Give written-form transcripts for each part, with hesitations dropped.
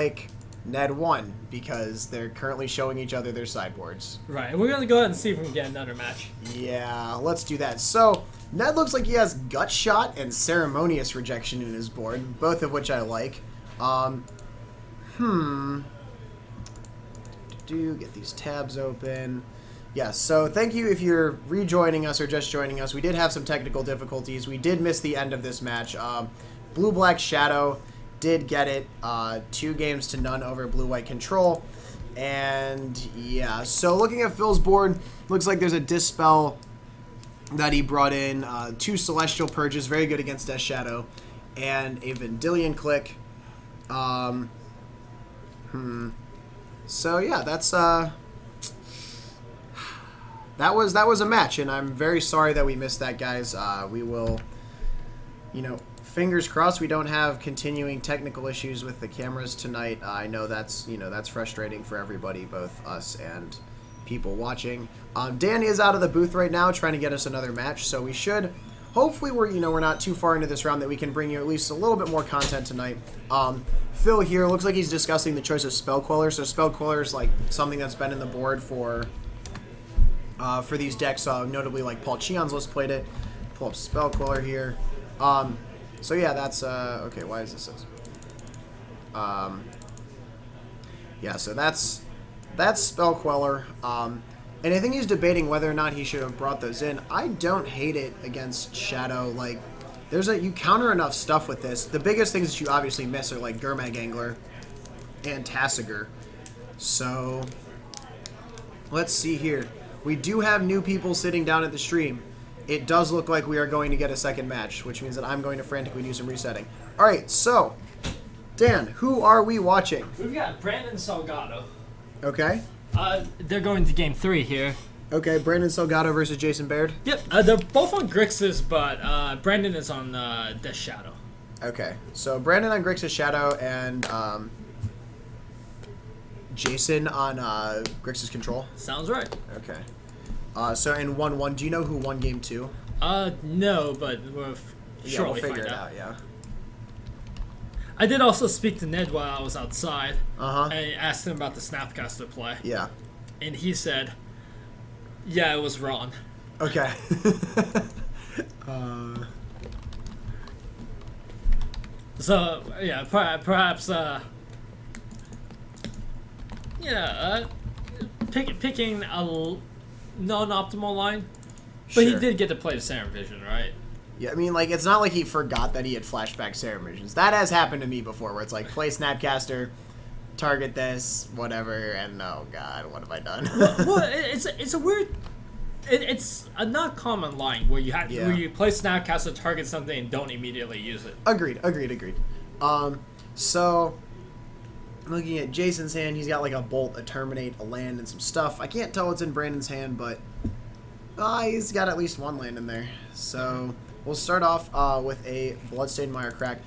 like Ned won because they're currently showing each other their sideboards. Right, and we're going to go ahead and see if we can get another match. Yeah, let's do that. So, Ned looks like he has Gut Shot and Ceremonious Rejection in his board, both of which I like. Get these tabs open. Yeah, so thank you if you're rejoining us or just joining us. We did have some technical difficulties. We did miss the end of this match. Blue-Black Shadow did get it 2-0 over Blue-White Control. And yeah, so looking at Phil's board, looks like there's a Dispel that he brought in, 2 Celestial Purges, very good against Death Shadow, and a Vendilion Click. So yeah, that's that was a match, and I'm very sorry that we missed that, guys. We will, fingers crossed we don't have continuing technical issues with the cameras tonight. I know that's frustrating for everybody, both us and people watching. Dan is out of the booth right now trying to get us another match, so we should hopefully we're not too far into this round that we can bring you at least a little bit more content tonight. Phil here looks like he's discussing the choice of Spell Queller. So Spell Queller is like something that's been in the board for these decks, notably like Paul Cheon's list played it. Pull up Spell Queller here. So yeah, that's okay. Why is this? Yeah, so that's Spell Queller. And I think he's debating whether or not he should have brought those in. I don't hate it against Shadow. Like, you counter enough stuff with this. The biggest things that you obviously miss are like Gurmag Angler and Tassiger. So let's see here. We do have new people sitting down at the stream. It does look like we are going to get a second match, which means that I'm going to frantically do some resetting. All right, so Dan, who are we watching? We've got Brandon Salgado. Okay. They're going to game 3 here. Okay, Brandon Salgado versus Jason Baird. Yep, they're both on Grixis, but Brandon is on Death Shadow. Okay, so Brandon on Grixis Shadow and Jason on Grixis Control. Sounds right. Okay. So in 1-1, do you know who won game 2? No, but we'll shortly we'll figure find it out. Yeah. I did also speak to Ned while I was outside. And I asked him about the Snapcaster play. Yeah. And he said, yeah, it was wrong. Okay. So, yeah, perhaps, picking a non-optimal line. But he did get to play the Serum Vision, right? Yeah, I mean, like, it's not like he forgot that he had flashback Serum Visions. That has happened to me before, where it's like, play Snapcaster, target this, whatever, and oh god, what have I done? well, it's a weird... It's a not common line where you where you play Snapcaster, target something, and don't immediately use it. Agreed. So, looking at Jason's hand, he's got like a Bolt, a Terminate, a land, and some stuff. I can't tell what's in Brandon's hand, but he's got at least one land in there. So, we'll start off with a Bloodstained Mire Crack.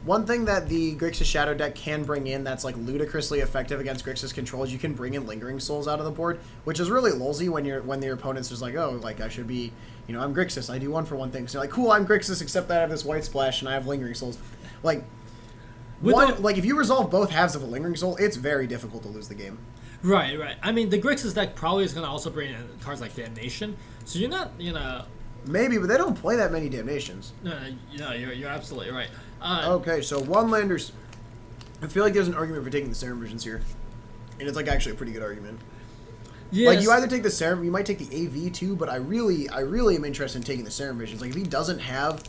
One thing that the Grixis Shadow deck can bring in that's like ludicrously effective against Grixis Control is you can bring in Lingering Souls out of the board, which is really lolsy when your opponent's just like, oh, like I should be, I'm Grixis, I do 1-for-1 things. So you're like, cool, I'm Grixis, except that I have this White Splash and I have Lingering Souls. Like, like if you resolve both halves of a Lingering Soul, it's very difficult to lose the game. Right. I mean, the Grixis deck probably is going to also bring in cards like Damnation, so you're not, Maybe, but they don't play that many Damnations. No, you're absolutely right. Okay, so one-landers. I feel like there's an argument for taking the Serum Visions here. And it's like actually a pretty good argument. Yes. Like you either take the Serum, you might take the AV too, but I really am interested in taking the Serum Visions. Like if he doesn't have,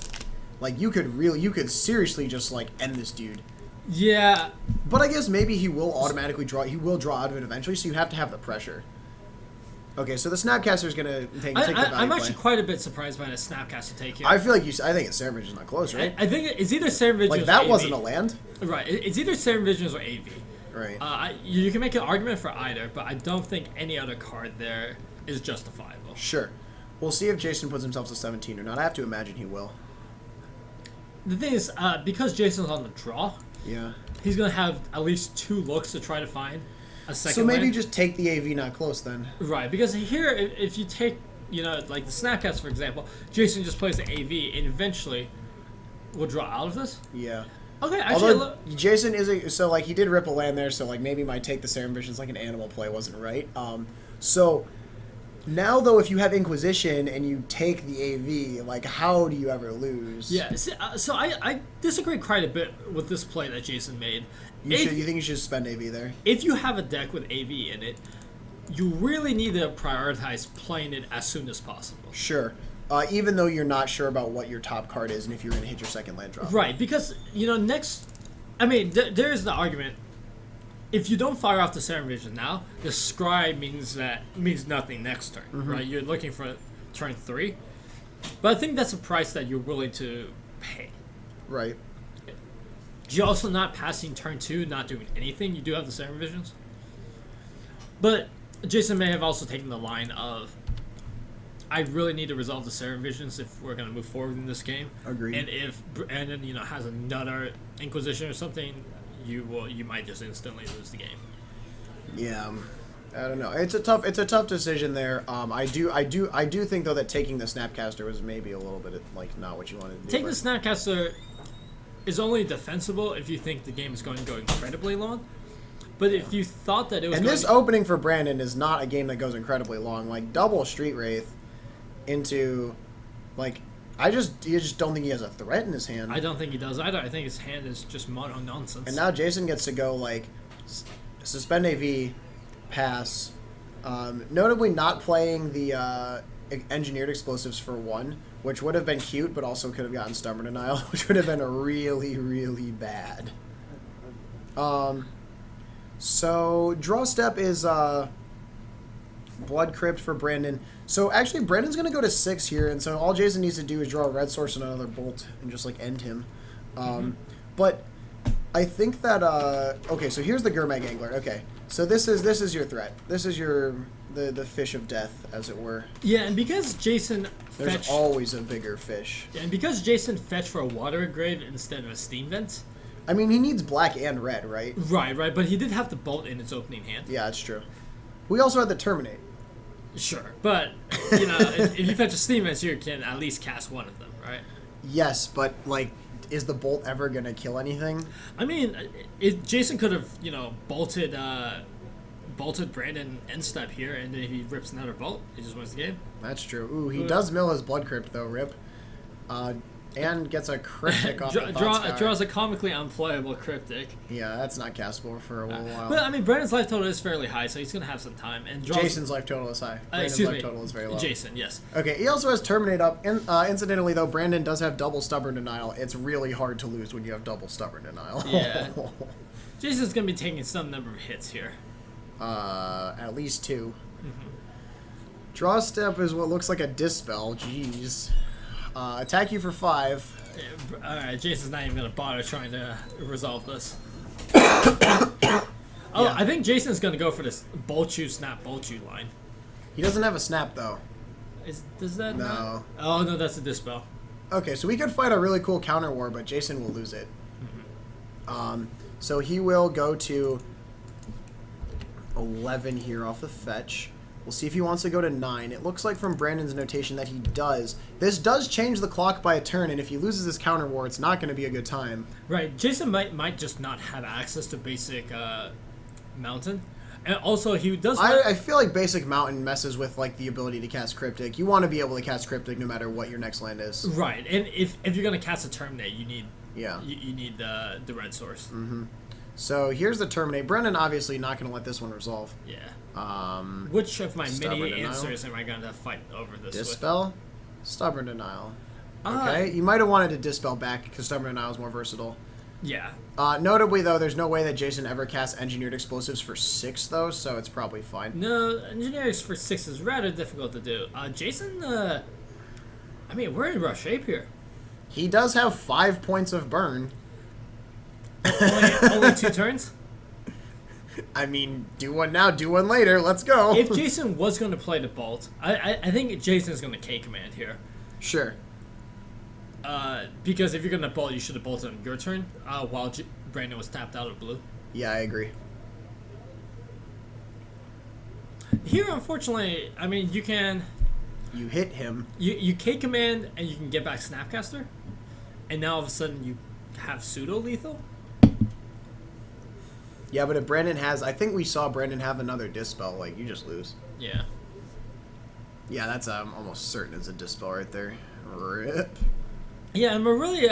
like you could seriously just like end this dude. Yeah. But I guess maybe he will automatically draw out of it eventually, so you have to have the pressure. Okay, so the Snapcaster is going to take the value I'm actually play. quite a bit surprised by the Snapcaster take here. I feel like I think it's Serum Vision's not close, right? I think it's either Serum Visions like that or AV. wasn't a land? Right, it's either Serum Visions or AV. Right. You can make an argument for either, but I don't think any other card there is justifiable. Sure. We'll see if Jason puts himself to 17 or not. I have to imagine he will. The thing is, because Jason's on the draw, he's going to have at least 2 looks to try to find a second So maybe land. just take the AV not close then. Right, because here, if you take, like the Snapcast, for example, Jason just plays the AV and eventually will draw out of this. Yeah. Okay, actually, although Jason isn't, so like he did rip a land there, so like maybe my take the Serum Visions like an animal play wasn't right. So now though, if you have Inquisition and you take the AV, like how do you ever lose? Yeah, so I disagree quite a bit with this play that Jason made. You think you should spend AV there? If you have a deck with AV in it, you really need to prioritize playing it as soon as possible. Sure. Even though you're not sure about what your top card is and if you're going to hit your second land drop. Right, because, there's the argument. If you don't fire off the Serum Vision now, the Scry means nothing next turn, right? You're looking for turn 3. But I think that's a price that you're willing to pay. Right. You're also not passing turn 2, not doing anything. You do have the Serum Visions. But Jason may have also taken the line of, I really need to resolve the Serum Visions if we're going to move forward in this game. Agreed. And if Brandon, has another Inquisition or something, you might just instantly lose the game. Yeah, I don't know. It's a tough decision there. I do think though that taking the Snapcaster was maybe a little bit like not what you wanted to do. Taking the Snapcaster is only defensible if you think the game is going to go incredibly long. But if you thought that it was, and this opening for Brandon is not a game that goes incredibly long. Like double Street Wraith into, like, you just don't think he has a threat in his hand. I don't think he does either. I think his hand is just mono nonsense. And now Jason gets to go like suspend AV, pass. Notably not playing the engineered explosives for 1, which would have been cute, but also could have gotten Stubborn Denial, which would have been really, really bad. So draw step is Blood Crypt for Brandon. So actually Brandon's gonna go to 6 here, and so all Jason needs to do is draw a red source and another bolt and just like end him. But I think that okay, so here's the Gurmag Angler. Okay, so this is your threat. This is your the fish of death, as it were. Yeah, and because Jason There's always a bigger fish. Yeah, and because Jason fetched for a water grave instead of a steam vent. I mean, he needs black and red, right? Right, but he did have the bolt in his opening hand. Yeah, that's true. We also had the Terminate. Sure, but, if you fetch a steam vent, you can at least cast one of them, right? Yes, but, like, is the bolt ever going to kill anything? I mean, Jason could have, bolted Brandon end step here, and then if he rips another bolt, he just wins the game. That's true. Ooh, he does mill his Blood Crypt, though, rip. And gets a cryptic off the draws a comically unplayable cryptic. Yeah, that's not castable for a little while. But I mean, Brandon's life total is fairly high, so he's gonna have some time. And Jason's life total is high. Brandon's life total is very low. Jason, yes. Okay, he also has Terminate up. Incidentally, though, Brandon does have double Stubborn Denial. It's really hard to lose when you have double Stubborn Denial. Yeah. Jason's gonna be taking some number of hits here. At least 2. Draw step is what looks like a Dispel. Jeez. Attack you for 5. Alright, Jason's not even going to bother trying to resolve this. Yeah. I think Jason's going to go for this Bolt You, Snap Bolt You line. He doesn't have a Snap, though. Does that No. not? Oh, no, that's a Dispel. Okay, so we could fight a really cool counter war, but Jason will lose it. So he will go to 11 here off the fetch. We'll see if he wants to go to 9. It looks like from Brandon's notation that he does. This does change the clock by a turn, and if he loses this counter war, it's not going to be a good time. Right. Jason might just not have access to basic Mountain. And also, he does... I feel like basic Mountain messes with like the ability to cast Cryptic. You want to be able to cast Cryptic no matter what your next land is. Right. And if you're going to cast a Terminate, you need... Yeah. You need the red source. So here's the Terminate. Brendan obviously not going to let this one resolve. Yeah. Which of my Stubborn many Denial? answers am I going to fight over this Dispel? Stubborn Denial. Okay. You might have wanted to Dispel back because Stubborn Denial is more versatile. Yeah. Notably, though, there's no way that Jason ever casts Engineered Explosives for 6, though, so it's probably fine. No, Engineers for 6 is rather difficult to do. Jason, I mean, we're in rough shape here. He does have 5 points of burn. Only 2 turns? I mean, do one now, do one later. Let's go. If Jason was going to play the Bolt, I think Jason's going to K-Command here. Sure. Because if you're going to Bolt, you should have bolted on your turn while Brandon was tapped out of blue. Yeah, I agree. Here, unfortunately, I mean, you can... You hit him. You K-Command and you can get back Snapcaster. And now all of a sudden you have pseudo lethal. Yeah, but if Brandon has, I think we saw Brandon have another dispel. Like, you just lose. Yeah. Yeah, that's almost certain it's a dispel right there. Rip. Yeah, and we're really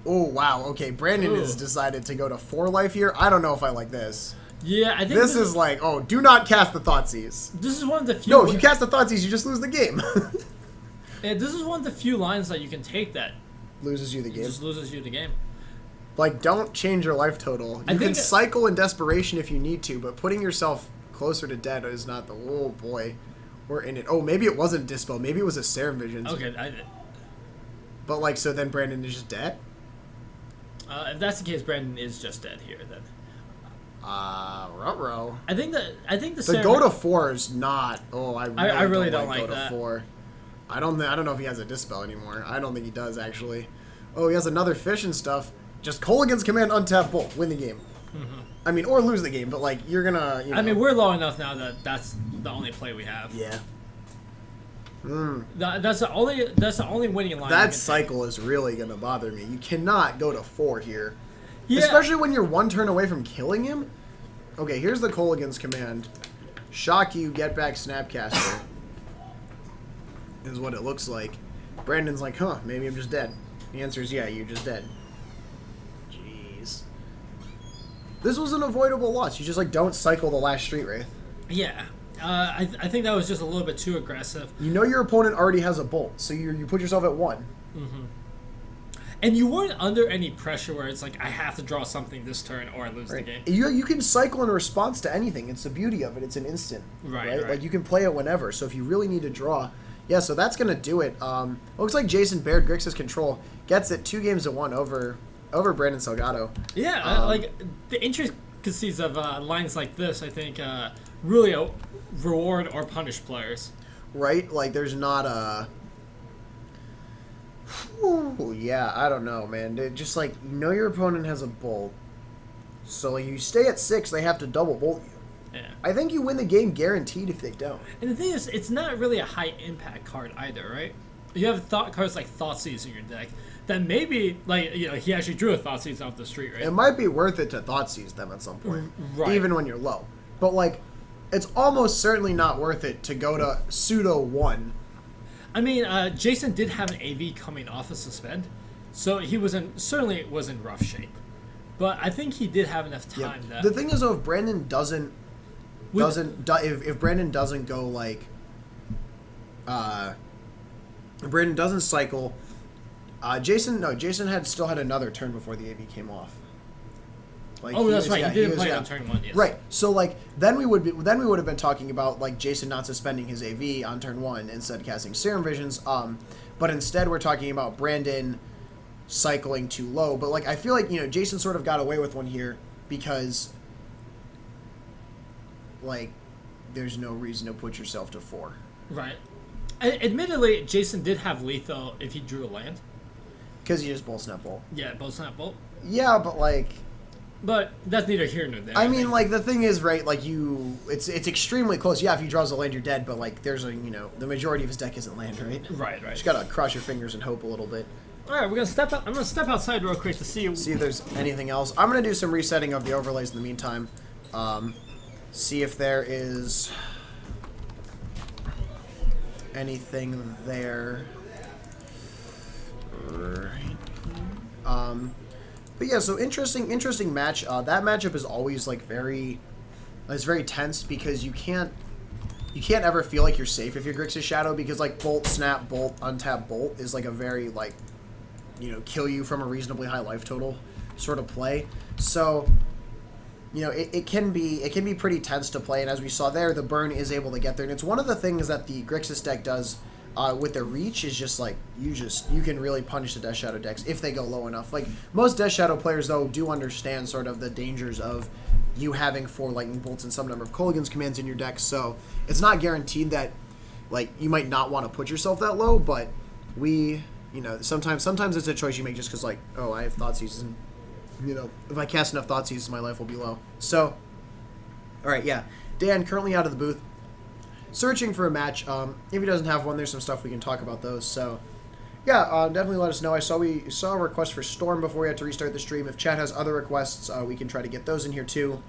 Oh wow. Okay, Brandon has decided to go to 4 life here. I don't know if I like this. Yeah, I think This is like, oh, do not cast the Thoughtseize. This is one of the few. No, if you cast the Thoughtseize, you just lose the game. Yeah, this is one of the few lines that you can take that Loses you the game. just loses you the game. Like, don't change your life total. You can cycle in desperation if you need to, but putting yourself closer to dead is not the... Oh, boy. We're in it. Oh, maybe it wasn't a Dispel. Maybe it was a Serum Visions. Okay, But, like, so then Brandon is just dead? if that's the case, Brandon is just dead here, then. Ruh-roh. I think the The go to 4 is not... Oh, I really don't like go to that. 4. I don't know if he has a Dispel anymore. I don't think he does, actually. Oh, he has another fish and stuff. Just Kolaghan's Command, untap Bolt, win the game. Mm-hmm. I mean, or lose the game, but like you're gonna. You know. I mean, we're low enough now that that's the only play we have. Yeah. That's the only winning line. That cycle is really gonna bother me. You cannot go to 4 here, Yeah. especially when you're 1 turn away from killing him. Okay, here's the Kolaghan's Command. Shock you, get back Snapcaster. Is what it looks like. Brandon's like, huh? Maybe I'm just dead. The answer is yeah, you're just dead. This was an avoidable loss. You just like don't cycle the last Street Wraith. Yeah, I think that was just a little bit too aggressive. You know your opponent already has a bolt, so you put yourself at 1. And you weren't under any pressure where it's like I have to draw something this turn or I lose the game. You can cycle in response to anything. It's the beauty of it. It's an instant. Right. Like you can play it whenever. So if you really need to draw, yeah. So that's gonna do it. Looks like Jason bared Grixis control, gets it 2 games to 1 over Brandon Salgado. Yeah, like the intricacies of lines like this, I think, really reward or punish players. Right? Like there's not a. Whew, yeah, I don't know, man. Just like you know your opponent has a bolt, so like, you stay at 6, they have to double bolt you. Yeah. I think you win the game guaranteed if they don't. And the thing is, it's not really a high impact card either, right? You have cards like Thoughtseize in your deck that maybe, like, you know, he actually drew a Thoughtseize off the street, right? It might be worth it to Thoughtseize them at some point, Right. even when you're low. But like, it's almost certainly not worth it to go to pseudo 1. I mean, Jason did have an AV coming off of suspend, so he certainly was in rough shape. But I think he did have enough time. Yeah. That The thing is, though, if Brandon if Brandon doesn't go like, if Brandon doesn't cycle, Jason still had another turn before the AV came off. Like, that's right. He didn't play on turn 1. Yes. Right. So like then we would have been talking about like Jason not suspending his AV on turn 1 instead of casting Serum Visions. But instead we're talking about Brandon cycling too low. But like I feel like Jason sort of got away with one here because like there's no reason to put yourself to 4. Right. Admittedly, Jason did have lethal if he drew a land. Because he just bolt snap bolt. Yeah, bolt snap bolt. Yeah, but like. But that's neither here nor there. I mean, like the thing is, right? Like it's extremely close. Yeah, if he draws a land, you're dead. But like, there's the majority of his deck isn't land, right? Right. Just gotta cross your fingers and hope a little bit. All right, we're gonna step out. I'm gonna step outside real quick to see if there's anything else. I'm gonna do some resetting of the overlays in the meantime. See if there is anything there. Right. But yeah, so interesting match. That matchup is always like it's very tense because you can't ever feel like you're safe if you're Grixis Shadow because like bolt, snap, bolt, untap, bolt is like a very like kill you from a reasonably high life total sort of play. So it can be pretty tense to play, and as we saw there, the burn is able to get there, and it's one of the things that the Grixis deck does. With their reach is just like you can really punish the Death Shadow decks if they go low enough. Like most Death Shadow players though do understand sort of the dangers of you having 4 lightning bolts and some number of Kolaghan's commands in your deck. So it's not guaranteed that like you might not want to put yourself that low, but sometimes it's a choice you make just because like I have Thoughtseizes and if I cast enough Thoughtseizes my life will be low. So all right, yeah, Dan currently out of the booth. Searching for a match. If he doesn't have one, there's some stuff we can talk about those. So, Yeah, definitely let us know. We saw a request for Storm before we had to restart the stream. If chat has other requests, we can try to get those in here too.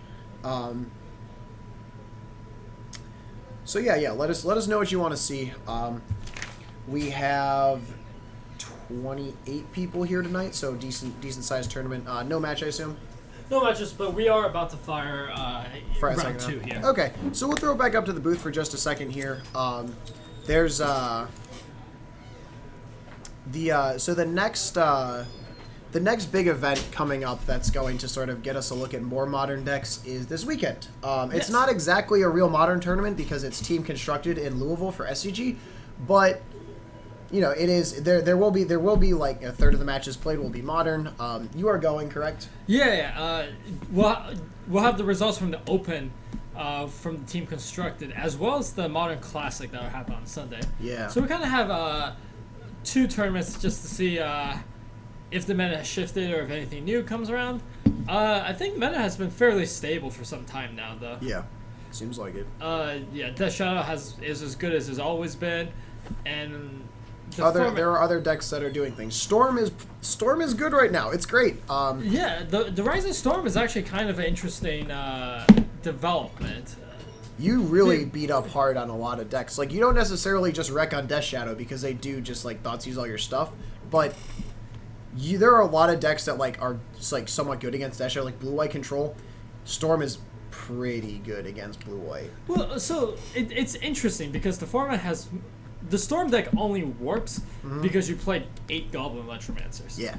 So yeah, let us know what you want to see. We have 28 people here tonight, so decent sized tournament. No match, I assume. No matches, but we are about to fire round 2 here. Okay, so we'll throw it back up to the booth for just a second here. There's so the next big event coming up that's going to sort of get us a look at more modern decks is this weekend. It's not exactly a real modern tournament because it's team constructed in Louisville for SCG, but you know it is. There will be like a third of the matches played will be modern. You are going, correct? Yeah. We'll have the results from the Open. From the team constructed, as well as the Modern Classic that will happen on Sunday. Yeah. So we kind of have 2 tournaments just to see if the meta has shifted or if anything new comes around. I think meta has been fairly stable for some time now, though. Yeah, seems like it. Yeah, Death Shadow is as good as it's always been, and there are other decks that are doing things. Storm is good right now. It's great. Yeah, the Rising Storm is actually kind of an interesting development. You really beat up hard on a lot of decks. Like, you don't necessarily just wreck on Death Shadow because they do just like Thoughtseize all your stuff, but there are a lot of decks that like are like somewhat good against Death Shadow, like Blue White Control. Storm is pretty good against Blue White. Well, so it's interesting because the format has the Storm deck only works because you played 8 Goblin Electromancers. Yeah.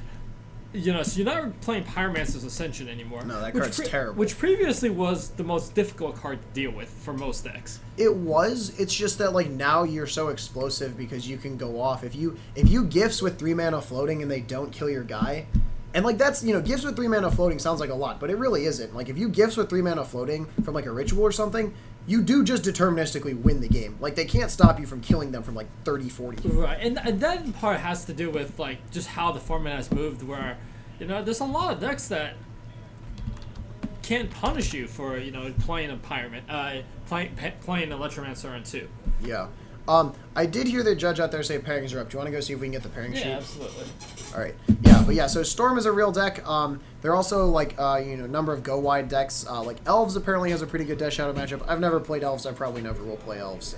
You know, so you're not playing Pyromancer's Ascension anymore. No, that card's terrible. Which previously was the most difficult card to deal with for most decks. It was. It's just that like now you're so explosive because you can go off. If you gifts with 3 mana floating and they don't kill your guy, and like that's gifts with 3 mana floating sounds like a lot, but it really isn't. Like if you gifts with 3 mana floating from like a ritual or something, you do just deterministically win the game. Like they can't stop you from killing them from like 30, 40. Right, and that in part has to do with like just how the format has moved, where there's a lot of decks that can't punish you for playing a Pyroman, playing Electromancer on 2. Yeah. I did hear the judge out there say pairings are up. Do you want to go see if we can get the pairing sheet? Yeah, absolutely. All right. Yeah, but yeah, so Storm is a real deck. There are also like a number of go wide decks. Like Elves apparently has a pretty good Death Shadow matchup. I've never played Elves. I probably never will play Elves.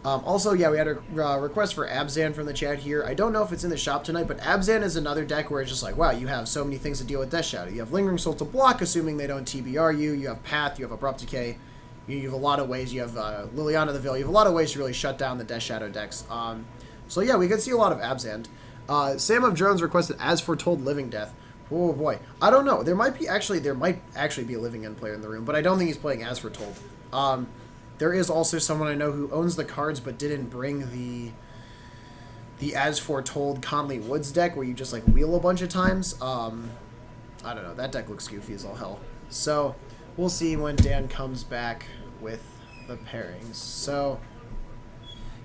Also, yeah, we had a request for Abzan from the chat here. I don't know if it's in the shop tonight, but Abzan is another deck where it's just like, wow, you have so many things to deal with Death Shadow. You have Lingering Soul to block, assuming they don't TBR you. You have Path. You have Abrupt Decay. You have a lot of ways. You have Liliana the Veil. You have a lot of ways to really shut down the Death Shadow decks. So yeah, we could see a lot of Abzan. Sam of Drones requested As Foretold Living Death. Oh boy, I don't know. There might actually be a Living End player in the room, but I don't think he's playing As Foretold. There is also someone I know who owns the cards but didn't bring the As Foretold Conley Woods deck where you just like wheel a bunch of times. I don't know. That deck looks goofy as all hell. So we'll see when Dan comes back with the pairings. So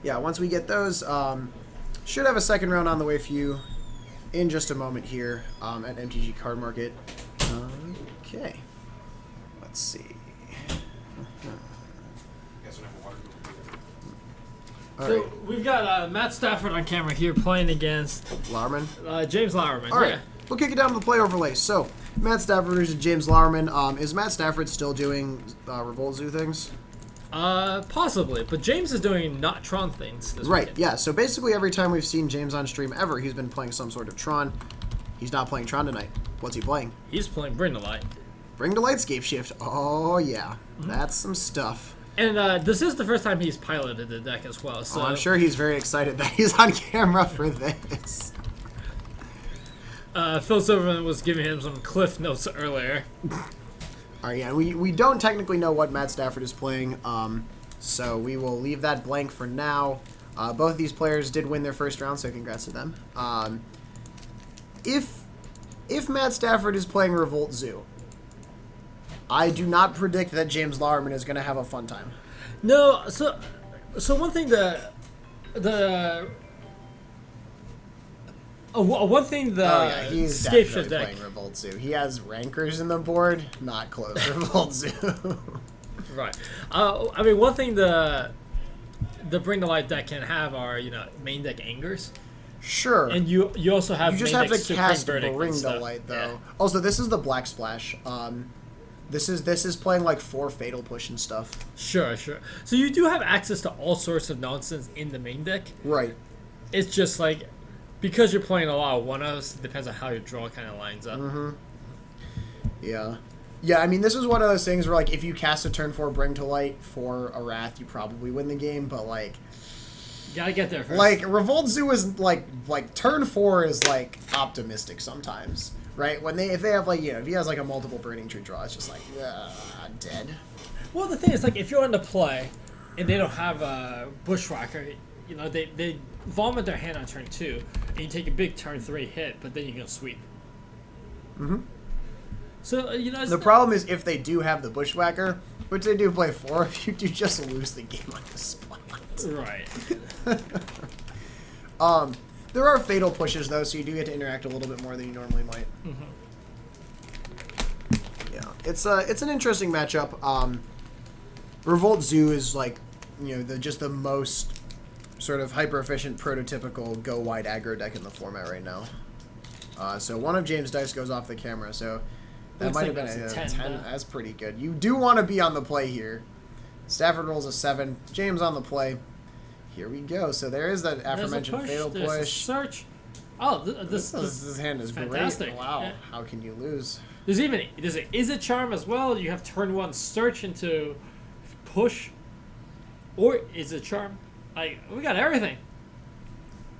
yeah, once we get those, should have a second round on the way for you in just a moment here at MTGCardMarket. Okay. Let's see. So we've got Matt Stafford on camera here playing against Lauerman? James Lauerman. All right, we'll kick it down to the play overlay. So Matt Stafford versus James Lauerman. Is Matt Stafford still doing Revolt Zoo things? Possibly, but James is doing not Tron things this weekend. Yeah. So basically every time we've seen James on stream ever, he's been playing some sort of Tron. He's not playing Tron tonight. What's he playing? He's playing Bring to Light. Bring to Lightscape Shift. Oh, yeah. That's some stuff. And this is the first time he's piloted the deck as well. So I'm sure he's very excited that he's on camera for this. Phil Silverman was giving him some cliff notes earlier. All right, yeah, we don't technically know what Matt Stafford is playing, so we will leave that blank for now. Both of these players did win their first round, so congrats to them. If Matt Stafford is playing Revolt Zoo, I do not predict that James Lauerman is going to have a fun time. No, so one thing one thing he's Scape definitely deck. playing Revolt Zoo. He has Rankers in the board, not close Revolt Zoo. Right. I mean, one thing the the Bring to Light deck can have are main deck Angers, Sure. and you also have You just main have deck to Supreme cast Verdict Bring and to stuff. Light, though. Yeah. Also, this is the Black Splash. This is playing like 4 Fatal Push and stuff. Sure. So you do have access to all sorts of nonsense in the main deck. Right. It's just like because you're playing a lot of 1-ofs, it depends on how your draw kind of lines up. Yeah. Yeah, I mean, this is one of those things where, like, if you cast a turn 4 Bring to Light for a Wrath, you probably win the game, but, like... You gotta get there first. Like, Revolt Zoo is, like turn 4 is, like, optimistic sometimes, right? If they have, like, if he has, like, a multiple Burning Tree draw, it's just like, dead. Well, the thing is, like, if you're on the play and they don't have a Bushwhacker, they vomit their hand on turn 2, and you take a big turn 3 hit, but then you're gonna sweep. So, it's The problem is if they do have the Bushwhacker, which they do play 4, you do just lose the game on the spot. Right. There are Fatal Pushes, though, so you do get to interact a little bit more than you normally might. Yeah, it's an interesting matchup. Revolt Zoo is, like, just the most sort of hyper-efficient, prototypical go-wide aggro deck in the format right now. So one of James' dice goes off the camera, so... That Looks might like have been that's a a 10. 10, That's pretty good. You do want to be on the play here. Stafford rolls a 7. James on the play. Here we go. So there is that aforementioned Fatal There's a Push. search. Oh, this hand is fantastic. great. Wow. Yeah. How can you lose? There's an Is It Charm as well. You have turn 1 search into push, or Is It Charm. We got everything.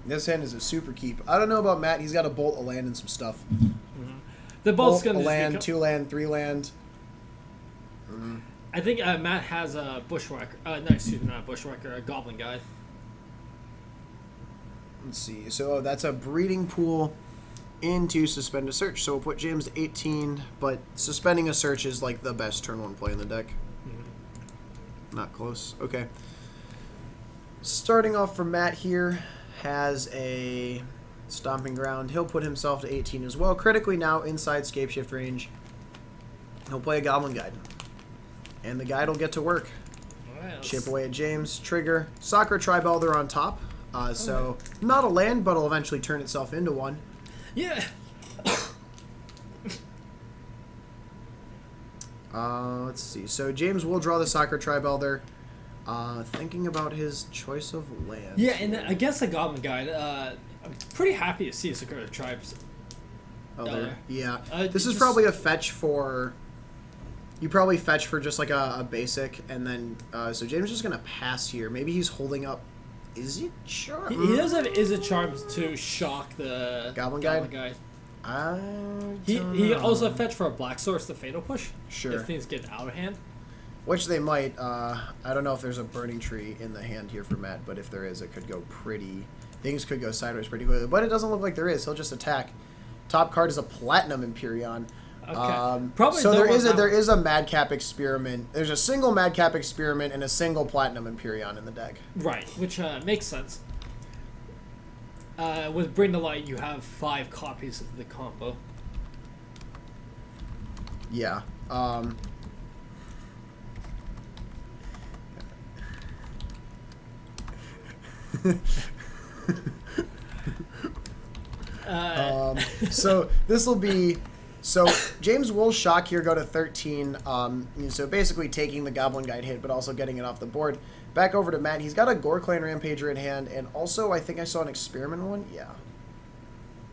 This hand is a super keep. I don't know about Matt. He's got a bolt, a land, and some stuff. The bolt's Bolt, gonna a just land, be 2 land, 3 land. I think Matt has a Bushwhacker. No, excuse me, not a Bushwhacker. A Goblin Guide. Let's see. So that's a Breeding Pool into Suspend a Search. So we'll put James to 18, but suspending a Search is like the best turn 1 play in the deck. Not close. Okay. Starting off for Matt here, has a Stomping Ground. He'll put himself to 18 as well. Critically now inside Scapeshift range. He'll play a Goblin Guide. And the guide will get to work. Alright, Chip away at James. Trigger. Sakura Tribelder on top. So not a land, but it'll eventually turn itself into one. Yeah. Let's see. So James will draw the Sakura Tribelder. Thinking about his choice of land. Yeah, and against the Goblin Guide, I'm pretty happy to see a Sakura Tribes. Yeah. This is just- probably a fetch for... You probably fetch for just like a basic, and then... so James is just going to pass here. Maybe he's holding up... Is it sure? He does have Is It Charms to shock the Goblin Guide? He also fetched for a Black Source the Fatal Push. Sure. If things get out of hand. Which they might. I don't know if there's a Burning Tree in the hand here for Matt, but if there is, it could go pretty... Things could go sideways pretty quickly, but it doesn't look like there is. He'll just attack. Top card is a Platinum Empyreon. Okay. Probably so don't there want is a Madcap Experiment. There's a single Madcap Experiment and a single Platinum Empyreon in the deck. Right, which makes sense. With Bring to Light, you have 5 copies of the combo. Yeah. So this will be... So James will shock here, go to 13. So basically taking the Goblin Guide hit, but also getting it off the board. Back over to Matt. He's got a Gore Clan Rampager in hand, and also I think I saw an Experiment one. Yeah.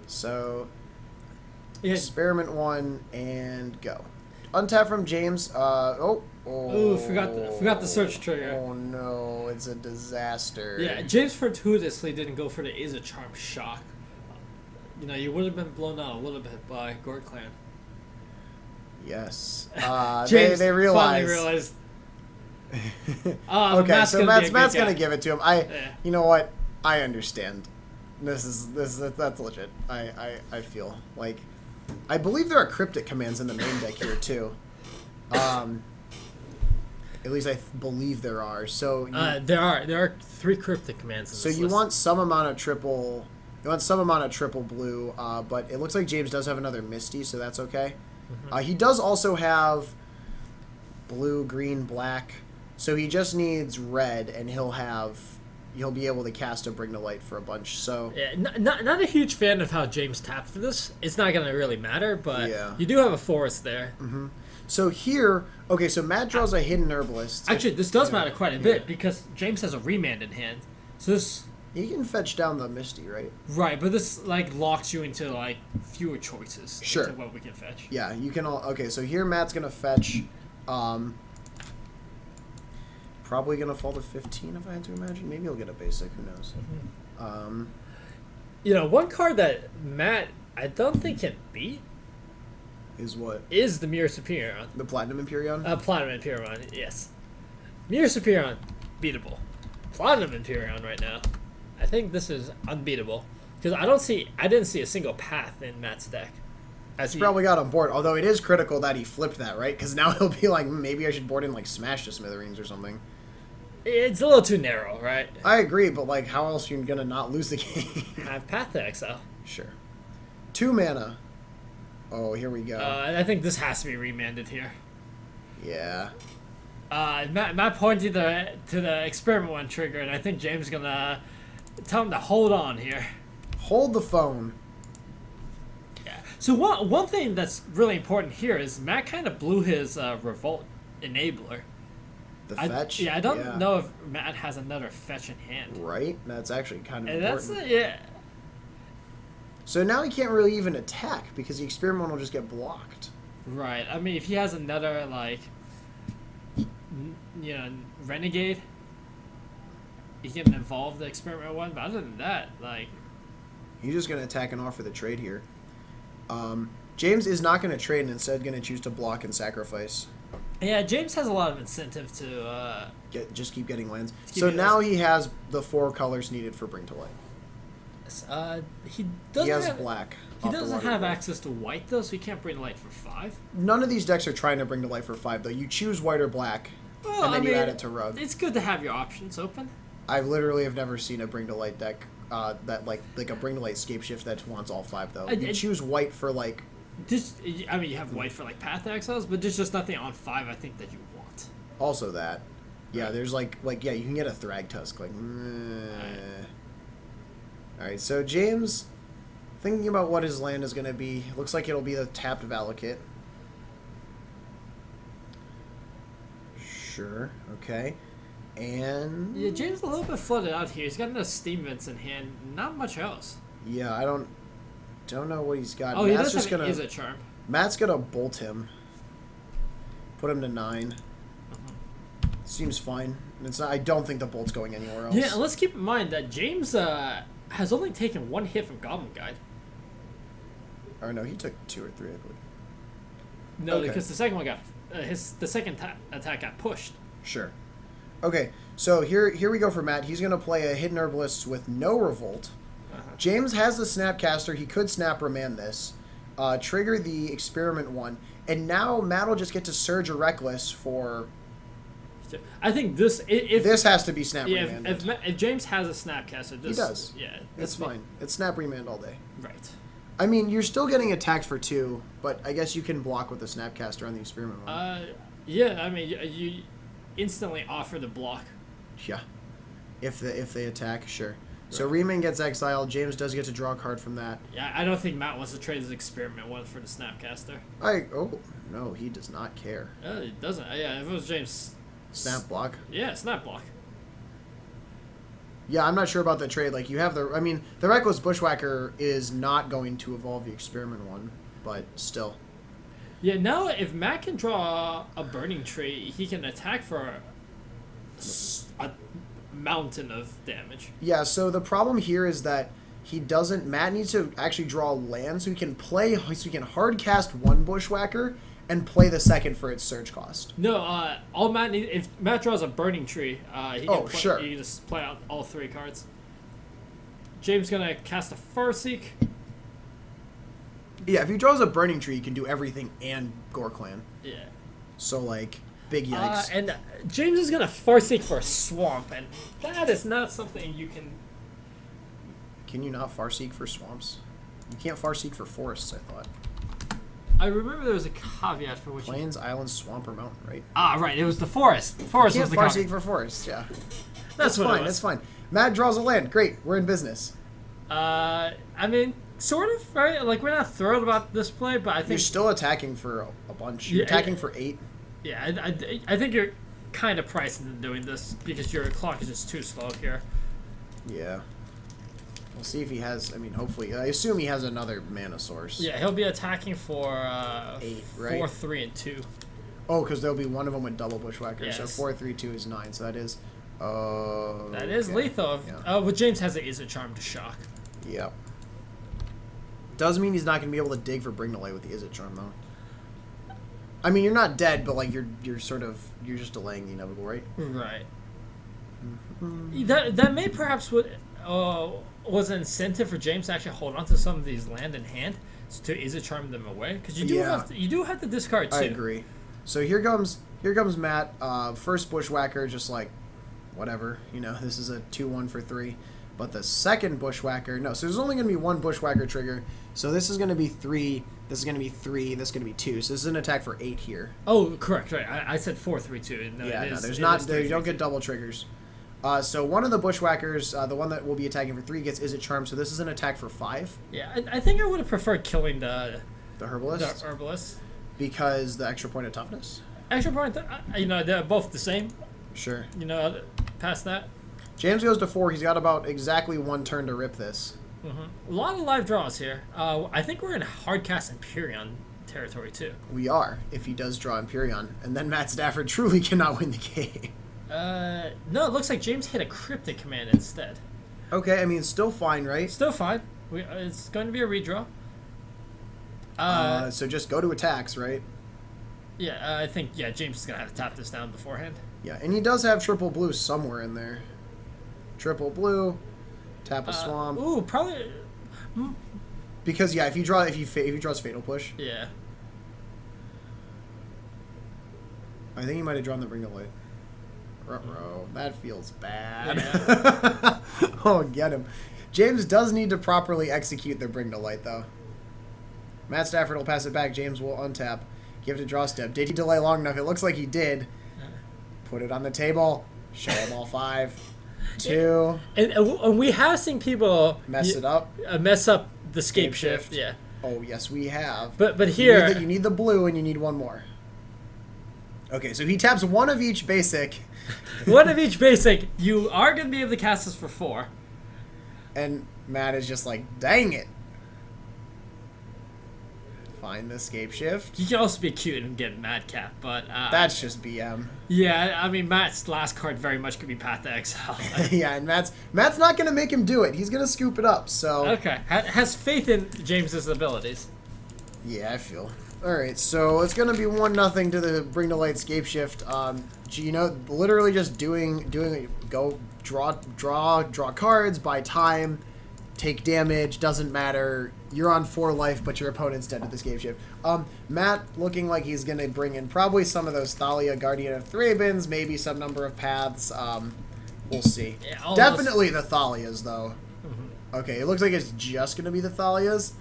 So Experiment one and go. Untap from James. Ooh, forgot the search trigger. Oh no, it's a disaster. Yeah, James fortuitously didn't go for the Is It Charm shock. You would have been blown out a little bit by Gore Clan. Yes. James they realized. finally realized. Okay, Matt's so gonna Matt's be a gonna good give it to him. Yeah. You know what? I understand. That's legit. I feel like, I believe there are cryptic commands in the main deck here too. At least I believe there are. So there are 3 cryptic commands. So you want some amount of triple. You want some amount of triple blue, but it looks like James does have another Misty, so that's okay. He does also have blue, green, black, so he just needs red, and he'll have he'll be able to cast a Bring to Light for a bunch. So Yeah, not a huge fan of how James tapped for this. It's not going to really matter, but Yeah. you do have a forest there. so here, okay, so Matt draws a Hidden Herbalist. Actually, this does matter quite a bit because James has a Remand in hand. So this... He can fetch down the Misty, right? Right, but this like locks you into like fewer choices. Sure. Into what we can fetch. Yeah, you can all... Okay, so here Matt's going to fetch... Probably going to fall to 15 if I had to imagine. Maybe he'll get a basic, who knows. You know, one card that Matt I don't think can beat Is what? is the Mirror Superior. The Platinum Imperion? Platinum Imperion, yes. Mirror Superion, beatable. Platinum Imperion right now, I think this is unbeatable because I didn't see a single path in Matt's deck. He's probably got on board, although it is critical that he flipped that, right? Because now he'll be like, maybe I should board in like Smash to Smithereens or something. It's a little too narrow, right? I agree, but like, how else are you gonna not lose the game? Have Path to Exile. Sure. 2 mana. Oh, here we go. I think this has to be remanded here. Yeah. Matt pointed to the Experiment 1 trigger, and I think James is gonna tell him to hold on here. Hold the phone. Yeah. So one thing that's really important here is Matt kind of blew his Revolt Enabler. The fetch? I don't know if Matt has another fetch in hand. Right? That's actually kind of And important. yeah. So now he can't really even attack because the Experiment will just get blocked. Right. I mean, if he has another, like, Renegade, he can evolve the Experiment 1, but other than that, like... He's just going to attack and offer the trade here. James is not going to trade and instead going to choose to block and sacrifice. Yeah, James has a lot of incentive to... Just keep getting lands. So now he has the 4 colors needed for Bring to Light. He doesn't He has have, black. He doesn't have access to white, though, so he can't bring light for 5. None of these decks are trying to Bring to Light for 5, though. You choose white or black, Well, and then you add it to Rug. It's good to have your options open. I literally have never seen a Bring to Light deck that like a Bring to Light Scape Shift that wants all 5, though. You choose white for like... You have white for like Path Exiles, but there's just nothing on 5 I think that you want. Also that. Yeah, there's you can get a Thrag Tusk. Like, Alright, so James, thinking about what his land is going to be, looks like it'll be the tapped Valakut. Sure, okay. And... Yeah, James is a little bit flooded out here. He's got enough Steam Vents in hand, not much else. Yeah, I don't know what he's got. Oh, Matt's he does have Izzet Charm. Matt's gonna bolt him. Put him to 9. Seems fine. It's not, I don't think the bolt's going anywhere else. Yeah, and let's keep in mind that James has only taken 1 hit from Goblin Guide. Or no, he took 2 or 3, I believe. No, Okay. because the second one got the second attack got pushed. Sure. Okay, so here we go for Matt. He's gonna play a Hidden Herbalist with no Revolt. James has the Snapcaster. He could Snap Remand this, trigger the Experiment 1, and now Matt will just get to Surge or Reckless for... I think this... If this has to be Snap yeah, Remanded. if James has a Snapcaster, this... He does. Yeah. It's fine. It's Snap Remand all day. Right. I mean, you're still getting attacked for 2, but I guess you can block with the Snapcaster on the Experiment 1. Yeah, I mean, you instantly offer the block. Yeah. If they attack, sure. So Remand gets exiled. James does get to draw a card from that. Yeah, I don't think Matt wants to trade his Experiment 1 for the Snapcaster. No, he does not care. He doesn't. Yeah, if it was James... Snap block. Yeah, Snap block. Yeah, I'm not sure about the trade. Like, you have the... I mean, the Reckless Bushwhacker is not going to evolve the Experiment 1, but still. Yeah, now if Matt can draw a Burning Tree, he can attack for a mountain of damage. Yeah, so the problem here is that he doesn't... Matt needs to actually draw land so he can hard cast 1 Bushwhacker and play the second for its surge cost. No, all Matt needs... If Matt draws a Burning Tree, he can sure. He can just play out all 3 cards. James gonna cast a Farseek. Yeah, if he draws a Burning Tree, he can do everything and Gore Clan. Yeah. So, like, big yikes. And James is gonna Farseek for a Swamp, and that is not something you can... Can you not Farseek for swamps? You can't Farseek for forests, I thought. I remember there was a caveat for which... Plains, islands, swamp, or mountain, right? Right, it was the forest. Forest You was can't the Farseek caveat. for forests, yeah. That's what fine. it was. That's fine. Matt draws a land. Great. We're in business. I mean, sort of, right? Like, we're not thrilled about this play, but I You're think... still attacking for a bunch. You're attacking for 8. Yeah, I think you're kind of priced into doing this because your clock is just too slow here. Yeah. We'll see if he has... I mean, hopefully... I assume he has another mana source. Yeah, he'll be attacking for 8, right? 4, 3, and 2. Oh, because there'll be one of them with double Bushwhacker. Yes. So 4, 3, 2 is 9. So that is... That is okay. lethal. Yeah. But James has it is a charm to shock. Yep. Does mean he's not going to be able to dig for Bring to Light with the Is It Charm, though. I mean, you're not dead, but, like, you're sort of... You're just delaying the inevitable, right? Right. That may perhaps was an incentive for James to actually hold on to some of these land in hand to Is It Charm them away. Because you do have to discard, too. I agree. So here comes Matt. First Bushwhacker, just like, whatever. You know, this is a 2-1 for 3. But the second Bushwhacker, no. So there's only going to be one Bushwhacker trigger. So this is going to be 3. This is going to be 3. This is going to be 2. So this is an attack for 8 here. Oh, correct. Right. I said 4, 3, 2. No, Yeah, it is, there's it not. is There, 3, you don't 3, get double triggers. So one of the Bushwhackers, the one that will be attacking for 3, gets Is It Charm. So this is an attack for 5. Yeah, I think I would have preferred killing the Herbalist. The Herbalist. Because the extra point of toughness. Extra point, they're both the same. Sure. Past that. James goes to 4. He's got about exactly 1 turn to rip this. A lot of live draws here. I think we're in Hardcast Empyrean territory, too. We are, if he does draw Empyrean. And then Matt Stafford truly cannot win the game. No, it looks like James hit a Cryptic Command instead. Okay, I mean, still fine, right? Still fine. It's going to be a redraw. So just go to attacks, right? Yeah, I think, James is going to have to tap this down beforehand. Yeah, and he does have triple blue somewhere in there. Triple blue, tap a swamp. Ooh, probably... Because, yeah, if he draws Fatal Push, Yeah. I think he might have drawn the Bring to Light. Ruh-roh. That feels bad. Yeah. Oh, get him. James does need to properly execute the Bring to Light, though. Matt Stafford will pass it back. James will untap. Give it a draw step. Did he delay long enough? It looks like he did. Put it on the table. Show him all 5. 2. And we have seen people... Mess it up. Mess up the scape Shift. shift. Yeah. Oh, yes, we have. But here... You need the blue, and you need 1 more. Okay, so he taps 1 of each basic. 1 of each basic. You are going to be able to cast this for 4. And Matt is just like, dang it. Find the escape shift. You can also be cute and get Madcap, but... That's just BM. Yeah, I mean, Matt's last card very much could be Path to Exile. Yeah, and Matt's not going to make him do it. He's going to scoop it up, so... Okay. Has faith in James's abilities. Yeah, I feel. Alright, so it's going to be 1-0 to the Bring to Light escape shift. Literally just doing go draw cards, buy time, take damage, doesn't matter. You're on 4 life, but your opponent's dead with the escape shift. Matt looking like he's going to bring in probably some of those Thalia, Guardian of Thrabins, maybe some number of paths. We'll see. Yeah, Definitely the Thalias, though. Okay, it looks like it's just going to be the Thalias.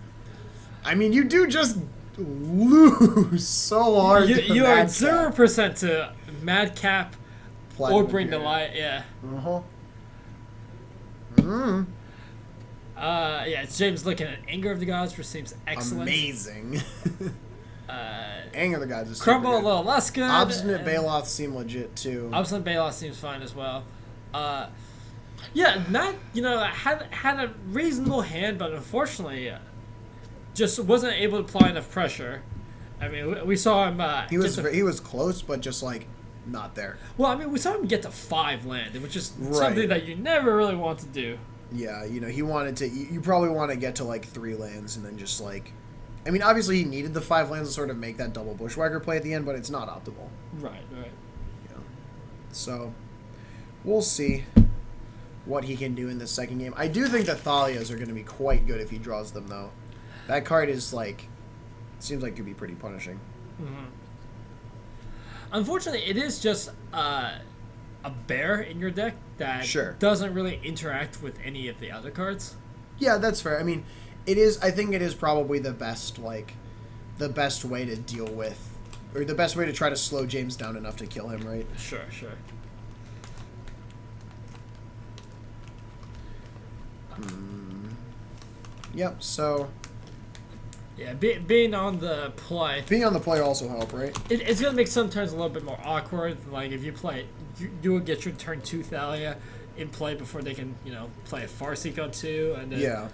I mean, you do just lose so hard. You are 0% to Madcap or Bring to Light, yeah. Yeah, it's James looking at Anger of the Gods, which seems excellent. Amazing. Anger of the Gods is Crumble super a good. little less good. Obstinate Baloth seem legit too. Obstinate Baloth seems fine as well. Yeah, Matt, had a reasonable hand, but unfortunately, just wasn't able to apply enough pressure. I mean, we saw him. He was close, but just like not there. Well, I mean, we saw him get to 5 land, which is Right. something that you never really want to do. Yeah, he wanted to. You probably want to get to like 3 lands and then just like. I mean, obviously he needed the 5 lands to sort of make that double Bushwhacker play at the end, but it's not optimal. Right. Yeah. So, we'll see what he can do in the second game. I do think the Thalias are going to be quite good if he draws them, though. That card is like, seems like it could be pretty punishing. Unfortunately, it is just a bear in your deck that doesn't really interact with any of the other cards. Yeah, that's fair. I mean, it is. I think it is probably the best way to deal with, or the best way to try to slow James down enough to kill him, right? Sure. Yep. So Yeah, being on the play. being on the play also help, right? It's gonna make some turns a little bit more awkward. Like if you play, you will get your turn 2 Thalia in play before they can, play a Farseek on 2, and then Yeah.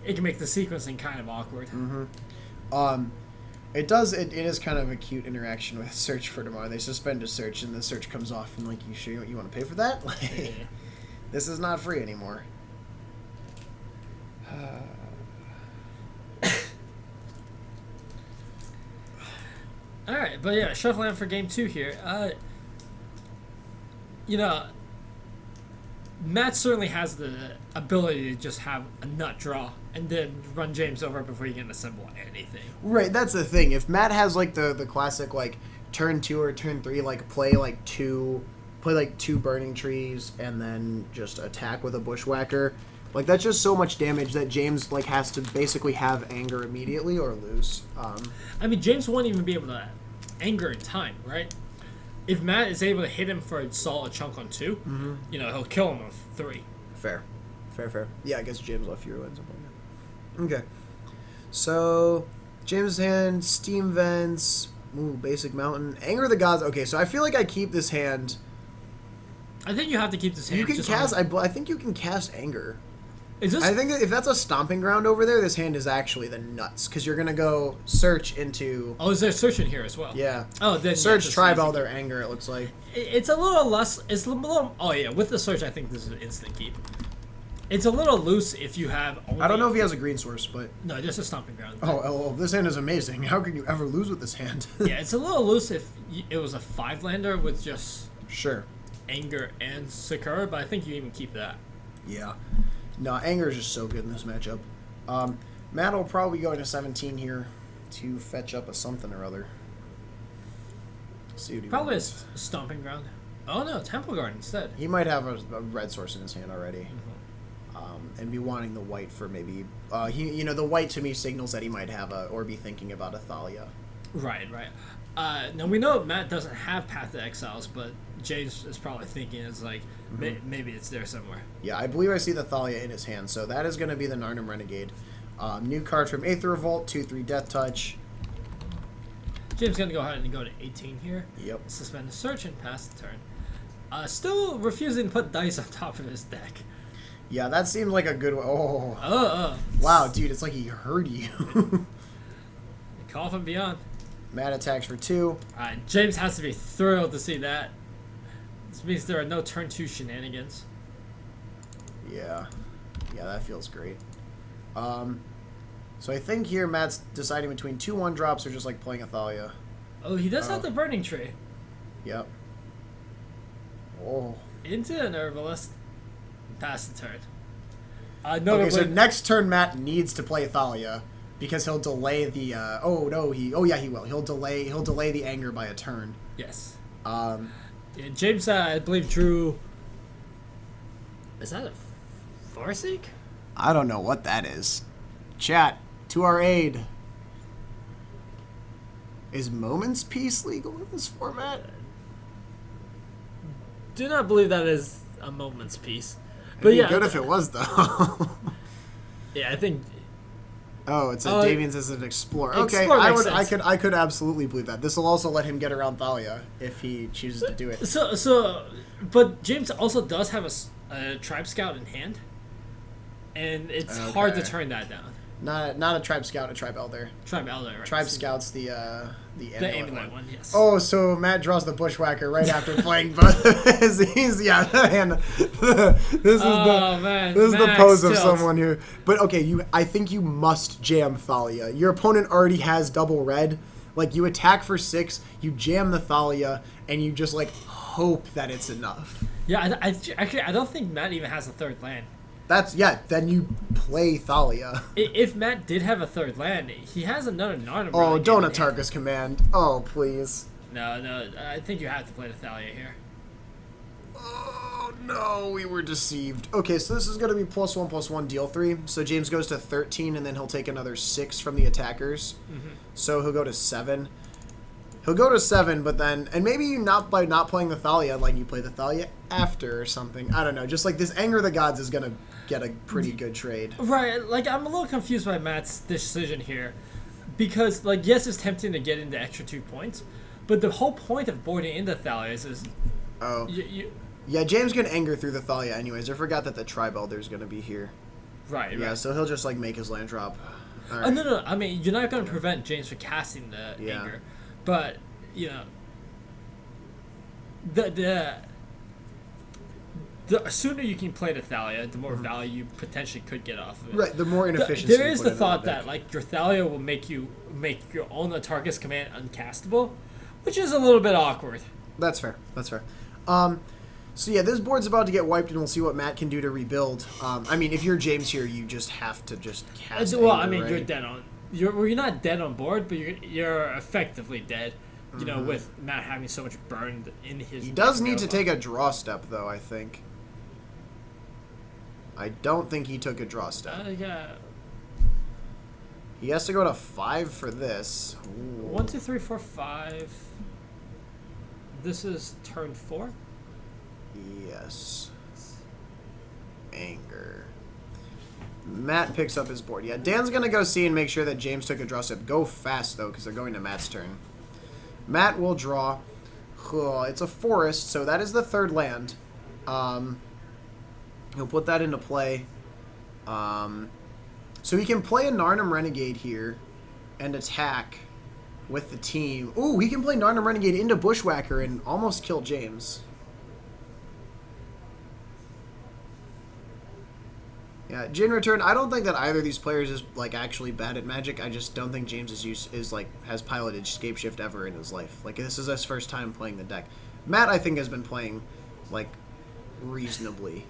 it can make the sequencing kind of awkward. It is kind of a cute interaction with search for tomorrow. They suspend a search and the search comes off and like, you sure you want to pay for that? Like, Yeah. this is not free anymore. All right, but yeah, shuffling for game 2 here. Matt certainly has the ability to just have a nut draw and then run James over before you can assemble anything. Right, that's the thing. If Matt has like the classic like turn 2 or turn 3, like play two burning trees and then just attack with a bushwhacker, like that's just so much damage that James like has to basically have anger immediately or lose. I mean, James won't even be able to anger in time, right? If Matt is able to hit him for a solid chunk on 2, he'll kill him on 3. Fair. Yeah, I guess James left fewer ends up on that. Okay. So, James' hand, Steam Vents, Basic Mountain, Anger of the Gods. Okay, so I feel like I keep this hand. I think you have to keep this hand. You can cast. I think you can cast Anger. Is this? I think that if that's a stomping ground over there, this hand is actually the nuts because you're gonna go search into. Oh, is there search in here as well? Yeah. Oh, then search Tribe Elder Anger. It looks like. It's a little less. It's a little. Oh yeah, with the search, I think this is an instant keep. It's a little loose if you have. Only, I don't know if he has a green source, but. No, just a stomping ground. Oh, this hand is amazing. How can you ever lose with this hand? Yeah, it's a little loose if it was a 5-lander with just. Sure. Anger and Sakura, but I think you even keep that. Yeah. No, Anger is just so good in this matchup. Matt will probably go into 17 here to fetch up a something or other. See what he Probably wants. a stomping ground. Oh no, Temple Guard instead. He might have a red source in his hand already. And be wanting the white for maybe... the white to me signals that he might have or be thinking about a Thalia. Right. Now we know Matt doesn't have Path to Exiles, but James is probably thinking it's like maybe it's there somewhere. Yeah, I believe I see the Thalia in his hand, so that is going to be the Narnum Renegade. New card from Aether Revolt, 2/3 Death Touch. James gonna go ahead and go to 18 here. Yep. Suspend the search and pass the turn. Still refusing to put dice on top of his deck. Yeah, that seems like a good one. Oh. Wow, dude, it's like he heard you. Call from beyond. Matt attacks for 2. James has to be thrilled to see that. This means there are no turn 2 shenanigans. Yeah, that feels great. So I think here Matt's deciding between 2 1-drops or just like playing a Thalia. Oh, he does have the Burning Tree. Yep. Oh. Into an Herbalist. Pass the turn. Okay, so next turn Matt needs to play Thalia because he'll delay the. He will. He'll delay the Anger by a turn. Yes. James, I believe, drew. Is that a Farseek? I don't know what that is. Chat, to our aid. Is Moment's Peace legal in this format? Do not believe that is a Moment's Peace. It'd be good if it was, though. Yeah, I think. Oh, it's a Davians as an explorer. Okay, I could absolutely believe that. This will also let him get around Thalia if he chooses to do it. But James also does have a Tribe Scout in hand, and it's hard to turn that down. Not a Tribe Scout, a Tribe Elder. Tribe Elder, right? Tribe Scout's the amulet one, yes. Oh, so Matt draws the Bushwhacker right after playing both of his. This is the pose of someone who. But okay, I think you must jam Thalia. Your opponent already has double red. Like you attack for 6, you jam the Thalia, and you just like hope that it's enough. Yeah, I don't think Matt even has a 3rd land. Then you play Thalia. If Matt did have a 3rd land, he has another Narnum. Oh, don't Atarka's Command. Oh, please. No, I think you have to play the Thalia here. Oh, no, we were deceived. Okay, so this is going to be +1/+1 deal 3. So James goes to 13, and then he'll take another 6 from the attackers. So he'll go to 7. But then, and maybe by not playing the Thalia, like you play the Thalia after or something. I don't know. Just like this Anger of the Gods is going to get a pretty good trade. Right, like, I'm a little confused by Matt's decision here. Because, like, yes, it's tempting to get into extra 2 points, but the whole point of boarding into Thalia's is... Oh. Yeah, James can anger through the Thalia anyways. I forgot that the Tri-Belder's going to be here. Right, Yeah, right. so he'll just, like, make his land drop. All Oh, no. I mean, you're not going to prevent James from casting the Yeah. anger. But, you know... The sooner you can play the Thalia, the more value you potentially could get off of it. Right, the more inefficiency. There you is put the into thought deck. that like your Thalia will make your own Atarkus command uncastable, which is a little bit awkward. That's fair. So yeah, this board's about to get wiped, and we'll see what Matt can do to rebuild. I mean, if you're James here, you just have to just cast. Well, anger, I mean, right? you're dead on. You're not dead on board, but you're effectively dead. You know, with Matt having so much burned in his. He does need to take a draw step, though. I think. I don't think he took a draw step. Yeah. He has to go to 5 for this. Ooh. 1, 2, 3, 4, 5. This is turn 4. Yes. Anger. Matt picks up his board. Yeah, Dan's going to go see and make sure that James took a draw step. Go fast, though, because they're going to Matt's turn. Matt will draw. It's a forest, so that is the third land. He'll put that into play. So he can play a Narnum Renegade here and attack with the team. Ooh, he can play Narnum Renegade into Bushwhacker and almost kill James. Yeah, Jin return. I don't think that either of these players is like actually bad at Magic. I just don't think James is like has piloted Scapeshift ever in his life. Like this is his first time playing the deck. Matt, I think, has been playing like reasonably.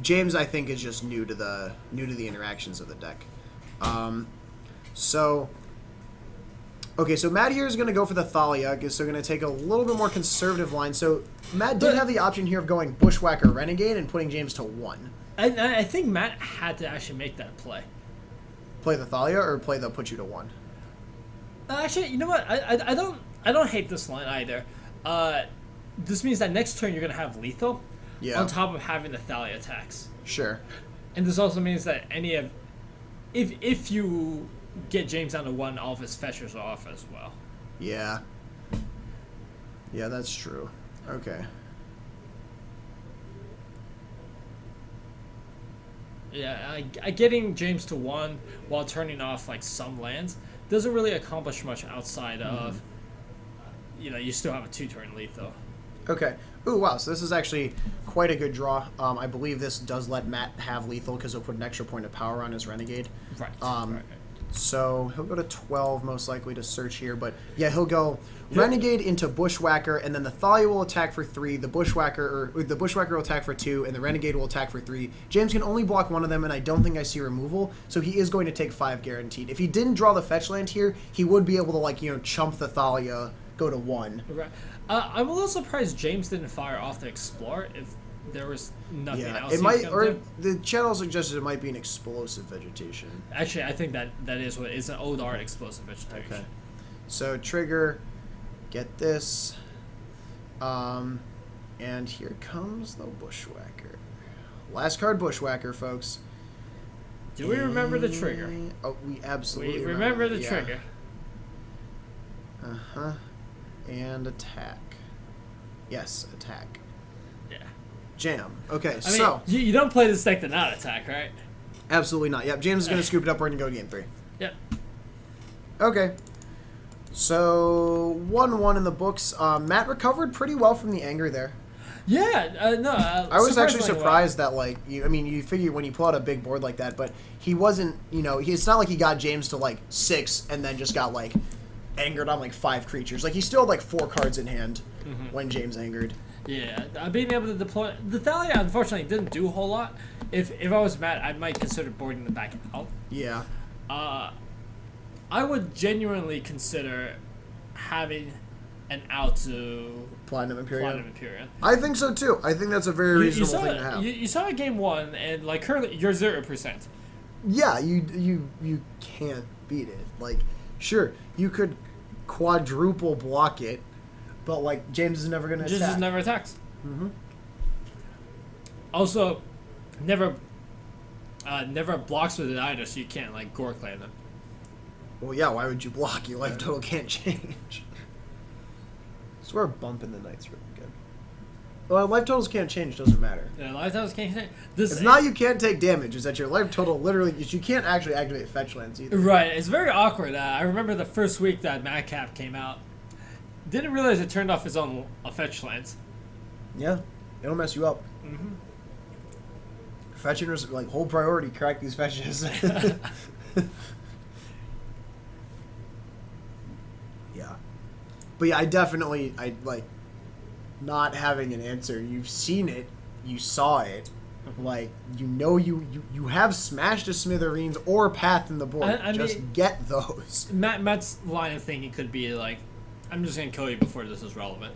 James, I think, is just new to the interactions of the deck. So Matt here is going to go for the Thalia, because they're going to take a little bit more conservative line. So Matt did have the option here of going Bushwhacker Renegade and putting James to 1. And I think Matt had to actually make that play. Play the Thalia or play the put you to 1? Actually, you know what? I don't hate this line either. This means that next turn you're going to have lethal. Yeah. On top of having the Thalia attacks. Sure. And this also means that if you get James down to 1, all of his fetchers are off as well. Yeah. Yeah, that's true. Okay. Yeah, getting James to 1 while turning off like some lands doesn't really accomplish much outside of, you still have a 2-turn lethal. Okay. Ooh, wow. So this is actually quite a good draw. I believe this does let Matt have lethal because he'll put an extra point of power on his Renegade. Right. Right. So he'll go to 12 most likely to search here. But yeah, he'll go Renegade into Bushwhacker, and then the Thalia will attack for 3. The Bushwhacker will attack for 2, and the Renegade will attack for 3. James can only block one of them, and I don't think I see removal. So he is going to take 5 guaranteed. If he didn't draw the fetch land here, he would be able to chump the Thalia, go to 1. Right. I'm a little surprised James didn't fire off the Explore if there was nothing else. It he might, was gonna or do. the channel suggested it might be an explosive vegetation. Actually, I think that is what it's an old art explosive vegetation. Okay. So trigger, get this, and here comes the Bushwhacker. Last card Bushwhacker, folks. Do we remember the trigger? Oh, we absolutely We remember the yeah. trigger. And attack. Yes, attack. Yeah. Jam. Okay, I mean, you don't play this deck to not attack, right? absolutely not. Yep, James is going to scoop it up. We're going to go to game 3. Yep. Okay. So 1-1 in the books. Matt recovered pretty well from the anger there. Yeah, no. I was actually surprisingly surprised that you figure when you pull out a big board like that, but he wasn't. It's not like he got James to 6 and then just got angered on 5 creatures. He still had 4 cards in hand when James angered. Yeah, being able to deploy the Thalia, unfortunately, didn't do a whole lot. If I was Matt, I might consider boarding them back out. Yeah. I would genuinely consider having an out to Platinum Imperium. I I think so too. I think that's a very reasonable thing to have. You saw it game 1, and currently you're 0%. Yeah, you can't beat it. Sure, you could quadruple block it, but James is never going to attack. Just never attacks. Also, never never blocks with it either, so you can't like Gork land them. Well, yeah, why would you block? Your life total can't change. I swear bumping the knight's really good. Well, life totals can't change, doesn't matter. Yeah, life totals can't. It's not you can't take damage, it's that your life total literally, you can't actually activate fetch lands either. Right, it's very awkward. I remember the first week that Madcap came out, didn't realize it turned off his own fetch lands. Yeah, it'll mess you up. Mm-hmm. Fetching was like whole priority, crack these fetches. Yeah. But yeah, I like not having an answer. You've seen it, you saw it, like you have smashed a smithereens or path in the board. I mean, get those. Matt's line of thinking could be like, I'm just gonna kill you before this is relevant.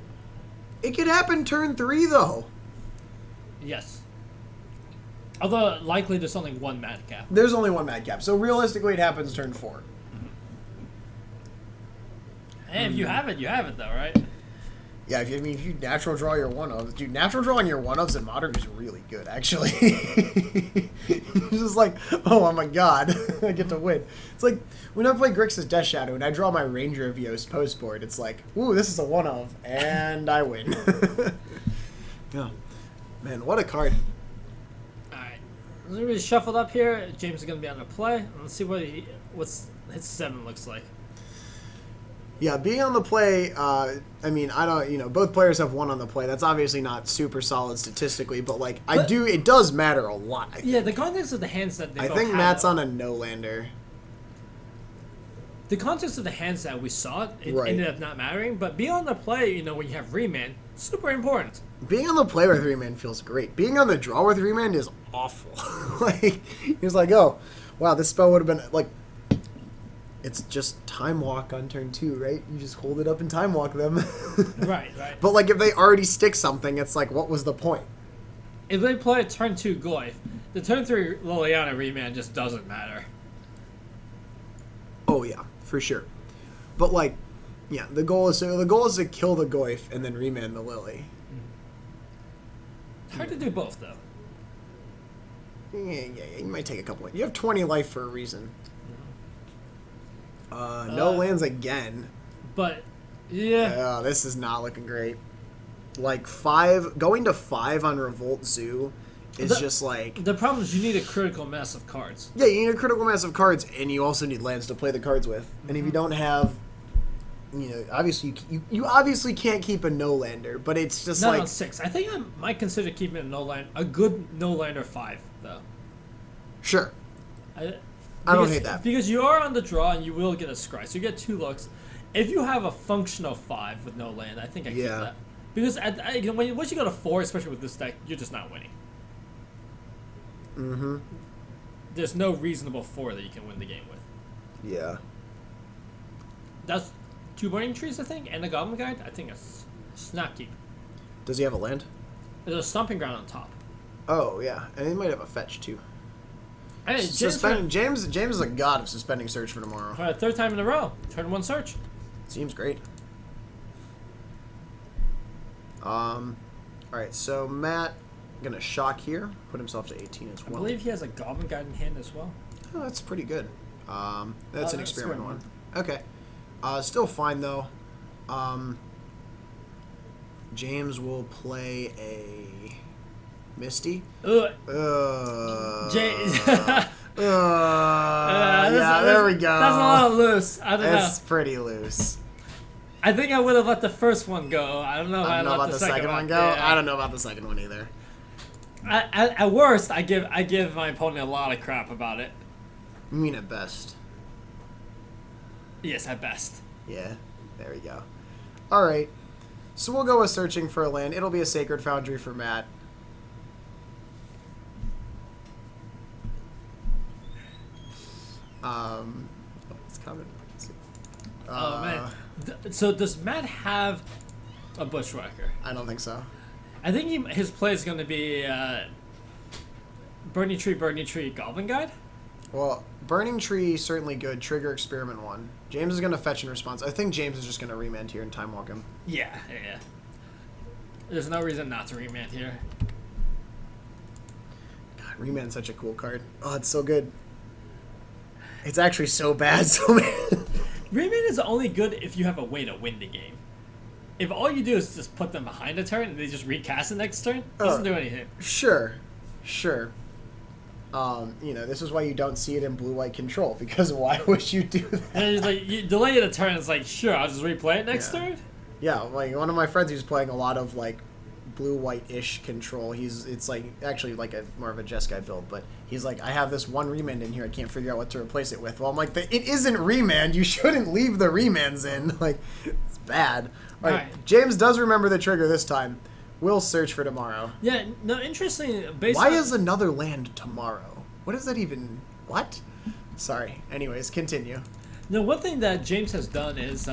It could happen turn 3 though. Yes. Although likely there's only one Madcap. There's only one Madcap, so realistically it happens turn 4. Hey, if you have it, you have it though, right? Yeah, if you natural draw your one-ofs, dude, natural drawing your one-ofs in Modern is really good, actually. It's just like, oh my god, I get to win. It's like, when I play Grixis Death Shadow and I draw my Ranger of Eos post-board, it's like, ooh, this is a one-of, and I win. Yeah. Man, what a card. Alright. We're shuffled up here. James is going to be on the play. Let's see what his 7 looks like. Yeah, being on the play, I mean, both players have 1 on the play. That's obviously not super solid statistically, but, like, it does matter a lot, I think. Yeah, the context of the hands that they I both think had, Matt's though. on a no-lander. The context of the hands that we saw, it Right. ended up not mattering, but being on the play, when you have Remand, super important. Being on the play with 3-man feels great. Being on the draw with 3-man is awful. Like, he's like, oh, wow, this spell would have been, like, it's just Time Walk on turn 2, right? You just hold it up and Time Walk them. Right. But, like, if they already stick something, it's like, what was the point? If they play a turn 2 Goyf, the turn 3 Liliana Remand just doesn't matter. Oh, yeah, for sure. But, like, yeah, the goal is to kill the Goyf and then remand the Lily. It's hard to do both, though. Yeah, you might take a couple. You have 20 life for a reason. No lands again. But, yeah. This is not looking great. Like, going to 5 on Revolt Zoo is just like... The problem is you need a critical mass of cards. Yeah, you need a critical mass of cards, and you also need lands to play the cards with. And if you don't have... obviously you obviously can't keep a no-lander, but it's just Not like... on 6. I think I might consider keeping a good no-lander 5, though. Sure. I don't hate that. Because you are on the draw and you will get a scry, so you get 2 looks. If you have a functional 5 with no land, I think I keep that. Because once you go to 4, especially with this deck, you're just not winning. Mm-hmm. There's no reasonable 4 that you can win the game with. Yeah. That's 2 Burning Trees, I think, and a Goblin Guide. I think it's not keep. Does he have a land? There's a Stomping Ground on top. Oh, yeah. And he might have a fetch, too. Hey, James is a god of suspending search for tomorrow. For a 3rd time in a row, turn 1 search. Seems great. Alright, so Matt gonna shock here, put himself to 18 as I well. believe he has a Goblin Guide in hand as well. Oh, that's pretty good. That's an that's experiment good. one. Okay. Still fine though. James will play a Misty. Ugh. Yeah, there we go. That's a little loose. I don't know. It's pretty loose. I think I would have let the first one go. I don't know if I don't know let about the second one go. Yeah. I don't know about the second one either. At worst, I give my opponent a lot of crap about it. You mean at best? Yes, at best. Yeah, there we go. All right, so we'll go with searching for a land. It'll be a Sacred Foundry for Matt. It's coming. Oh man. So does Matt have a Bushwhacker? I don't think so. I think his play is going to be Burning Tree, Goblin Guide. Well, Burning Tree certainly good. Trigger Experiment 1. James is going to fetch in response. I think James is just going to remand here and time walk him. Yeah. There's no reason not to remand here. God, Reman's such a cool card. Oh, it's so good. It's actually so bad. So Remand is only good if you have a way to win the game. If all you do is just put them behind a turn and they just recast the next turn, it doesn't do anything. Sure. This is why you don't see it in blue-white control, because why would you do that? And it's like, you delay the turn, it's like, sure, I'll just replay it next turn? Yeah, like, one of my friends who's playing a lot of, like, blue-white-ish control, it's, like, actually, like, more of a Jeskai build, but he's like, I have this one remand in here, I can't figure out what to replace it with. Well, I'm like, it isn't remand, you shouldn't leave the remands in. Like, it's bad. All right. James does remember the trigger this time. We'll search for tomorrow. Yeah, no, interesting. Why is another land tomorrow? What does that even... What? Sorry. Anyways, continue. No, one thing that James has done is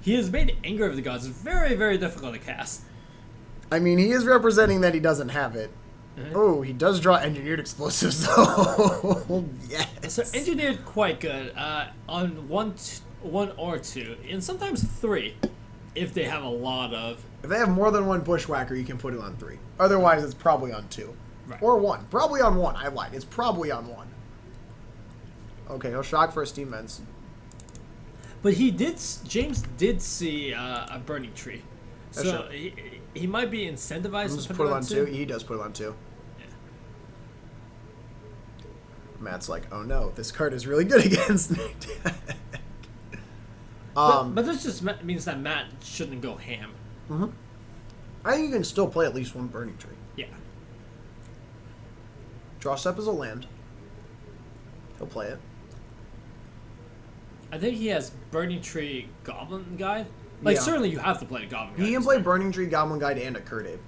he has made Anger of the Gods very, very difficult to cast. I mean, he is representing that he doesn't have it. Oh, he does draw Engineered Explosives, though. Yes. So, Engineered, quite good on one or two, and sometimes three, if they have a lot of... If they have more than one Bushwhacker, you can put it on 3. Otherwise, it's probably on 2. Right. Or 1. Probably on 1. I lied. It's probably on 1. Okay, he'll shock for a Steam Vents. But James did see a Burning Tree. So he might be incentivized to put it on 2. He does put it on 2. Yeah. Matt's like, oh no, this card is really good against me. But this just means that Matt shouldn't go ham. Mm-hmm. I think you can still play at least one Burning Tree. Yeah. Draw Step is a land. He'll play it. I think he has Burning Tree Goblin Guide. Like, certainly you have to play a Goblin Guide. He can play Burning Tree, Goblin Guide, and a Curd Ape.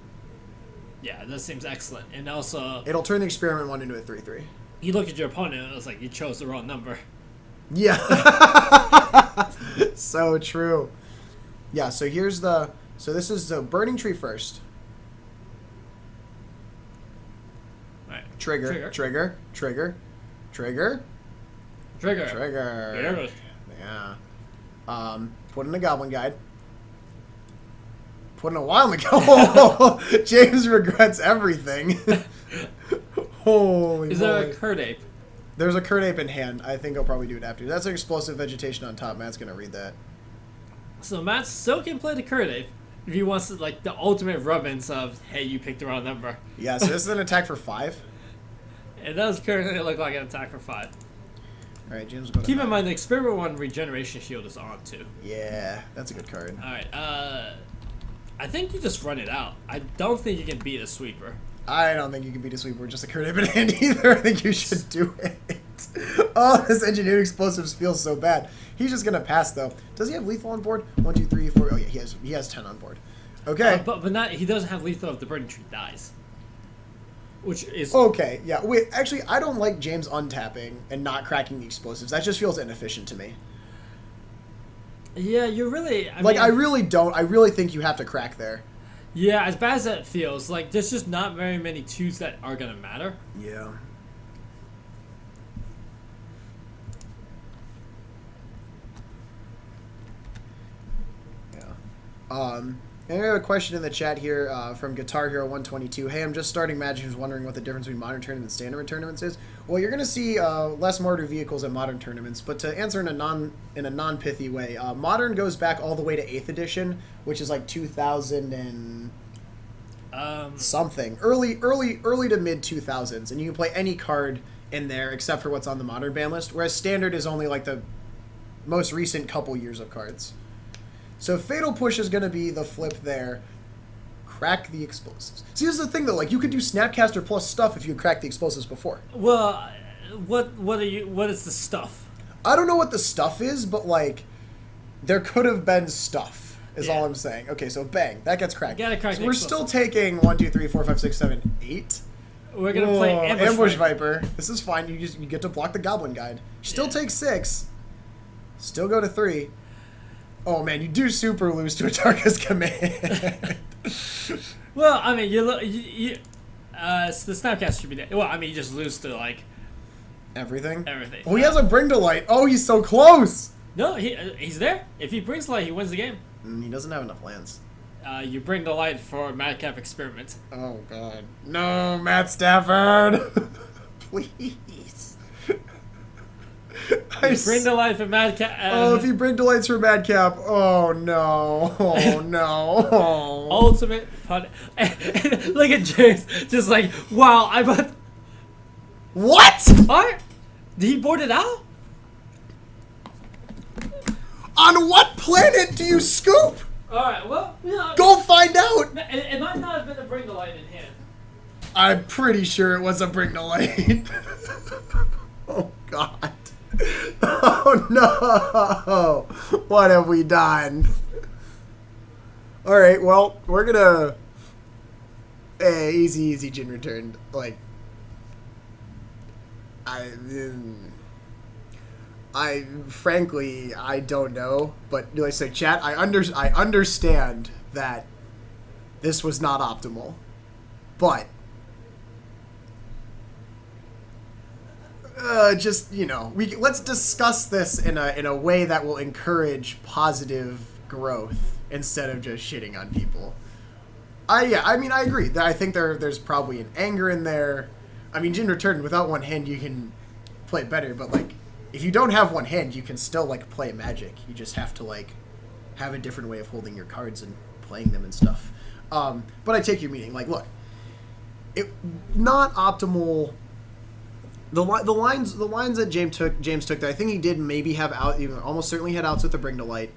Yeah, that seems excellent. And also... It'll turn the Experiment 1 into a 3/3. You look at your opponent and it's like, you chose the wrong number. Yeah. So true. Yeah, so here's the... So this is the Burning Tree first. Right. Trigger. Yeah. Put in a Goblin Guide. Put in a Wild McGowan. James regrets everything. Holy Is there a Curd Ape? There's a Curd Ape in hand. I think I'll probably do it after. That's an Explosive Vegetation on top. Matt's going to read that. So Matt still can play the Curd Ape if he wants to, like, the ultimate rub-ins of, hey, you picked the wrong number. Yeah, so this is an attack for 5. It does currently look like an attack for 5. All right, James. Keep in mind, the Experiment 1 Regeneration Shield is on, too. Yeah, that's a good card. All right, I think you just run it out. I don't think you can beat a Sweeper. I don't think you can beat a Sweeper with just a Curd Ape in hand either. I think you should do it. Oh, this Engineered Explosives feels so bad. He's just gonna pass though. Does he have lethal on board? 1, 2, 3, 4. Oh yeah, he has 10 on board. Okay. But not, he doesn't have lethal if the Burning Tree dies. Which is... Okay, yeah. Wait, actually, I don't like James untapping and not cracking the explosives. That just feels inefficient to me. Yeah, you really... I mean, I really don't. I really think you have to crack there. Yeah, as bad as that feels, like, there's just not very many 2s that are going to matter. Yeah. And we have a question in the chat here from Guitar Hero 122. Hey, I'm just starting Magic and was wondering what the difference between modern tournaments and standard tournaments is. Well, you're going to see less mortar vehicles in modern tournaments, but to answer in a non-pithy way, modern goes back all the way to 8th edition, which is like 2000 and something, early to mid 2000s, and you can play any card in there except for what's on the modern ban list. Whereas standard is only like the most recent couple years of cards. So Fatal Push is going to be the flip there. Crack the explosives. See, this is the thing, though. Like, you could do Snapcaster plus stuff if you cracked the explosives before. Well, what is the stuff? I don't know what the stuff is, but, like, there could have been stuff, is all I'm saying. Okay, so bang. That gets cracked. You gotta crack so the we're explosives. still taking 1, 2, 3, 4, 5, 6, 7, 8. We're going to play Ambush Viper. This is fine. You get to block the Goblin Guide. You still take 6. Still go to 3. Oh man, you do super lose to a Tarka's Command. Well, I mean, the Snapcast should be dead. Well, I mean, you just lose to, like... Everything? Everything. Oh, he has a Bring to Light. Oh, he's so close! No, he's there. If he brings light, he wins the game. He doesn't have enough lands. You bring the light for Madcap Experiment. Oh God, no, Matt Stafford, please. You bring the light for Madcap. If you bring delights for Madcap, oh no, oh no. Ultimate pun. Look at James, just like, wow, I bought. What? What? Did he board it out? On what planet do you scoop? Alright, well, you know. Go find out. It might not have been a bring the light in hand. I'm pretty sure it was a bring the light. Oh God. Oh no. What have we done? Alright, well, we're gonna... easy Jin returned. Like... I frankly, I don't know, but like I say, chat, I understand that this was not optimal, but just, you know, let's discuss this in a way that will encourage positive growth instead of just shitting on people. I mean, I agree that I think there's probably an anger in there. I mean, Jin Return, without one hand you can play better, but like, if you don't have one hand, you can still, like, play Magic. You just have to, like, have a different way of holding your cards and playing them and stuff. But I take your meaning. Like, look, not optimal. The lines that James took there, I think he did maybe have out. Almost certainly had outs with the Bring to Light.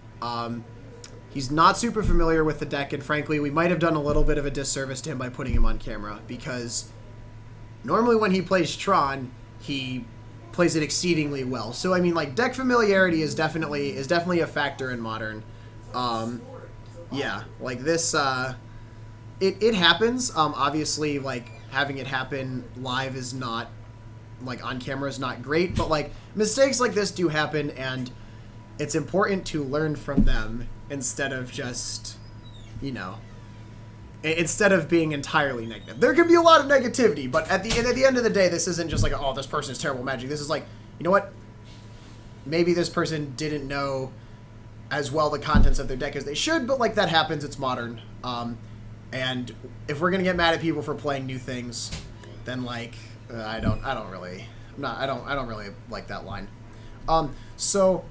He's not super familiar with the deck, and frankly, we might have done a little bit of a disservice to him by putting him on camera, because normally when he plays Tron, he plays it exceedingly well. So I mean, like, deck familiarity is definitely a factor in Modern. Yeah, like this, it happens. Obviously, like, having it happen live is not, like, on camera is not great, but like, mistakes like this do happen, and it's important to learn from them instead of just, you know, instead of being entirely negative. There can be a lot of negativity, but at the end of the day, this isn't just like, oh, this person is terrible Magic. This is like, you know what? Maybe this person didn't know as well the contents of their deck as they should, but like, that happens. It's Modern. And if we're gonna get mad at people for playing new things, then like, I don't really like that line. So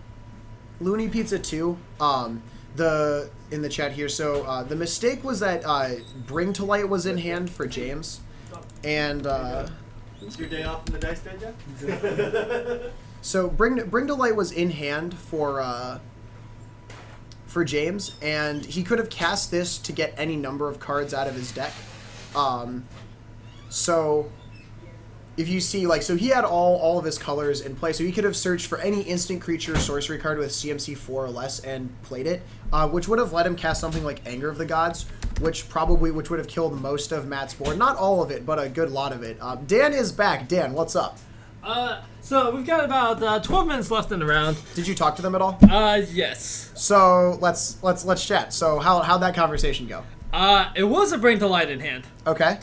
Looney Pizza 2, in the chat here. So the mistake was that Bring to Light was in hand for James, and it's your day off from the dice bed, Jeff? So Bring to Light was in hand for James, and he could have cast this to get any number of cards out of his deck. So if you see, like, so he had all of his colors in play, so he could have searched for any instant creature or sorcery card with CMC 4 or less and played it, which would have let him cast something like Anger of the Gods, which would have killed most of Matt's board. Not all of it, but a good lot of it. Dan is back. Dan, what's up? So we've got about 12 minutes left in the round. Did you talk to them at all? Yes. So let's chat. So how'd that conversation go? It was a Bring to Light in hand. Okay.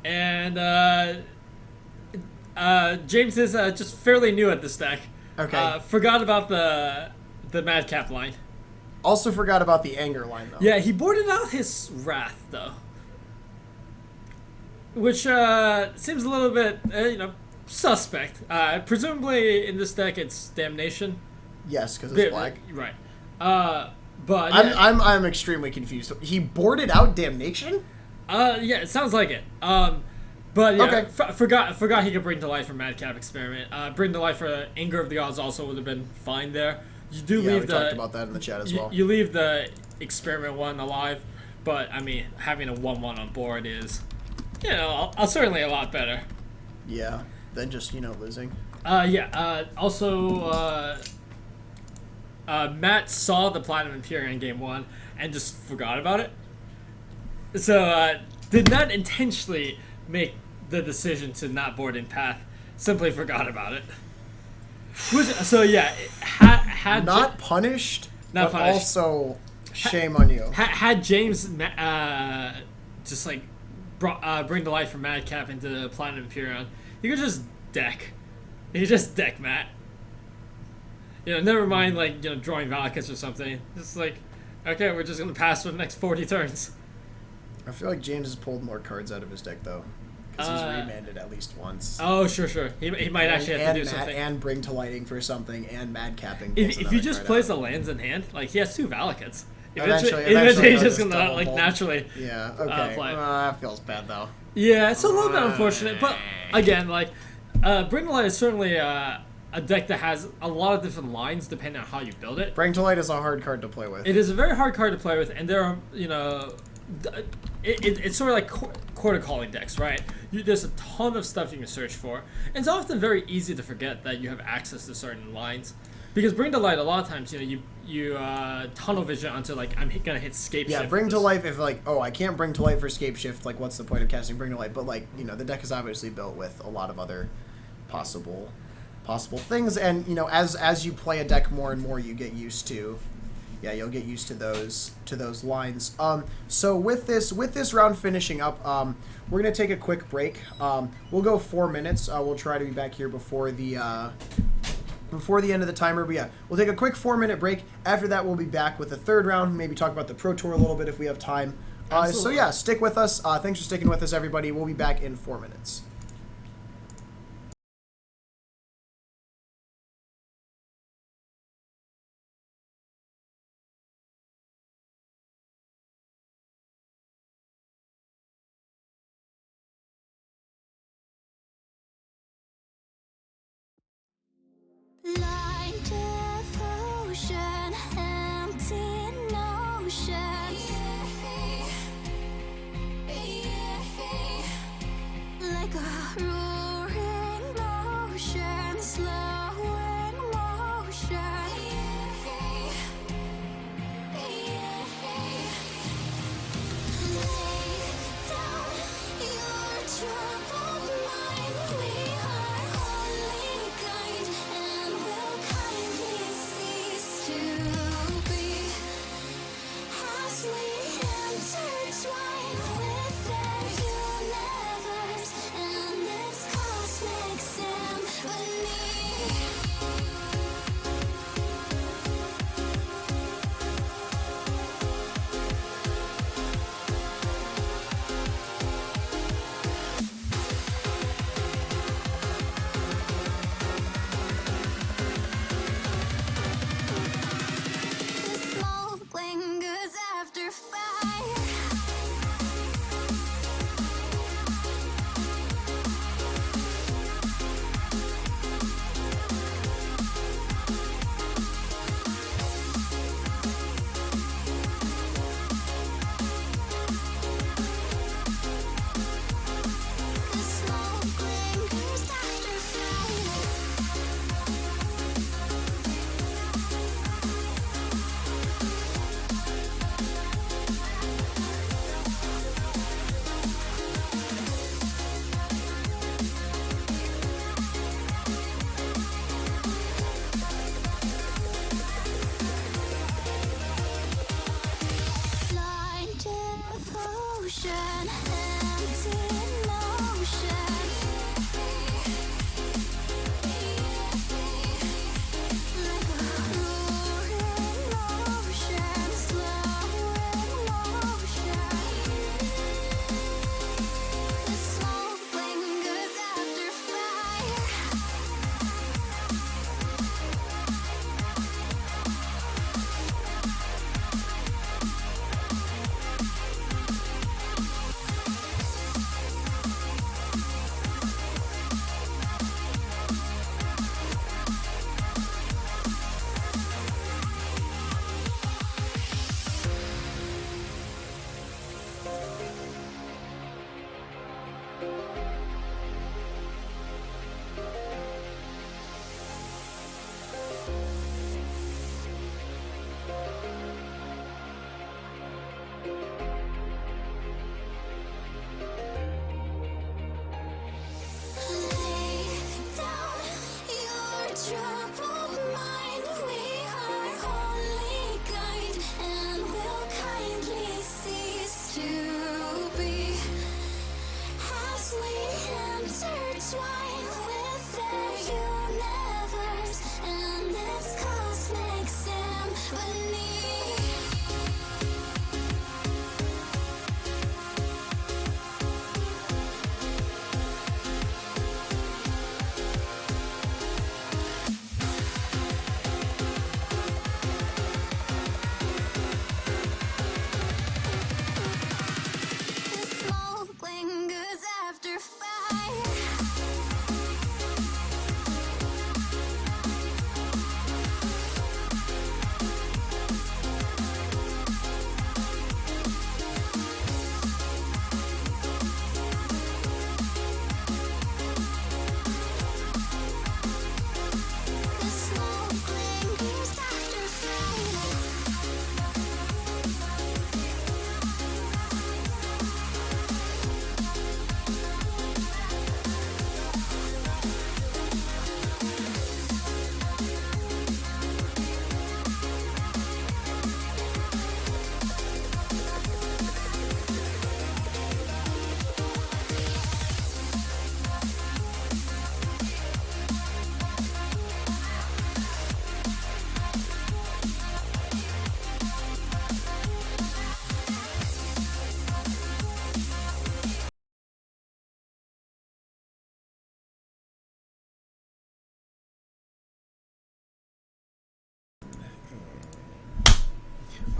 And James is just fairly new at this deck. Okay. Forgot about the Madcap line. Also forgot about the Anger line, though. Yeah, he boarded out his Wrath, though. Which seems a little bit, suspect. Presumably in this deck it's Damnation. Yes, because it's black. Right. But yeah. I'm extremely confused. He boarded out Damnation? Yeah, it sounds like it. But yeah, okay. Forgot he could Bring to Life for Madcap Experiment. Bring to Life for Anger of the Gods also would have been fine there. You do leave we talked about that in the chat as well. You leave the Experiment one alive, but I mean, having a 1/1 on board is, certainly a lot better. Yeah, than just losing. Also, Matt saw the Platinum Imperium in Game 1 and just forgot about it. So did not intentionally make the decision to not board in Path. Simply forgot about it. So yeah, had not punished, not but punished. Also shame on you. Had James just like bring the life from Madcap into Platinum Imperium, he could just deck. He could just deck Matt. Never mind like drawing Valakis or something. Just like Okay, we're just gonna pass for the next 40 turns. I feel like James has pulled more cards out of his deck though, because he's remanded at least once. Oh, sure. He might actually have to do something. And bring to lighting for something, and madcapping. If he just plays the lands in hand, like he has 2 Valakuts. Eventually He's just he'll gonna like double naturally. Yeah. Okay. Play. That feels bad though. Yeah, it's a little bit unfortunate, but again, like Bring to Light is certainly a deck that has a lot of different lines depending on how you build it. Bring to Light is a hard card to play with. It is a very hard card to play with, and there are it's sort of like quarter calling decks, right? There's a ton of stuff you can search for, and it's often very easy to forget that you have access to certain lines. Because Bring to Light, a lot of times, you tunnel vision onto like I'm gonna hit Scape Shift. Yeah, Bring to Life. If like, oh, I can't Bring to Light for Scape Shift. Like, what's the point of casting Bring to Light? But like, the deck is obviously built with a lot of other possible things, and as you play a deck more and more, you get used to. Yeah, you'll get used to those lines. So with this round finishing up, we're gonna take a quick break. We'll go 4 minutes. We'll try to be back here before the end of the timer. But yeah, we'll take a quick 4-minute break. After that, we'll be back with the third round. Maybe talk about the Pro Tour a little bit if we have time. So yeah, stick with us. Thanks for sticking with us, everybody. We'll be back in 4 minutes. Blind devotion, empty notion. Like a roaring motion, slow in motion. Lay down your troubled mind. We are holy guide, and will kindly cease to be as we intertwine with their universe and its cosmic symphony. The smoke lingers after fire. The smoke lingers after fire. Blind devotion, empty notion. Like a roaring motion, slow in motion. The smoke lingers after fire. Lay down your troubled mind. We are holy guide, and will kindly cease to be as we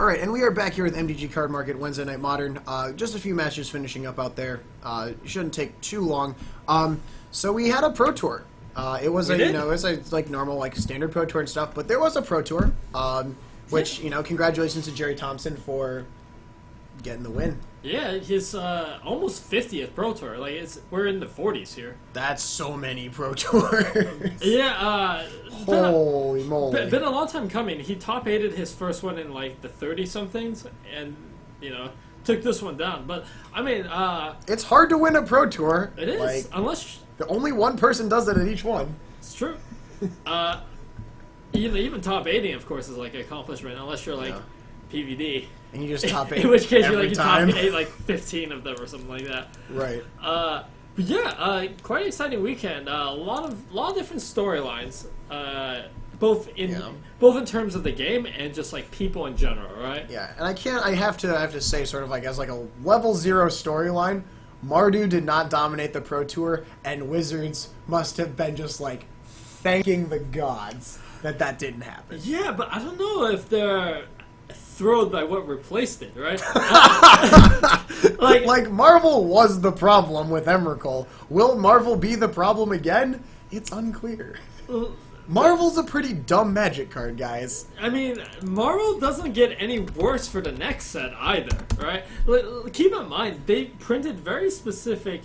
All right, and we are back here with MTGCardMarket Wednesday Night Modern. Just a few matches finishing up out there. Shouldn't take too long. So we had a Pro Tour. It was like normal, like standard Pro Tour and stuff, but there was a Pro Tour, which, congratulations to Jerry Thompson for getting the win. Yeah, his almost 50th Pro Tour. Like we're in the 40s here. That's so many Pro Tours. Yeah, holy moly! Been a long time coming. He top 8'd his first one in like the 30 somethings, and took this one down. But I mean, it's hard to win a Pro Tour. It is, like, unless only one person does it at each one. It's true. Even top 80, of course, is like an accomplishment, unless you're like PVD. And you just top 8 in which case every you time. top 8 like 15 of them or something like that. Right. But yeah, quite an exciting weekend. A lot of different storylines, both in terms of the game and just like people in general, right? Yeah, and I have to say, sort of like as like a level 0 storyline, Mardu did not dominate the Pro Tour, and Wizards must have been just like thanking the gods that didn't happen. Yeah, but I don't know if they're thrilled by what replaced it, right? like Marvel was the problem with Emrakul. Will Marvel be the problem again? It's unclear. Marvel's a pretty dumb Magic card, guys. I mean, Marvel doesn't get any worse for the next set either, right? Keep in mind, they printed very specific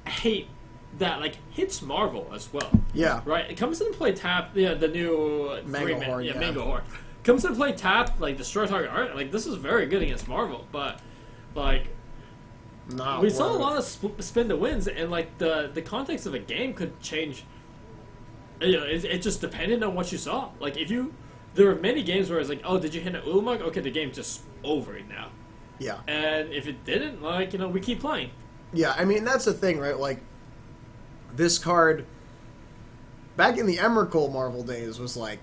hate that like hits Marvel as well. Yeah. Right? It comes into play tap, the new Mango Horn, yeah. Mango Horn. Comes into play tap, like destroy target art. Like this is very good against Marvel, but like we saw a lot of spin to wins, and like the context of a game could change. It just depended on what you saw. Like there were many games where it's like, oh, did you hit an Ulamog? Okay, the game's just over now. Yeah. And if it didn't, like we keep playing. Yeah, I mean that's the thing, right? Like this card back in the Emrakul Marvel days was like,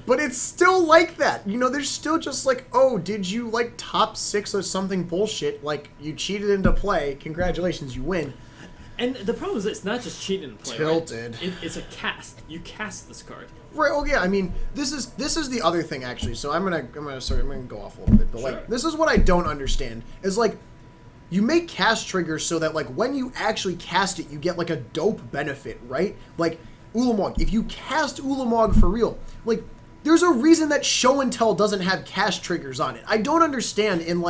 but it's still like that. There's still just like, oh, did you like top 6 or something bullshit? Like you cheated into play. Congratulations, you win. And the problem is, it's not just cheating in play. Tilted. Right? It's a cast. You cast this card. Right. Oh yeah. I mean, this is the other thing actually. So I'm gonna go off a little bit, but sure. Like this is what I don't understand is like you make cast triggers so that like when you actually cast it, you get like a dope benefit, right? Like Ulamog. If you cast Ulamog for real, like there's a reason that Show and Tell doesn't have cast triggers on it. I don't understand in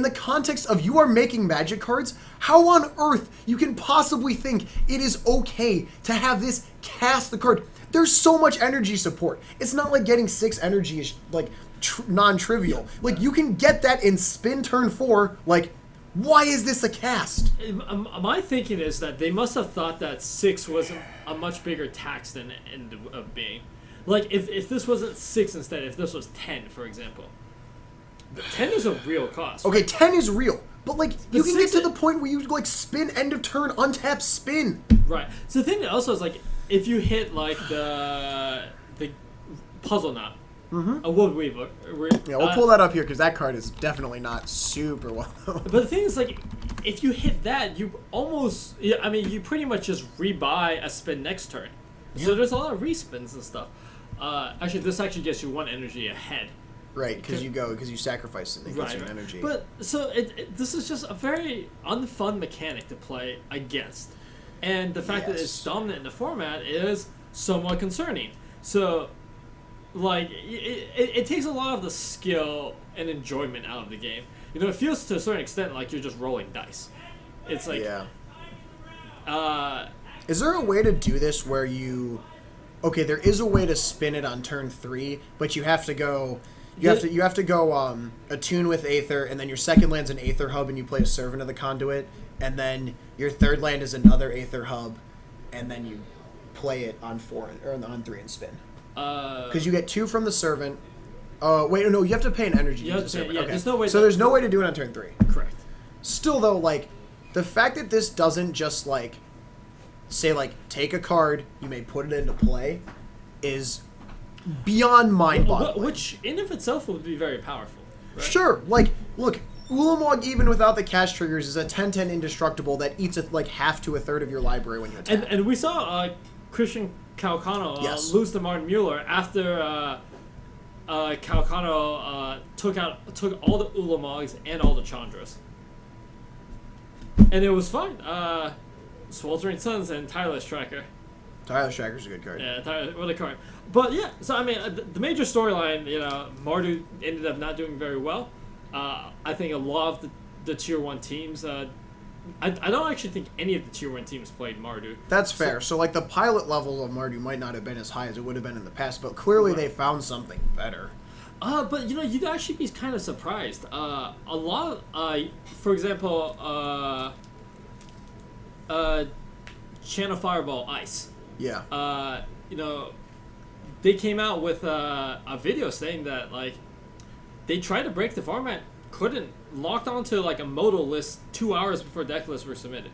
the context of you are making Magic cards, how on earth you can possibly think it is okay to have this cast the card. There's so much energy support. It's not like getting 6 energy is like non-trivial. Like you can get that in spin turn 4. Like, why is this a cast? My thinking is that they must have thought that 6 was a much bigger tax than it ended up being. Like, if this wasn't 6 instead, if this was 10, for example. 10 is a real cost. Okay, 10 is real. But, like, you can get to the point where you, like, spin end of turn, untap, spin. Right. So the thing also is, like, if you hit, like, the Puzzle Knot, a Wood Weaver. Yeah, we'll pull that up here, because that card is definitely not super well known. But the thing is, like, if you hit that, you almost... you pretty much just rebuy a spin next turn. Yeah. So there's a lot of respins and stuff. Actually, this actually gets you 1 energy ahead. Right, because you sacrifice it and it gets you energy. But, so, this is just a very unfun mechanic to play against. And the fact that it's dominant in the format is somewhat concerning. So, like, it takes a lot of the skill and enjoyment out of the game. It feels to a certain extent like you're just rolling dice. It's like... Yeah. Is there a way to do this where you... Okay, there is a way to spin it on turn 3, but you have to go... You have to go attune with Aether, and then your second land's an Aether hub, and you play a Servant of the Conduit, and then your third land is another Aether hub, and then you play it on 4 or on 3 and spin. Because you get 2 from the Servant. Wait, no, you have to pay an energy. You have to pay, okay. There's no way. So there's no way to do it on turn 3. Correct. Still, though, like the fact that this doesn't just like say like take a card, you may put it into play, is beyond mind-boggling. Which, in of itself, would be very powerful. Right? Sure. Like, look, Ulamog, even without the cast triggers, is a 10/10 indestructible that eats like half to a third of your library when you attack. And we saw Christian Calcano lose to Martin Mueller after Calcano took all the Ulamogs and all the Chandras. And it was fine. Sweltering Suns and Tireless Tracker. Tireless Tracker's a good card. Yeah, what a card. But yeah, so I mean, the major storyline, Mardu ended up not doing very well. I think a lot of the Tier 1 teams, I don't actually think any of the Tier 1 teams played Mardu. That's fair. So, like, the pilot level of Mardu might not have been as high as it would have been in the past, but clearly they found something better. But, you'd actually be kind of surprised. A lot of, for example, Channel Fireball Ice. Yeah. They came out with a video saying that, like, they tried to break the format, couldn't, locked onto, like, a modal list 2 hours before deck lists were submitted.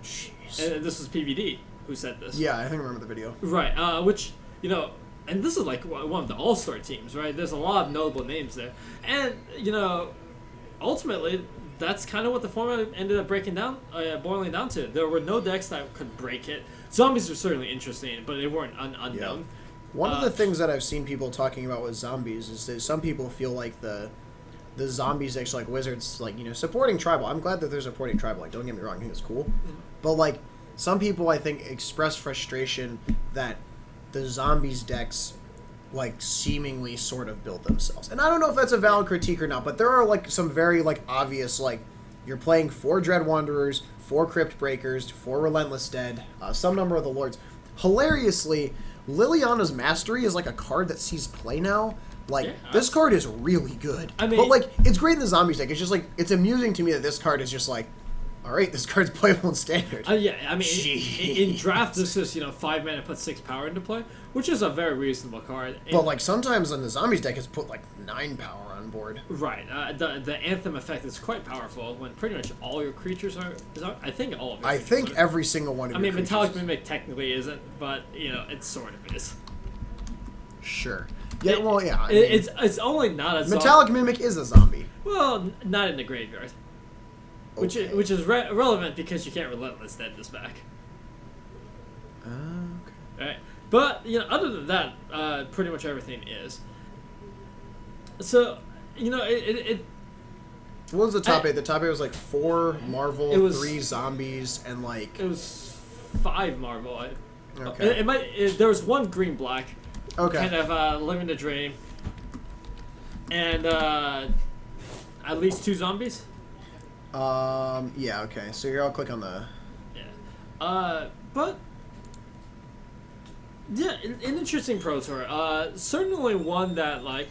Jeez. And this was PVD who said this. Yeah, I think I remember the video. Right, which, and this is, like, one of the all-star teams, right? There's a lot of notable names there. And, ultimately, that's kind of what the format ended up boiling down to. There were no decks that could break it. Zombies were certainly interesting, but they weren't unknown. Yeah. One of the things that I've seen people talking about with zombies is that some people feel like the zombies actually, like Wizards, like, supporting tribal. I'm glad that they're supporting tribal. Like, don't get me wrong, I think it's cool. But, like, some people, I think, express frustration that the zombies decks, like, seemingly sort of build themselves. And I don't know if that's a valid critique or not, but there are, like, some very, like, obvious, like, you're playing 4 Dread Wanderers, 4 Crypt Breakers, 4 Relentless Dead, some number of the Lords. Hilariously, Liliana's Mastery is, like, a card that sees play now. Like, this card is really good. I mean, but, like, it's great in the zombies deck. It's just, like, it's amusing to me that this card is just, like, all right, this card's playable in Standard. Yeah, I mean, in draft, this is, 5 mana, put 6 power into play, which is a very reasonable card. But, like, sometimes in the zombies deck, it's put, like, 9 power on board. Right. The Anthem effect is quite powerful when pretty much all your creatures are... I think all of your creatures are. Every single one of your creatures. Metallic Mimic technically isn't, but, it sort of is. Sure. Yeah, well, yeah. It's only not a zombie. Metallic Mimic is a zombie. Well, not in the graveyard. Which is relevant because you can't Relentless Dead this back. Okay. Right. But, other than that, pretty much everything is. So, What was the top 8? The top 8 was like 4 Marvel, 3 zombies, and like... It was 5 Marvel. Okay. There was 1 green-black. Okay. Kind of Living the Dream. And at least 2 zombies. Yeah, okay. So you're all click on the... Yeah. But... Yeah, an interesting Pro Tour. Certainly one that, like,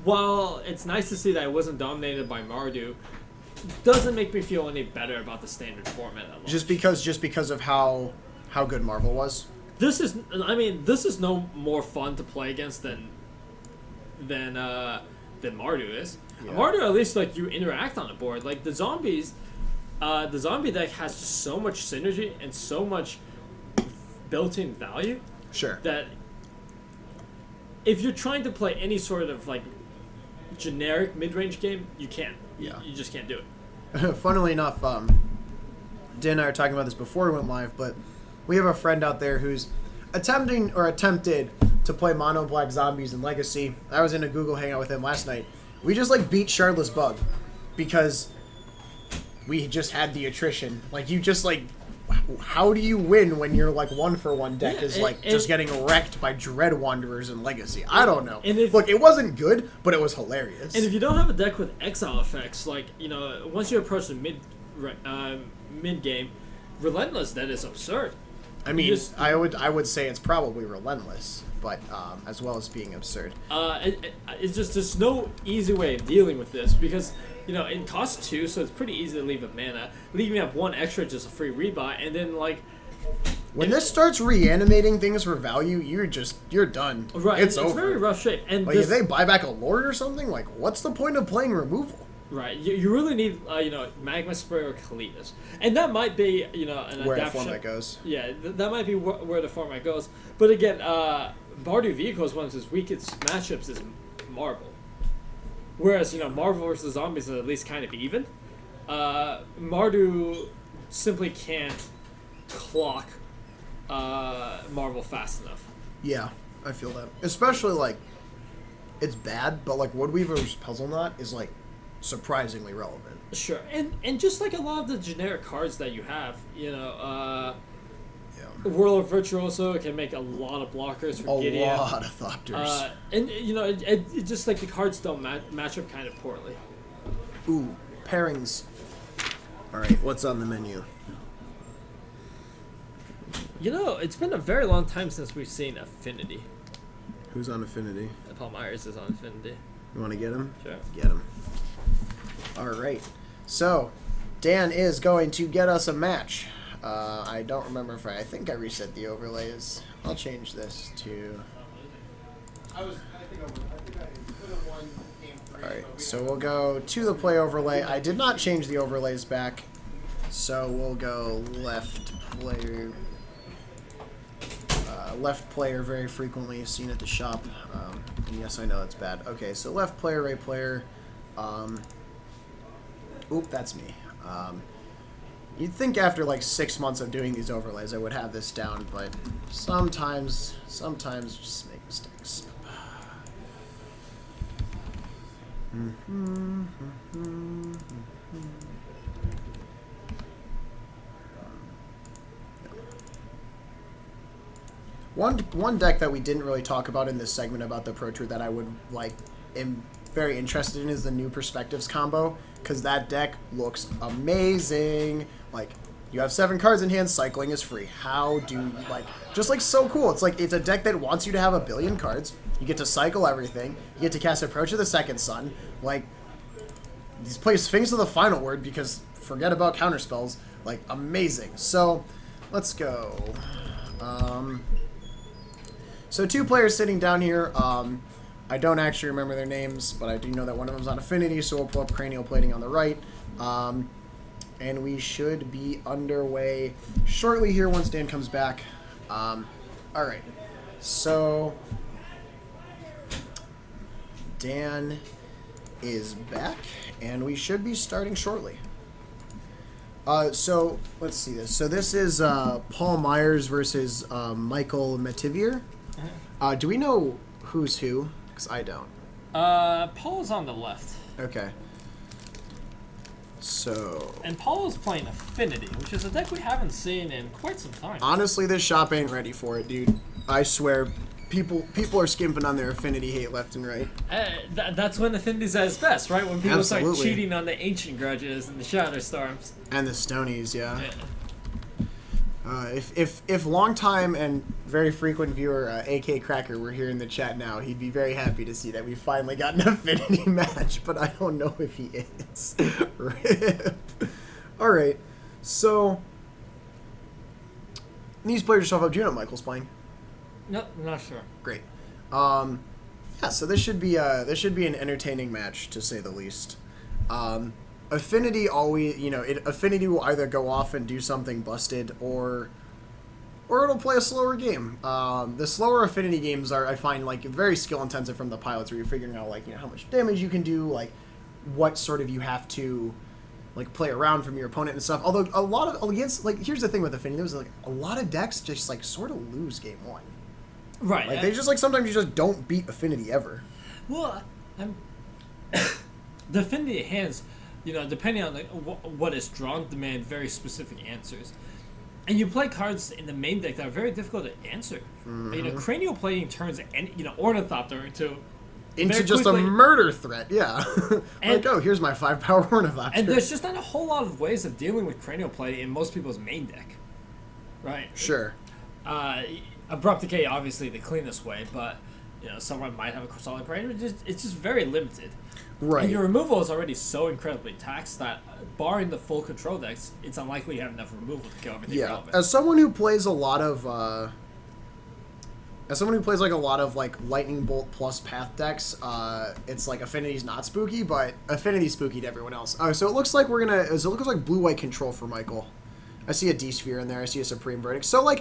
while it's nice to see that it wasn't dominated by Mardu, doesn't make me feel any better about the Standard format at large. Just because of how good Marvel was? This is no more fun to play against than Mardu is. Yeah. Mardu, at least, like, you interact on the board. Like, the zombies, the zombie deck has just so much synergy and so much built-in value. Sure. That if you're trying to play any sort of, like, generic mid-range game, you can't. Yeah. You just can't do it. Funnily enough, Dan and I were talking about this before we went live, but we have a friend out there who's attempted to play mono black zombies in Legacy. I was in a Google Hangout with him last night. We just, like, beat Shardless Bug because we just had the attrition. Like, you just, like... How do you win when your, like, 1-for-1 deck is, like, just getting wrecked by Dread Wanderers in Legacy? I don't know. Look, it wasn't good, but it was hilarious. And if you don't have a deck with exile effects, like, once you approach the mid game, Relentless Dead is absurd. I mean, I would say it's probably Relentless, but as well as being absurd. It's just there's no easy way of dealing with this because it costs 2, so it's pretty easy to leave a mana. Leaving up 1 extra just a free rebuy, and then like when this starts reanimating things for value, you're done. Right, it's over. It's very rough shape. And like if they buy back a Lord or something, like what's the point of playing removal? Right, you really need Magma Spray or Kalitas, and that might be an where adaptation. the format goes. Yeah, that might be where the format goes. But again, Bardu Vehicles, one of his weakest matchups is Marvel. Whereas Marvel versus Zombies is at least kind of even. Mardu simply can't clock Marvel fast enough. Yeah, I feel that, especially like it's bad, but like Woodweaver's Puzzle Knot is like surprisingly relevant. Sure, and just like a lot of the generic cards that you have, Whirl of Virtuoso can make a lot of blockers for Gideon. A lot of Thopters. And it just like the cards don't match up kind of poorly. Ooh, pairings. All right, what's on the menu? It's been a very long time since we've seen Affinity. Who's on Affinity? Paul Myers is on Affinity. You want to get him? Sure. Get him. All right. So, Dan is going to get us a match. I don't remember if I think I reset the overlays. I'll change this to. I think I put in one game 3. All right. So we'll go to the play overlay. I did not change the overlays back, so we'll go left player. Left player very frequently seen at the shop. And yes, I know that's bad. Okay, so left player, right player. Oop, that's me. You'd think after like 6 months of doing these overlays I would have this down, but sometimes just make mistakes. One deck that we didn't really talk about in this segment about the Pro Tour that I would am very interested in is the New Perspectives combo, because that deck looks amazing. Like, you have 7 cards in hand, cycling is free. How do you, just so cool. It's a deck that wants you to have 1 billion cards. You get to cycle everything. You get to cast Approach of the Second Sun. These play Sphinx of the Final Word because forget about counterspells. Amazing. So, let's go. So 2 players sitting down here. I don't actually remember their names, but I do know that one of them's on Affinity, so we'll pull up Cranial Plating on the right. And we should be underway shortly here once Dan comes back. All right. So Dan is back, and we should be starting shortly. So let's see this. So this is Paul Myers versus Michael Metivier. Do we know who's who? Because I don't. Paul's on the left. Okay. So. And Paul is playing Affinity, which is a deck we haven't seen in quite some time. Honestly, this shop ain't ready for it, dude. I swear, people are skimping on their Affinity hate left and right. That's when Affinity's at its best, right? When people Absolutely. start cheating on the Ancient Grudges and the Shatterstorms. And the Stonies, yeah. If longtime and very frequent viewer AK Cracker were here in the chat now, he'd be very happy to see that we finally got an Affinity match, but I don't know if he is. Rip. Alright, so these players yourself up. Do you know what Michael's playing? No, I'm not sure. Great. Yeah, so this should be an entertaining match to say the least. Affinity always, Affinity will either go off and do something busted, or it'll play a slower game. The slower Affinity games are, I find, very skill intensive from the pilots, where you're figuring out how much damage you can do, what sort of you have to play around from your opponent and stuff. Although a lot of here's the thing with Affinity, there's a lot of decks just sort of lose game 1. Right. They just sometimes you just don't beat Affinity ever. Well, the Affinity hands, depending on what is drawn, demand very specific answers. And you play cards in the main deck that are very difficult to answer. Mm-hmm. Cranial Plating turns Ornithopter into just a murder threat, yeah. Here's my 5-power Ornithopter. And there's just not a whole lot of ways of dealing with Cranial Plating in most people's main deck. Right. Sure. Abrupt Decay, obviously the cleanest way, but someone might have a solid parameter. It's just very limited. Right. And your removal is already so incredibly taxed that, barring the full control decks, it's unlikely you have enough removal to kill everything relevant. As someone who plays a lot of, Lightning Bolt plus Path decks, it's Affinity's not spooky, but Affinity's spooky to everyone else. So it looks like it looks like blue-white control for Michael. I see a D-Sphere in there. I see a Supreme Verdict. So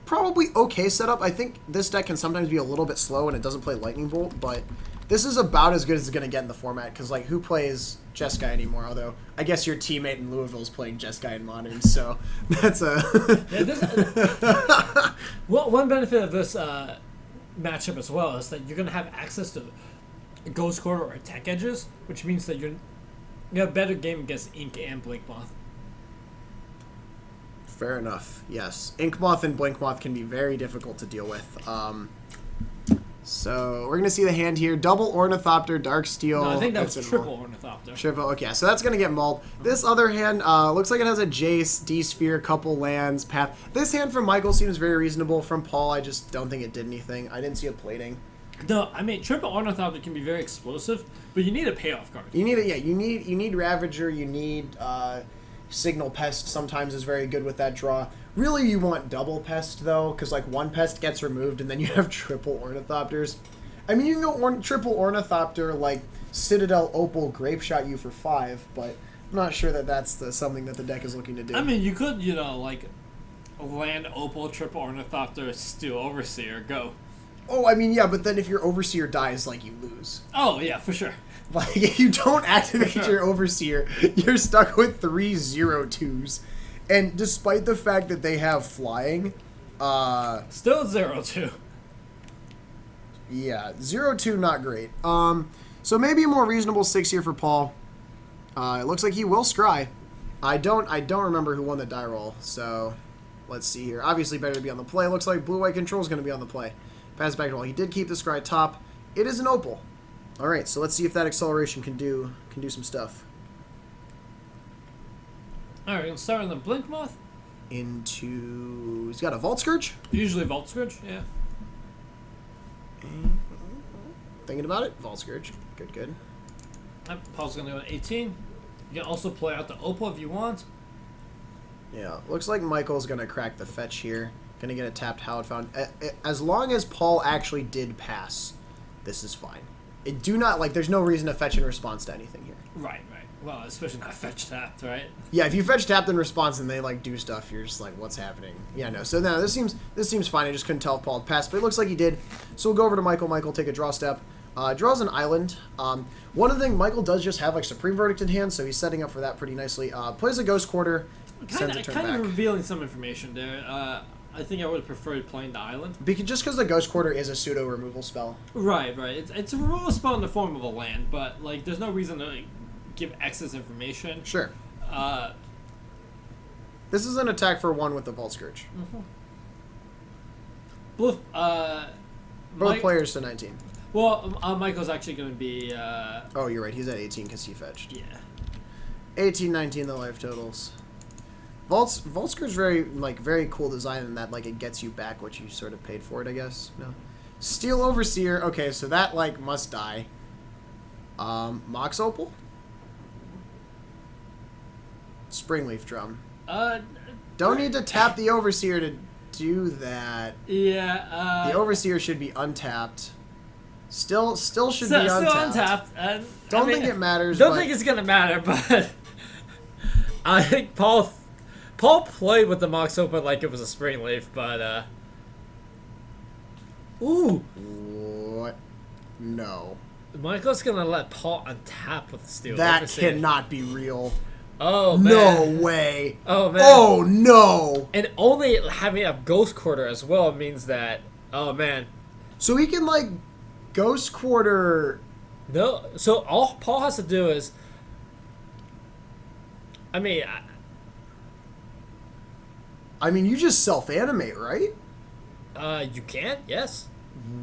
probably okay setup. I think this deck can sometimes be a little bit slow and it doesn't play Lightning Bolt, but this is about as good as it's going to get in the format, because who plays Jeskai anymore? Although I guess your teammate in Louisville is playing Jeskai in Modern, so that's a one benefit of this matchup as well is that you're going to have access to Ghost Quarter or Tech Edges, which means that you have a better game against Ink and Blinkmoth. Fair enough. Yes, Inkmoth and Blinkmoth can be very difficult to deal with. So we're gonna see the hand here: double Ornithopter, Dark Steel. No, I think that was That's it, triple Ornithopter. Triple. Okay, so that's gonna get mauled. This other hand looks like it has a Jace, D-Sphere, couple lands, path. This hand from Michael seems very reasonable. From Paul, I just don't think it did anything. I didn't see a plating. No, I mean triple Ornithopter can be very explosive, but you need a payoff card. You need it. Yeah, you need Ravager. You need Signal Pest. Sometimes is very good with that draw. Really, you want double Pest though, because like one Pest gets removed and then you have triple Ornithopters. I mean, you can go triple Ornithopter like Citadel Opal Grape Shot you for 5, but I'm not sure that that's something that the deck is looking to do. I mean, you could like land Opal, triple Ornithopter, Steel Overseer, go. Oh, I mean, yeah, but then if your Overseer dies, like, you lose. Oh, yeah, for sure. Like, if you don't activate For sure. your Overseer, you're stuck with 3 0/2s. And despite the fact that they have flying, Still 0-2. yeah, 0/2 not great. So maybe a more reasonable 6 here for Paul. It looks like he will scry. I don't remember who won the die roll, so let's see here. Obviously better to be on the play. Looks like Blue-White Control is going to be on the play. Pass back to Paul. He did keep the scry top. It is an Opal. All right, so let's see if that acceleration can do some stuff. All right, we're gonna start on the Blinkmoth. He's got a Vault Scourge. Usually Vault Scourge, yeah. Thinking about it, Vault Scourge. Good. Paul's gonna go to 18. You can also play out the Opal if you want. Yeah, looks like Michael's gonna crack the fetch here. Gonna get a tapped Hallowed Fountain. As long as Paul actually did pass, this is fine. There's no reason to fetch in response to anything here. Right. Well, especially not fetch tapped, right? Yeah, if you fetch tapped in response and they do stuff, you're just like, what's happening? Yeah, no. So now this seems fine. I just couldn't tell if Paul had passed, but it looks like he did. So we'll go over to Michael. Michael, take a draw step. Draws an island. One of the things, Michael does just have Supreme Verdict in hand, so he's setting up for that pretty nicely. Plays a Ghost Quarter, sends a turn Kind back. of revealing some information there. I think I would have preferred playing the island. Just because the Ghost Quarter is a pseudo removal spell. Right. It's a removal spell in the form of a land, but there's no reason to give excess information. Sure. This is an attack for 1 with the Vault Scourge. Both Players to 19. Well, Michael's actually going to be. Oh, you're right. He's at 18 because he fetched. Yeah. 18, 19, the life totals. Vault Scourge very cool design in that it gets you back what you sort of paid for it, I guess. No. Steel Overseer. Okay, so that must die. Mox Opal. Springleaf Drum. Don't need to tap the Overseer to do that. Yeah. The Overseer should be untapped. Still should be Still untapped. untapped. Don't think it matters. Don't but think it's gonna matter, but I think Paul played with the Mox Opal like it was a Springleaf, but ooh, what? No. Michael's gonna let Paul untap with the Steel That Overseer. cannot be real. Oh man. No way. Oh man. Oh no. And only having a Ghost Quarter as well means that. Oh man. So he can Ghost Quarter. No. So all Paul has to do is. I mean. You just self-animate, right? You can. Yes.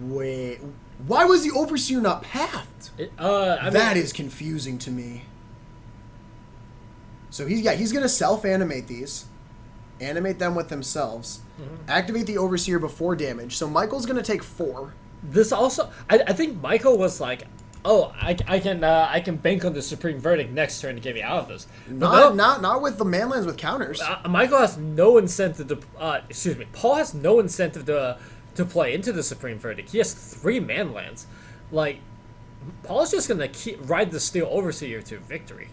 Wait. Why was the Overseer not pathed? That is confusing to me. So he's gonna self-animate these, animate them with themselves, activate the Overseer before damage. So Michael's gonna take 4. This also, I think Michael was like, oh, I can bank on the Supreme Verdict next turn to get me out of this. Not with the manlands with counters. Michael has no incentive to. Paul has no incentive to play into the Supreme Verdict. He has 3 manlands. Paul's just gonna ride the Steel Overseer to victory.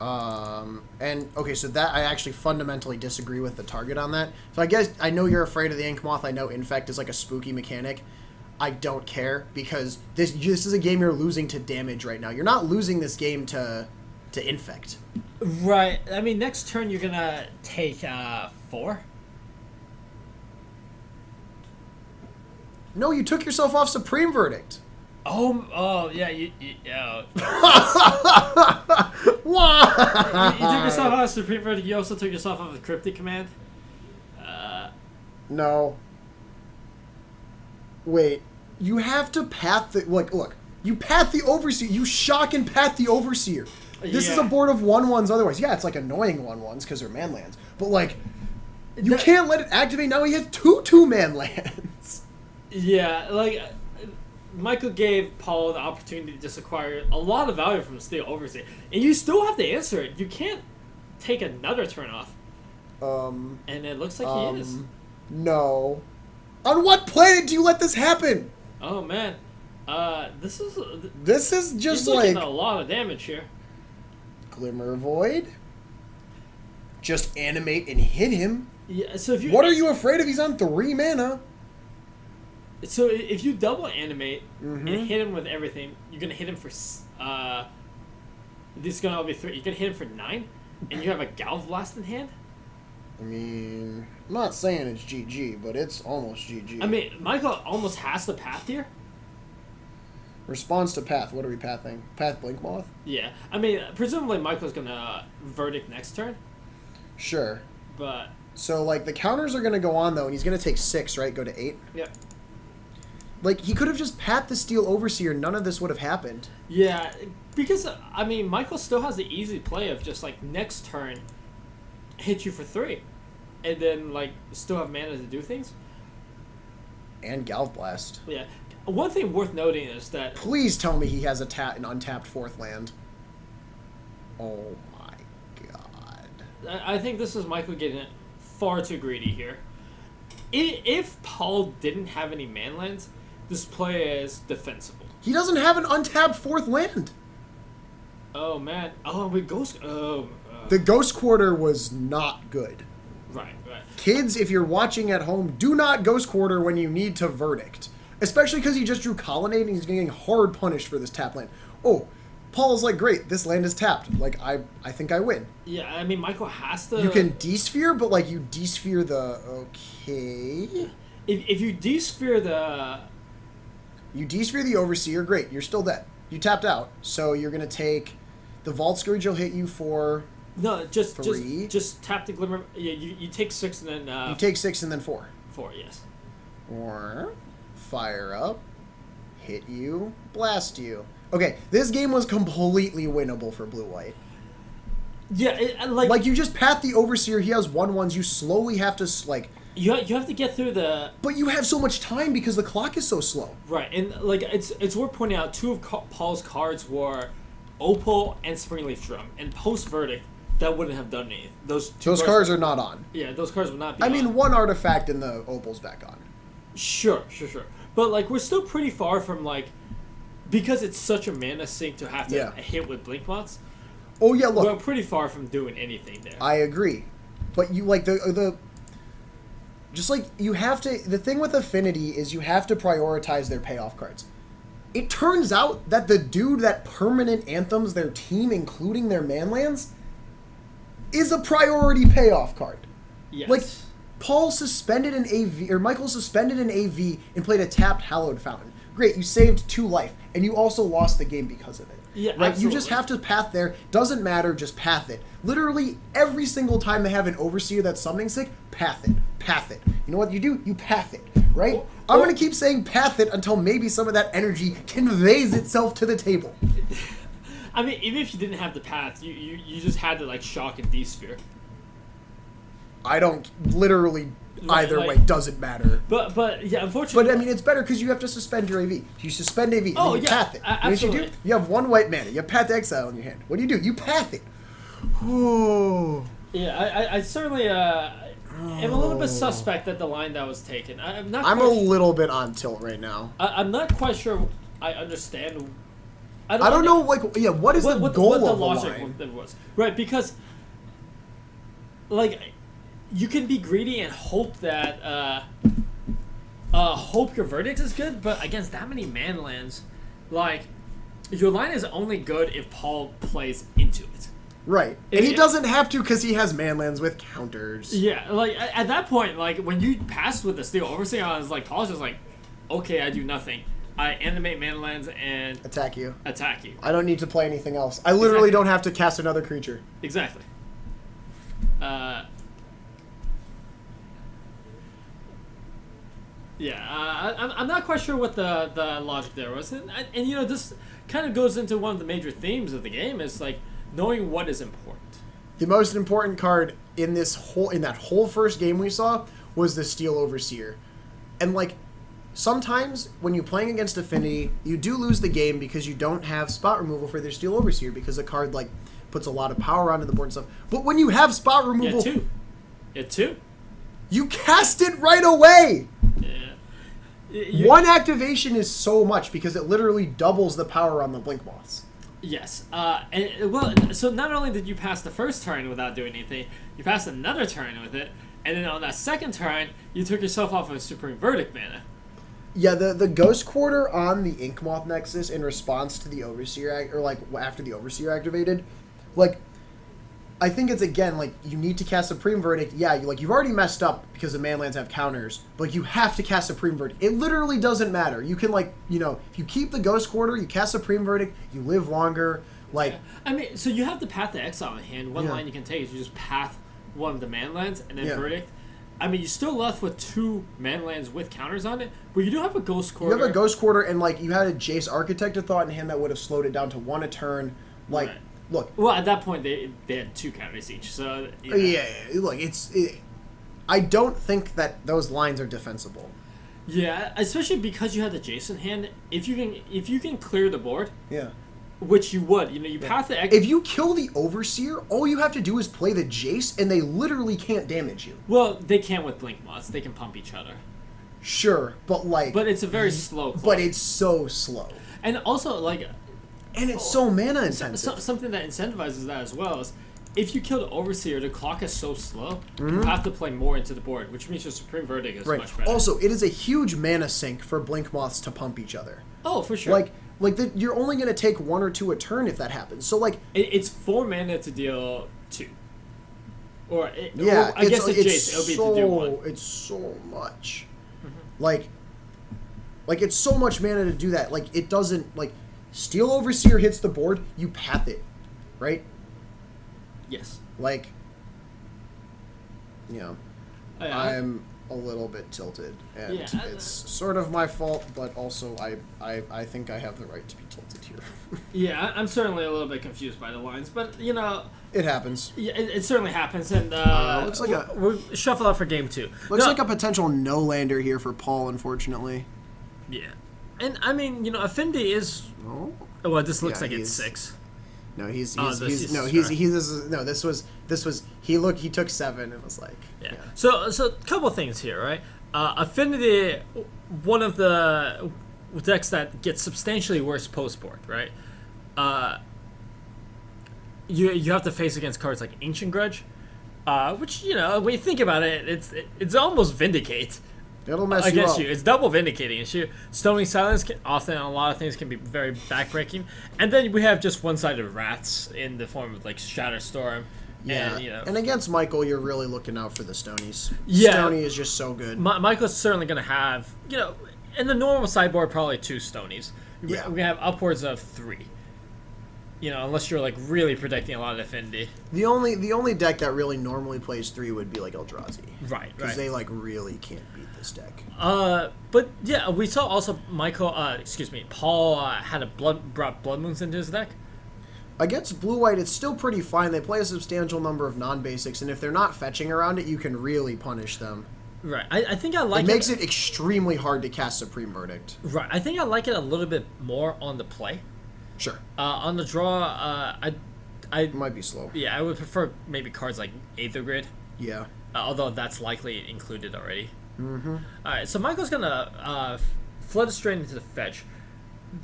Okay, so that I actually fundamentally disagree with the target on that. So I guess I know you're afraid of the Ink Moth. I know Infect is a spooky mechanic. I don't care because this is a game you're losing to damage right now. You're not losing this game to Infect. Right. Next turn you're gonna take 4. No, you took yourself off Supreme Verdict. Oh, yeah, yeah. Why? You took yourself out of Supreme Verdict. You also took yourself out of Cryptic Command. No. Wait. You have to path the... Look. You path the Overseer. You shock and path the Overseer. This is a board of 1/1s otherwise. Yeah, it's like annoying 1/1s because they're man lands. But like, you can't let it activate. Now he has 2/2-man lands. Yeah, like, Michael gave Paul the opportunity to just acquire a lot of value from Steel Overseer. And you still have to answer it. You can't take another turn off. And it looks like he is. No. On what planet do you let this happen? Oh, man. This is just he's looking like at a lot of damage here. Glimmer Void. Just animate and hit him. Yeah, so if you What are you afraid of? He's on 3 mana. So if you double animate and hit him with everything, you're gonna hit him for this is gonna all be 3. You're gonna hit him for 9, and you have a Galv Blast in hand. I mean, I'm not saying it's GG, but it's almost GG. I mean, Michael almost has the path here. Response to path. What are we pathing? Path Blink Moth? Yeah, I mean, presumably Michael's gonna Verdict next turn, Sure. but So, like, the counters are going to go on, though, and he's going to take 6, right? Go to 8? yeah. Like, he could have just pat the Steel Overseer. None of this would have happened. Yeah, because, I mean, Michael still has the easy play of just, like, next turn, hit you for 3. And then, like, still have mana to do things. And Galv Blast. Yeah. One thing worth noting is that... Please tell me he has an untapped 4th land. Oh, my God. I think this is Michael getting far too greedy here. If Paul didn't have any manlands, this play is defensible. He doesn't have an untapped 4th land. Oh, man. Oh, we Ghost... Oh, The Ghost Quarter was not good. right. Kids, if you're watching at home, do not Ghost Quarter when you need to Verdict. Especially because he just drew Colonnade and he's getting hard punished for this tap land. Oh, Paul's like, great, this land is tapped. Like, I think I win. Yeah, I mean, Michael has to... You can D-Sphere, but, like, you D-Sphere the... Okay... If you D-Sphere the... You D-Sphere the Overseer, great, you're still dead. You tapped out, so you're going to take... The Vault Scourge will hit you for... No, just 3. Just tap the Glimmer... Yeah, you take 6 and then... You take 6 and then 4. 4, yes. Or... Fire up. Hit you. Blast you. Okay, this game was completely winnable for Blue-White. Yeah, Like, you just pat the Overseer, he has 1/1s, you slowly have to, like... You have to get through the... But you have so much time because the clock is so slow. Right, and, like, it's worth pointing out, 2 of Paul's cards were Opal and Springleaf Drum, and post-Verdict, that wouldn't have done anything. Those cards are not on. Yeah, those cards would not be I on. mean, 1 artifact in the Opal's back on. Sure. But, like, we're still pretty far from, like... Because it's such a mana sink to have to hit with Blink Moths, Oh, yeah, look. we're pretty far from doing anything there. I agree. But you, like, the... Just, like, you have to... The thing with Affinity is you have to prioritize their payoff cards. It turns out that the dude that permanent anthems their team, including their manlands, is a priority payoff card. Yes. Like, Paul suspended an AV, or Michael suspended an AV and played a tapped Hallowed Fountain. Great, you saved 2 life, and you also lost the game because of it. Yeah, right? absolutely. You just have to path there. Doesn't matter, just path it. Literally, every single time they have an Overseer that's summoning sick, path it. Path it. You know what you do? You path it, right? I'm going to keep saying path it until maybe some of that energy conveys itself to the table. I mean, even if you didn't have the path, you just had to, like, shock and D-Sphere. I don't, literally, either like- way, doesn't matter. But yeah, unfortunately... But, I mean, it's better because you have to suspend your AV. You suspend AV, and Oh, then you yeah, path it. You know what you absolutely. do? You have 1 white mana. You have Path to Exile in your hand. What do? You path it. Oh. Yeah, I certainly am a little bit suspect that the line that was taken. I'm not. I'm a quite, little bit on tilt right now. I'm not quite sure. I understand. I don't know, like, yeah, what is the goal what the of the logic line? was? Right, because like you can be greedy and hope that hope your verdict is good, but against that many manlands, like your line is only good if Paul plays into it. Right. And he doesn't have to because he has manlands with counters. Yeah, like at that point, like when you passed with the Steel Overseer, I was like, Paul's just like, okay, I do nothing. I animate mana lands and Attack you. attack you. I don't need to play anything else. I literally don't have to cast another creature. Exactly. I'm not quite sure what the logic there was, and you know, this kind of goes into one of the major themes of the game is like knowing what is important. The most important card in that whole first game we saw was the Steel Overseer. And like sometimes when you're playing against Affinity, you do lose the game because you don't have spot removal for their Steel Overseer because the card like puts a lot of power onto the board and stuff. But when you have spot removal, two. You cast it right away. Yeah. One activation is so much because it literally doubles the power on the Blink Moths. Yes. So not only did you pass the first turn without doing anything, you passed another turn with it, and then on that second turn, you took yourself off of Supreme Verdict mana. Yeah, the Ghost Quarter on the Ink Moth Nexus in response to the Overseer, or like after the Overseer activated, like, I think it's again like you need to cast Supreme Verdict. Yeah, you've already messed up because the manlands have counters, but you have to cast Supreme Verdict. It literally doesn't matter. You can if you keep the Ghost Quarter, you cast Supreme Verdict, you live longer. Like, I mean, so you have the Path to Exile in hand. One Yeah. line you can take is you just path one of the manlands and then Yeah. Verdict. I mean, you're still left with 2 manlands with counters on it, but you do have a Ghost Quarter. you have a Ghost Quarter, and like you had a Jace Architect of Thought in hand that would have slowed it down to 1 a turn. Like, Right. look. Well, at that point, they had 2 counters each, so... Yeah, look, I don't think that those lines are defensible. Yeah, especially because you had the Jason hand. If you can clear the board, Yeah. which you would, you path the... If you kill the Overseer, all you have to do is play the Jace, and they literally can't damage you. Well, they can't with Blink Moths. They can pump each other. Sure, but like... But it's a very slow clock. But it's so slow. And also, like... And it's so mana intensive. Something that incentivizes that as well is if you kill the Overseer, the clock is so slow, you have to play more into the board, which means your Supreme Verdict is Right. much better. Also, it is a huge mana sink for Blink Moths to pump each other. Oh, for sure. You're only going to take 1 or 2 a turn if that happens. So, like... It's 4 mana to deal 2. Or, Yeah, I guess it's Jace, it'll be to do 1. It's so much. Like, it's so much mana to do that. Like, it doesn't... Like, Steel Overseer hits the board, you path it. Right? Yes. Like... You know... Yeah. I'm a little bit tilted, and Yeah, it's sort of my fault, but also I think I have the right to be tilted here. Yeah, I'm certainly a little bit confused by the lines, but, It happens. yeah, it certainly happens, and looks like we'll shuffle out for game 2. Looks like a potential no-lander here for Paul, unfortunately. Yeah. And, I mean, Affinity is... No? Well, this looks Yeah, like it's he's- 6. No, He took 7 and was like... Yeah. So a couple things here, right? Affinity, one of the decks that gets substantially worse post-board, right? You have to face against cards like Ancient Grudge, which, when you think about it, it's almost Vindicate It'll mess you against up. you. It's double vindicating issue. Stony Silence can often on a lot of things can be very backbreaking, and then we have just one-sided rats in the form of like Shatterstorm. Yeah. And, And against Michael, you're really looking out for the Stonies. Yeah. Stony is just so good. Michael's certainly going to have, in the normal sideboard, probably 2 Stonies. Yeah. We have upwards of 3. Unless you're like really predicting a lot of affinity. The only deck that really normally plays 3 would be like Eldrazi. Right. Because they like really can't beat this deck. But yeah, we saw also Paul brought Blood Moons into his deck. Against Blue-White, it's still pretty fine. They play a substantial number of non-basics, and if they're not fetching around it, you can really punish them. Right. I think I like It makes it extremely hard to cast Supreme Verdict. Right. I think I like it a little bit more on the play. Sure. On the draw, It might be slow. yeah, I would prefer maybe cards like Aether Grid. Yeah. Although that's likely included already. Mm-hmm. Alright, so Michael's gonna flood straight into the fetch.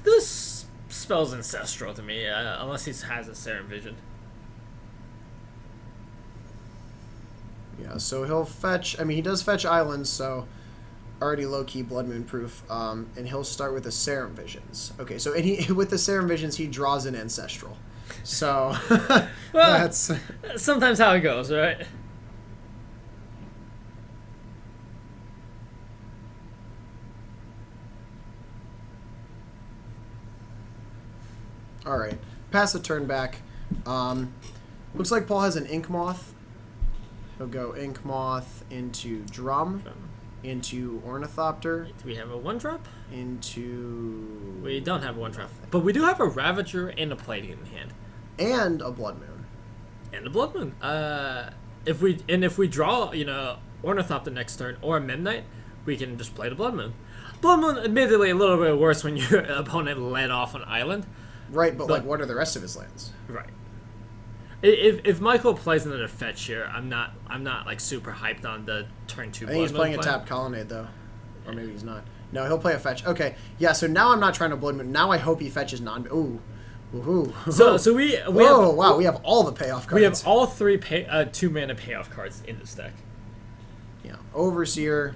This spell's ancestral to me, unless he has a Serum Vision. Yeah, so he'll fetch... I mean, he does fetch islands, so... Already low-key Blood Moon proof. And he'll start with the Serum Visions. Okay, so with the Serum Visions, he draws an Ancestral. So... Well, that's... sometimes how it goes, right? All right. Pass the turn back. Looks like Paul has an Ink Moth. He'll go Ink Moth into Drum, into Ornithopter, Do we have a 1-drop? into... We don't have a 1-drop. But we do have a Ravager and a Plating in hand. And a Blood Moon. And a Blood Moon. If we draw, Ornithopter next turn or a Midnight, we can just play the Blood Moon. Blood Moon, admittedly, a little bit worse when your opponent led off an island. Right, but like, what are the rest of his lands? Right. If Michael plays another fetch here, I'm not like super hyped on the turn 2. I think he's Blood Moon playing a play. tapped Colonnade, though. Or maybe he's not. No, he'll play a fetch. Okay, yeah, so now I'm not trying to Blood Moon. Now I hope he fetches non... Ooh. Ooh. So we Whoa, have, wow, we have all the payoff cards. we have all 3 2-mana payoff cards in this deck. Yeah, Overseer,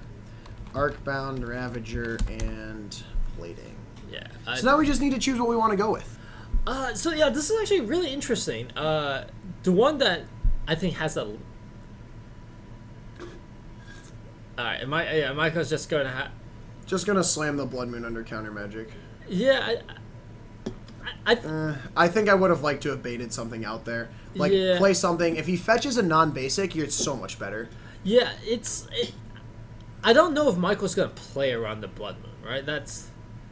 Arcbound, Ravager, and Plating. Yeah. So now we just need to choose what we want to go with. So yeah, this is actually really interesting. The one that I think has a... Alright, Michael's just going to Just gonna slam the Blood Moon under counter magic. Yeah, I think I would have liked to have baited something out there. Like, Yeah. play something. If he fetches a non-basic, it's so much better. yeah, I don't know if Michael's going to play around the Blood Moon, right? That's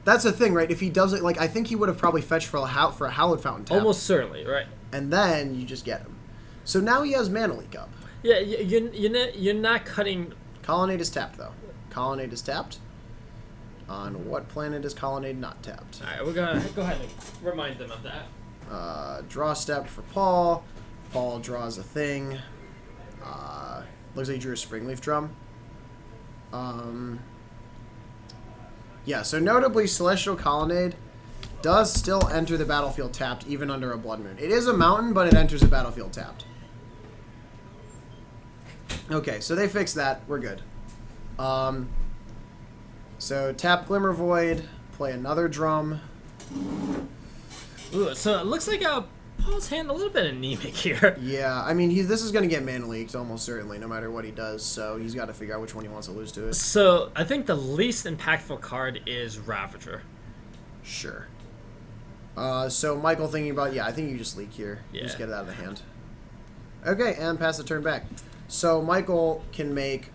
That's the thing, right? If he does it, like, I think he would have probably fetched for a Hallowed Fountain tap. almost certainly, right? And then you just get him. So now he has Mana Leak up. Yeah, you're not cutting... Colonnade is tapped, though. Colonnade is tapped. On what planet is Colonnade not tapped? Alright, we're going to go ahead and remind them of that. Draw step for Paul. Paul draws a thing. Looks like he drew a Springleaf Drum. Yeah, so notably, Celestial Colonnade does still enter the battlefield tapped, even under a Blood Moon. It is a mountain, but it enters the battlefield tapped. Okay, so they fixed that. We're good. So tap Glimmer Void, play another drum. Ooh, so it looks like Paul's hand a little bit anemic here. Yeah, I mean, this is going to get Mana Leaked almost certainly, no matter what he does, so he's got to figure out which one he wants to lose to it. So I think the least impactful card is Ravager. Sure. So Michael thinking about, yeah, I think you just leak here. Yeah. Just get it out of the hand. Okay, and pass the turn back. So Michael can make...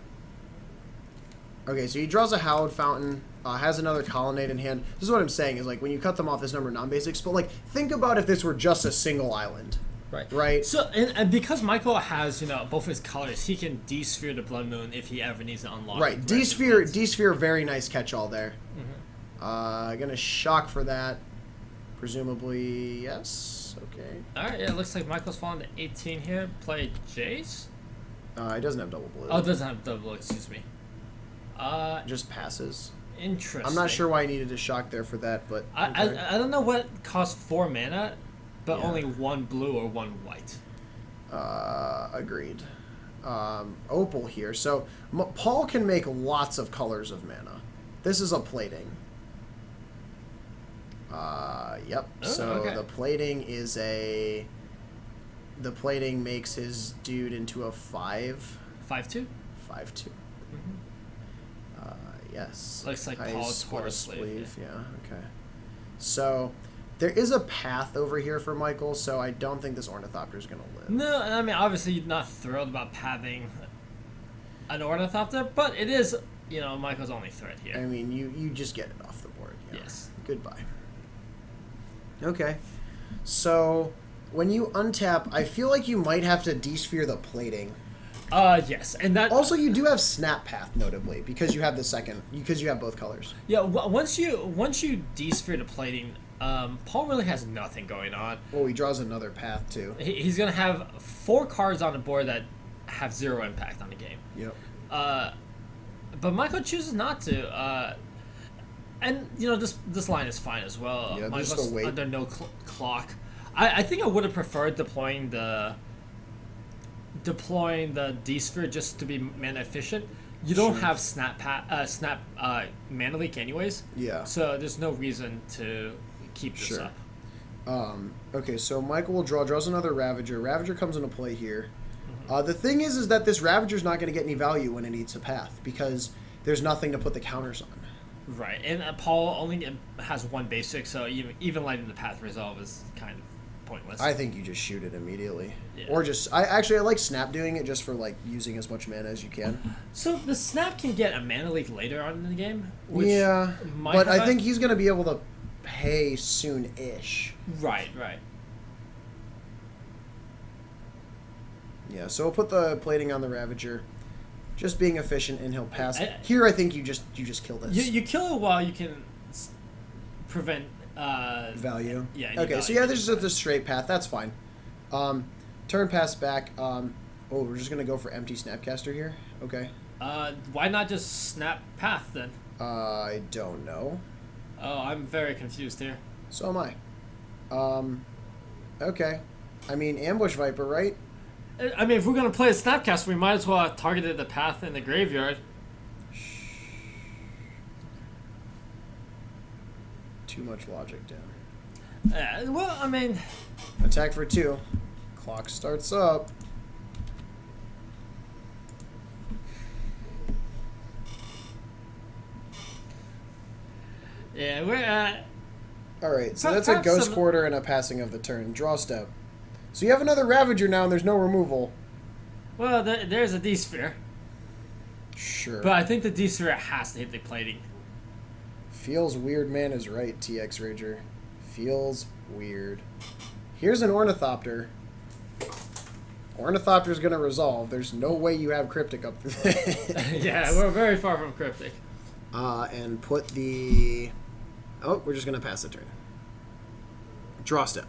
Okay, so he draws a Hallowed Fountain, has another Colonnade in hand. This is what I'm saying, is like, when you cut them off, this number of non-basics, but like, think about if this were just a single island. Right. Right? So, and because Michael has, both his colors, he can D-sphere the Blood Moon if he ever needs to unlock Right, it. D-Sphere, very nice catch-all there. Mm-hmm. Gonna shock for that. Presumably, yes. Okay. Alright, yeah, it looks like Michael's falling to 18 here. Play Jace? He doesn't have double blue. Oh, it doesn't have double, excuse me. Just passes. Interesting. I'm not sure why he needed to shock there for that, but... okay. I don't know what costs 4 mana, but Yeah. only 1 blue or 1 white. Agreed. Opal here. So, Paul can make lots of colors of mana. This is a plating. Yep. Oh, So, okay. the plating is a... The plating makes his dude into a 5-2. 5-2? 5-2. Yes. Looks like Ice, Paul's Horus Sleeve. Sleeve, Yeah, okay. So, there is a path over here for Michael, so I don't think this Ornithopter is going to live. No, I mean, obviously you're not thrilled about pathing an Ornithopter, but it is, Michael's only threat here. I mean, you just get it off the board. Yeah. Yes. Goodbye. Okay. So, when you untap, I feel like you might have to de-sphere the plating. Yes, and that... Also, you do have Snap Path, notably, because you have because you have both colors. Yeah, once you de-sphere the plating, Paul really has nothing going on. Oh, he draws another path, too. He's going to have 4 cards on the board that have 0 impact on the game. Yep. But Michael chooses not to. And, this line is fine as well. Yeah, just Michael's the wait. under no clock. I think I would have preferred deploying the D-sphere just to be mana efficient. You don't have snap mana leak anyways. Yeah. So there's no reason to keep this Sure. up. Okay, so Michael will draws another Ravager. Ravager comes into play here. The thing is that this Ravager's not going to get any value when it eats a path, because there's nothing to put the counters on. Right, and Paul only has one basic, so even letting the path resolve is kind of pointless. I think you just shoot it immediately, Yeah. or just I like snap doing it just for like using as much mana as you can. So the snap can get a mana leak later on in the game. Which Yeah, might but have I think he's gonna be able to pay soon-ish. Right. Yeah, so we'll put the plating on the Ravager, just being efficient, and he'll pass. Here, I think you just kill this. You kill it while you can prevent Value. Yeah. any Okay, so value. yeah, there's just a straight path. That's fine. Turn pass back. Oh, we're just gonna go for empty Snapcaster here. Okay. Why not just snap path then? I don't know. Oh, I'm very confused here. So am I. Okay. I mean, ambush Viper, right? I mean, if we're gonna play a snapcast, we might as well have targeted the path in the graveyard. Too much logic down. Well, I mean, Attack for 2. Clock starts up. yeah, we're Alright, so Per- that's a perhaps Ghost some- Quarter and a passing of the turn. Draw step. So you have another Ravager now and there's no removal. well, there's a D-sphere, Sure. but I think the D-sphere has to hit the plating. Feels weird, man is right, TX Rager. Feels weird. Here's an Ornithopter. Ornithopter's gonna resolve. There's no way you have Cryptic up through this. Yeah, we're very far from cryptic. And put the... Oh, we're just gonna pass the turn. Draw step.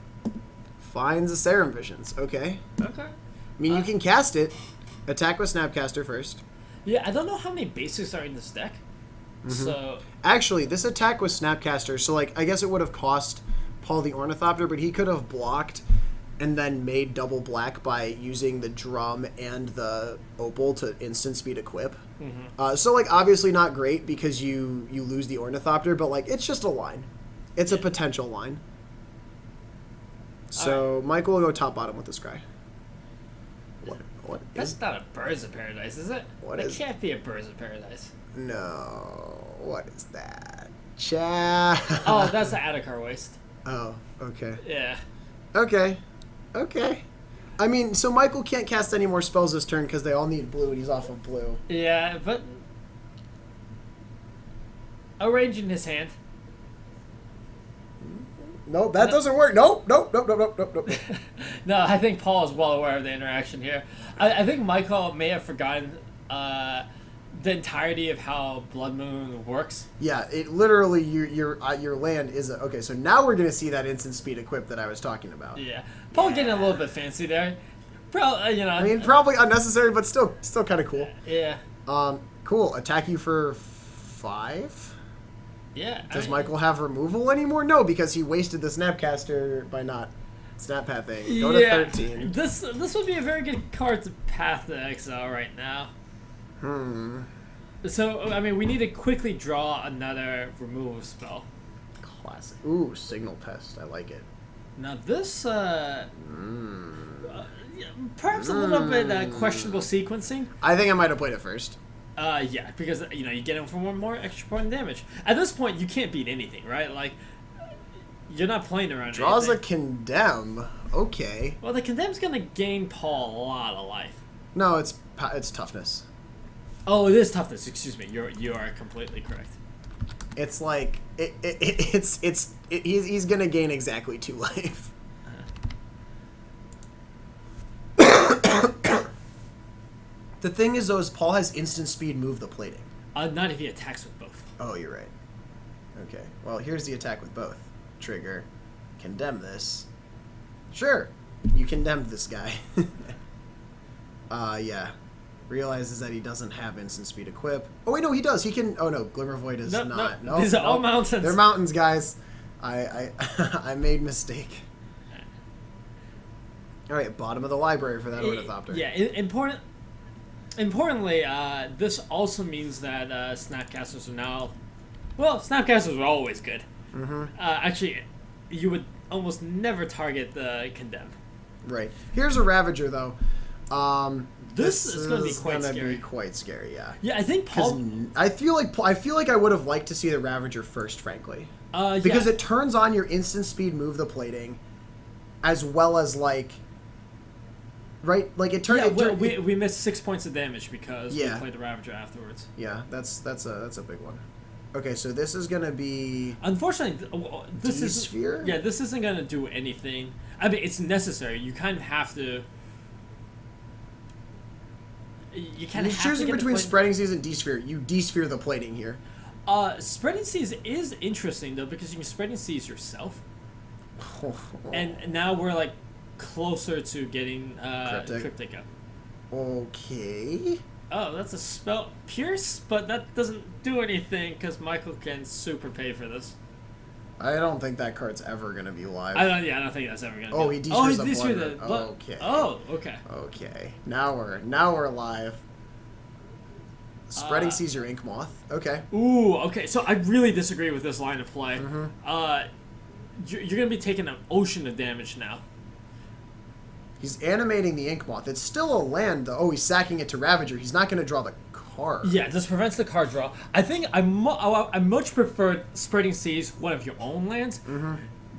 Finds the Serum Visions. Okay. Okay. I mean, you can cast it. Attack with Snapcaster first. Yeah, I don't know how many basics are in this deck. So Actually, this attack with Snapcaster, so like, I guess it would have cost Paul the Ornithopter, but he could have blocked and then made double black by using the drum and the opal to instant speed equip. So like, obviously not great because you lose the Ornithopter, but like, it's just a line. It's a potential line. So Michael will go top bottom with this guy. What that's is... not a Birds of Paradise, is it? What It is- can't be a Birds of Paradise. No. What is that? Chat. Oh, that's the Atticar Waste. Oh, okay. Yeah. Okay. Okay. I mean, so Michael can't cast any more spells this turn because they all need blue and he's off of blue. Yeah, but arranging his hand. Nope, that doesn't work. Nope, nope, nope, nope, nope, nope, nope. No, I think Paul is well aware of the interaction here. I think Michael may have forgotten the entirety of how Blood Moon works. Yeah, it literally, your land is a... Okay, so now we're going to see that instant speed equip that I was talking about. Yeah, Paul getting a little bit fancy there. I mean, probably unnecessary, but still kind of cool. Yeah. Cool. Attack you for 5? Yeah. Does Michael have removal anymore? No, because he wasted the Snapcaster by not snap pathing. Go to 13. This would be a very good card to path to exile right now. So, I mean, we need to quickly draw another removal spell. Classic. Ooh, Signal Pest. I like it. Now this, perhaps a little bit questionable sequencing. I think I might have played it first. Yeah, because you get him for one more extra point of damage. At this point, you can't beat anything, right? Like, you're not playing around. Draws a anything. Condemn. Okay. Well, the Condemn's gonna gain Paul a lot of life. No, it's toughness. Oh, it is toughness. Excuse me. You are completely correct. It's like he's gonna gain exactly 2 life. The thing is, though, is Paul has instant speed move the plating. Not if he attacks with both. Oh, you're right. Okay. Well, here's the attack with both. Trigger. Condemn this. Sure. You condemned this guy. Yeah. Realizes that he doesn't have instant speed equip. Oh, wait, no, he does. He can... Oh, no. Glimmer Void is not. No, These are all mountains. They're mountains, guys. I I made mistake. All right, bottom of the library for that Ornithopter. Yeah, importantly, this also means that Snapcasters are now... Well, Snapcasters are always good. Actually, you would almost never target the Condemn. Right. Here's a Ravager, though. This is going to be quite gonna scary. be quite scary, yeah. Yeah, I think Paul. I feel like I would have liked to see the Ravager first, frankly, because yeah. it turns on your instant speed, move the plating, as well as like, right? Like it turns. Yeah, we missed 6 points of damage because Yeah. we played the Ravager afterwards. Yeah, that's a big one. Okay, so this is gonna be Unfortunately, this is D-sphere? Yeah, this isn't going to do anything. I mean, it's necessary. You kind of have to. You kind you're of have choosing to get between the spreading seas and D-sphere. You D-sphere the plating here. Spreading seas is interesting though because you can spreading seas yourself, and now we're like closer to getting cryptic up. Okay. Oh, that's a spell pierce, but that doesn't do anything because Michael can super pay for this. I don't think that card's ever gonna be live. I don't think that's ever gonna. Oh, be he live. D-spheres the the blood. blood. Okay. Oh, okay. Okay. Now we're live. Spreading seas your ink moth. Okay. Ooh, okay. So I really disagree with this line of play. Mm-hmm. You're gonna be taking an ocean of damage now. He's animating the ink moth. It's still a land though. Oh, he's sacking it to Ravager. He's not gonna draw the card. Yeah, this prevents the card draw. I think I much prefer spreading seas, one of your own lands,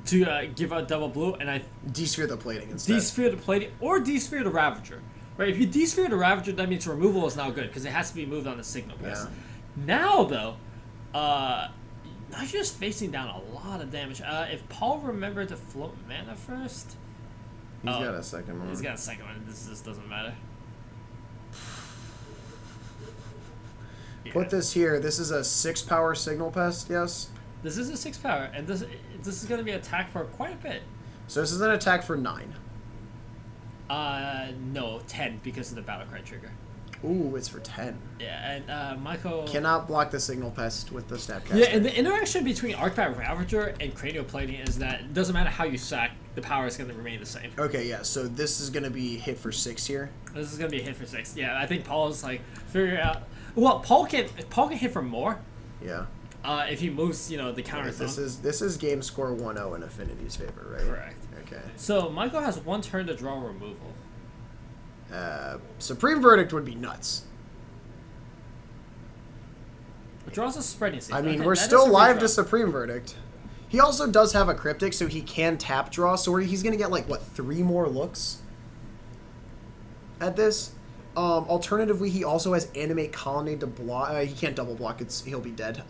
to give a double blue, and I D-sphere the plating instead. D-sphere the plating or D-sphere the Ravager. Right, if you D-sphere the Ravager, that means removal is now good because it has to be moved on the signal pass. Yeah. Now though, now you're just facing down a lot of damage. If Paul remembered to float mana first, He's got a second one. he's got a second one. This doesn't matter. Put this here. This is a 6-power signal pest. Yes. This is a 6 power, and this is going to be attack for quite a bit. So this is an attack for 9. No, 10 because of the battle cry trigger. Ooh, it's for 10. Yeah, and Michael Cannot block the signal pest with the Snapcaster. Yeah, and the interaction between Arcbat Ravager and Cranial Plating is that it doesn't matter how you sack, the power is going to remain the same. Okay, yeah. So this is gonna be hit for 6 here. This is going to be a hit for 6. Yeah, I think Paul is like figuring out. Well, Paul can hit for more. Yeah. If he moves, the counter zone. This is game score 1-0 in Affinity's favor, right? Correct. Okay. So Michael has one turn to draw removal. Supreme Verdict would be nuts. Draws a spreading seed. I mean, Okay, we're that is still a live redraw. to Supreme Verdict. He also does have a Cryptic, so he can tap draw, so he's going to get, like, what, 3 more looks at this? Alternatively, he also has Animate Colonnade to block. He can't double block, he'll be dead.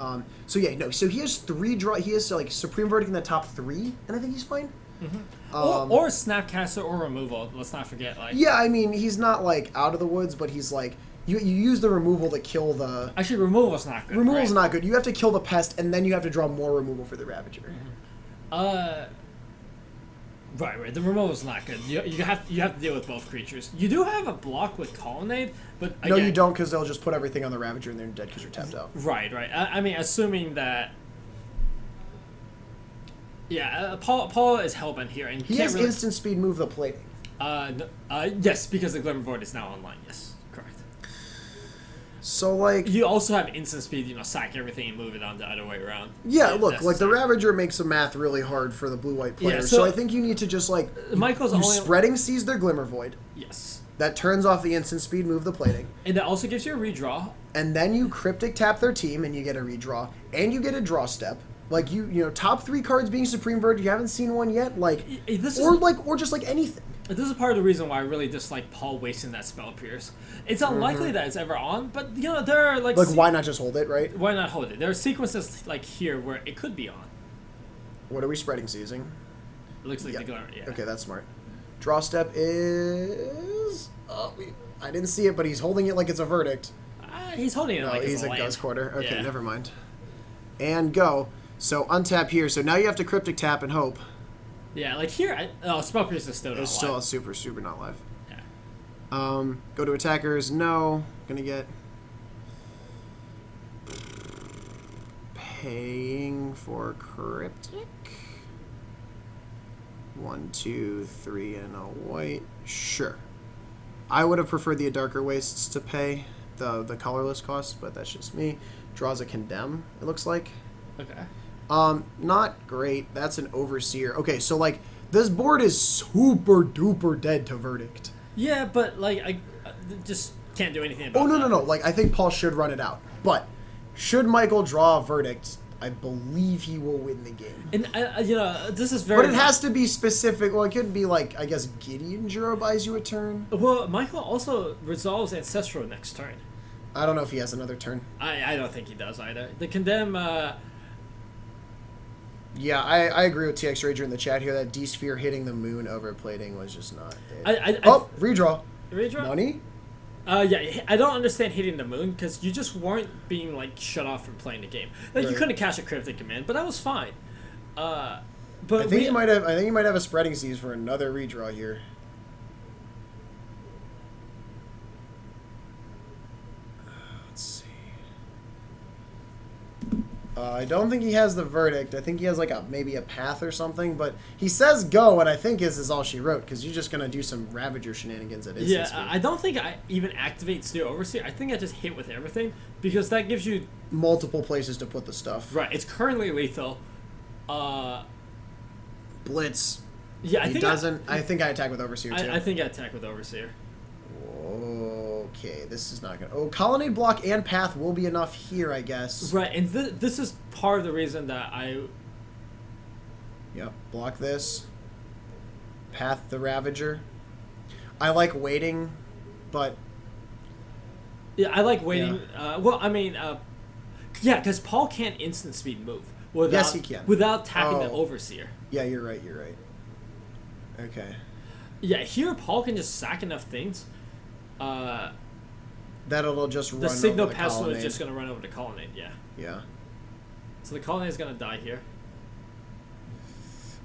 So yeah, no, so he has 3 draw. He has, like, Supreme Verdict in the top 3, and I think he's fine. Or Snapcaster or removal. Let's not forget, like. Yeah, I mean, he's not, like, out of the woods, but he's, like, you use the removal to kill the... Actually, removal's not good. Removal's right? not good. You have to kill the pest, and then you have to draw more removal for the Ravager. Right. The removal's not good. You have to deal with both creatures. You do have a block with Colonnade, but again, No, you don't, because they'll just put everything on the Ravager and they're dead because you're tapped out. Right. I mean, assuming that. Yeah, Paul is hellbent here, and He can't has really, instant speed move the plating. yes, because the Glimmer Void is now online. Yes, correct. So, like... You also have instant speed, sack everything and move it on the other way around. Yeah, if look, like, the necessary. Ravager makes the math really hard for the blue-white players. Yeah, so so- I think you need to just, like... Michael's you only spreading sees their Glimmer Void. Yes, That turns off the instant speed move the plating. and that also gives you a redraw. And then you Cryptic tap their team and you get a redraw. And you get a draw step. Like, top 3 cards being Supreme Verdict, you haven't seen one yet? Like... This Or just, like, anything. This is part of the reason why I really dislike Paul wasting that spell pierce. It's unlikely that it's ever on, but there are Like, why not just hold it, right? why not hold it? There are sequences like here where it could be on. What are we spreading seizing? It looks like Yeah. the glamour. Yeah. Okay, that's smart. Draw step is... I didn't see it, but he's holding it like it's a verdict. He's holding it No, like he's it's a land. Guz Quarter. Okay, Yeah. never mind. And go. So untap here. So now you have to Cryptic tap and hope. Yeah, like here. Spell pierce is still not It's alive. still a super, super not live. Yeah. Go to attackers. No. Gonna get... Paying for Cryptic. 1, 2, 3, and a white. Sure. I would have preferred the Darker Wastes to pay the colorless cost, but that's just me. Draws a Condemn, it looks like. Okay. Not great. That's an Overseer. Okay, so, like, this board is super duper dead to Verdict. Yeah, but like just can't do anything about Oh, no, that. no, no. Like, I think Paul should run it out. But should Michael draw a verdict, I believe he will win the game. And, this is very... But it has to be specific. Well, it could be like, I guess, Gideon Juro buys you a turn. Well, Michael also resolves Ancestral next turn. I don't know if he has another turn. I don't think he does either. The Condemn... Yeah, I agree with TX Rager in the chat here that D-Sphere hitting the moon overplating was just not it. Redraw. Redraw? Money? Yeah, I don't understand hitting the moon because you just weren't being like shut off from playing the game. Like you Right. couldn't catch a cryptic command, but that was fine. But I think you might have a spreading seas for another redraw here. Let's see. I don't think he has the verdict. I think he has like maybe a path or something, but he says go, and I think is all she wrote because you're just gonna do some Ravager shenanigans at instant Yeah, speed. I don't think I even activate Steel Overseer. I think I just hit with everything because that gives you Multiple places to put the stuff. right. It's currently lethal. Blitz. Yeah, I He think doesn't. I think I attack with Overseer too. I think I attack with Overseer. Okay, this is not gonna. Oh, Colonnade block and path will be enough here, I guess. Right, and this is part of the reason that I Yep, block this. Path the Ravager. I like waiting, but I like waiting. Well, I mean, yeah, because Paul can't instant speed move without Yes, he can. without tapping the Oh. Overseer. yeah, you're right. You're right. Okay, Yeah, here Paul can just sack enough things. that'll just run The Signal over the Pestle Colonnade. is just going to run over the Colonnade, yeah. Yeah, So the Colonnade is going to die here.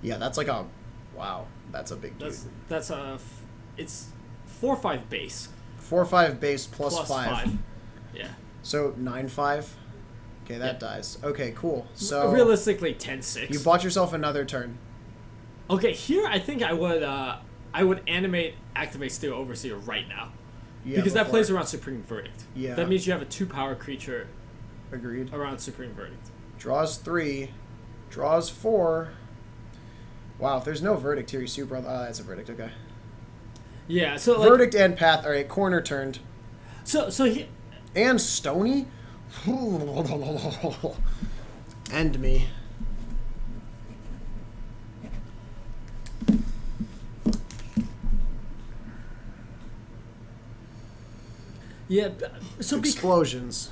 yeah. That's like a wow. That's a big dude. That's it's 4/5 base 4/5 base plus plus 5. Yeah. So 9/5. Okay, that Yep. dies. Okay, cool. So Realistically 10/6. you bought yourself another turn. Okay, here I think I would animate activate Steel Overseer right now. Yeah, because that before. plays around Supreme Verdict. Yeah. That means you have a 2-power creature Agreed. around Supreme Verdict. Draws 3. Draws 4. Wow, if there's no verdict here, you super. Oh, that's a verdict. Okay. Yeah, so like, Verdict and path. All right, corner turned. so he, And Stony? End me. yeah, so Explosions.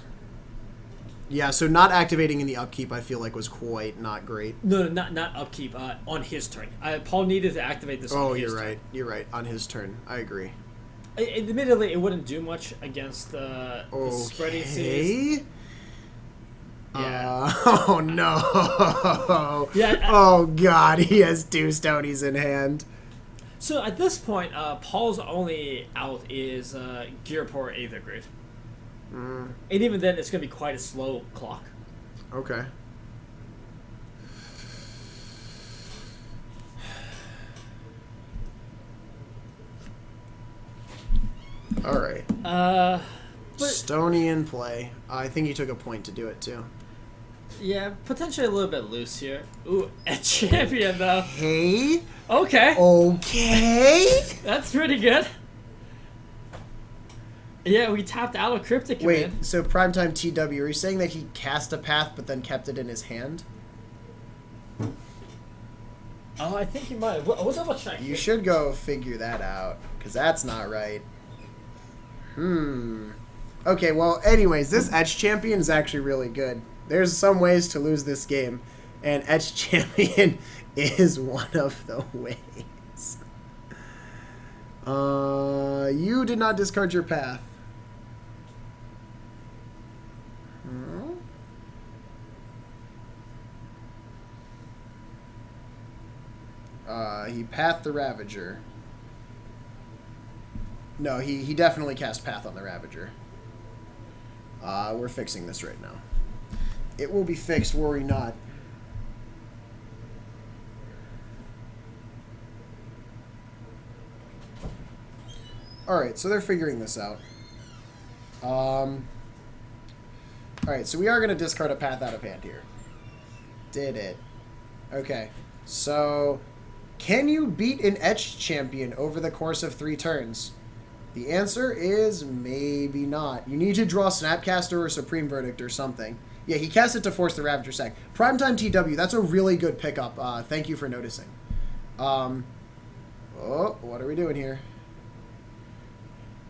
Yeah, so not activating in the upkeep, I feel like, was quite not great. no, not upkeep. On his turn, Paul needed to activate this. Oh, on his you're turn. right. You're right. On his turn. I agree. Admittedly, it wouldn't do much against the spreading seas. Okay. Yeah. Oh, no. Yeah, Oh, God. He has 2 Stonies in hand. So at this point, Paul's only out is Gearport Aether Grid. And even then, it's going to be quite a slow clock. Okay. All right. But Stony in play. I think he took a point to do it, too. yeah, potentially a little bit loose here. Ooh, a champion though. Hey. Okay, Okay. that's pretty good. Yeah, we tapped out a cryptic command. Wait, so Primetime TW, are you saying that he cast a path but then kept it in his hand? Oh, I think he might have. We'll double check. You should go figure that out, because that's not right. Okay, well, anyways, this Etch Champion is actually really good. There's some ways to lose this game, and Etch Champion is one of the ways. You did not discard your path. He pathed the Ravager. No, he definitely cast Path on the Ravager. We're fixing this right now. It will be fixed, worry not. Alright, so they're figuring this out. Alright, so we are going to discard a Path out of hand here. Did it. Okay, so can you beat an Etched champion over the course of 3 turns? The answer is maybe not. You need to draw Snapcaster or Supreme Verdict or something. Yeah, he cast it to force the Ravager sack. Primetime TW, that's a really good pickup. Thank you for noticing. Oh, what are we doing here?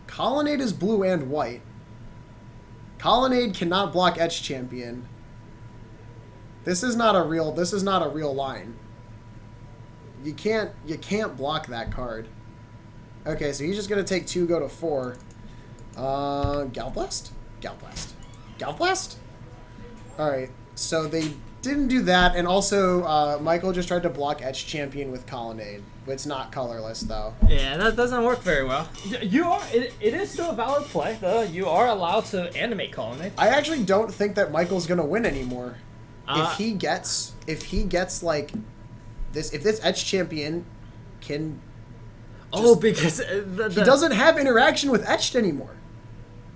Colonnade is blue and white. Colonnade cannot block Etch Champion. This is not a real line. You can't block that card. Okay, so he's just gonna take 2, go to 4. Galblast? Galblast? Alright, so they didn't do that, and also Michael just tried to block Etch Champion with Colonnade. It's not colorless, though. Yeah, that doesn't work very well. It is still a valid play, though. You are allowed to animate Colonnade. I actually don't think that Michael's gonna win anymore. If he gets like this, if this Etch Champion can, because he doesn't have interaction with Etched anymore.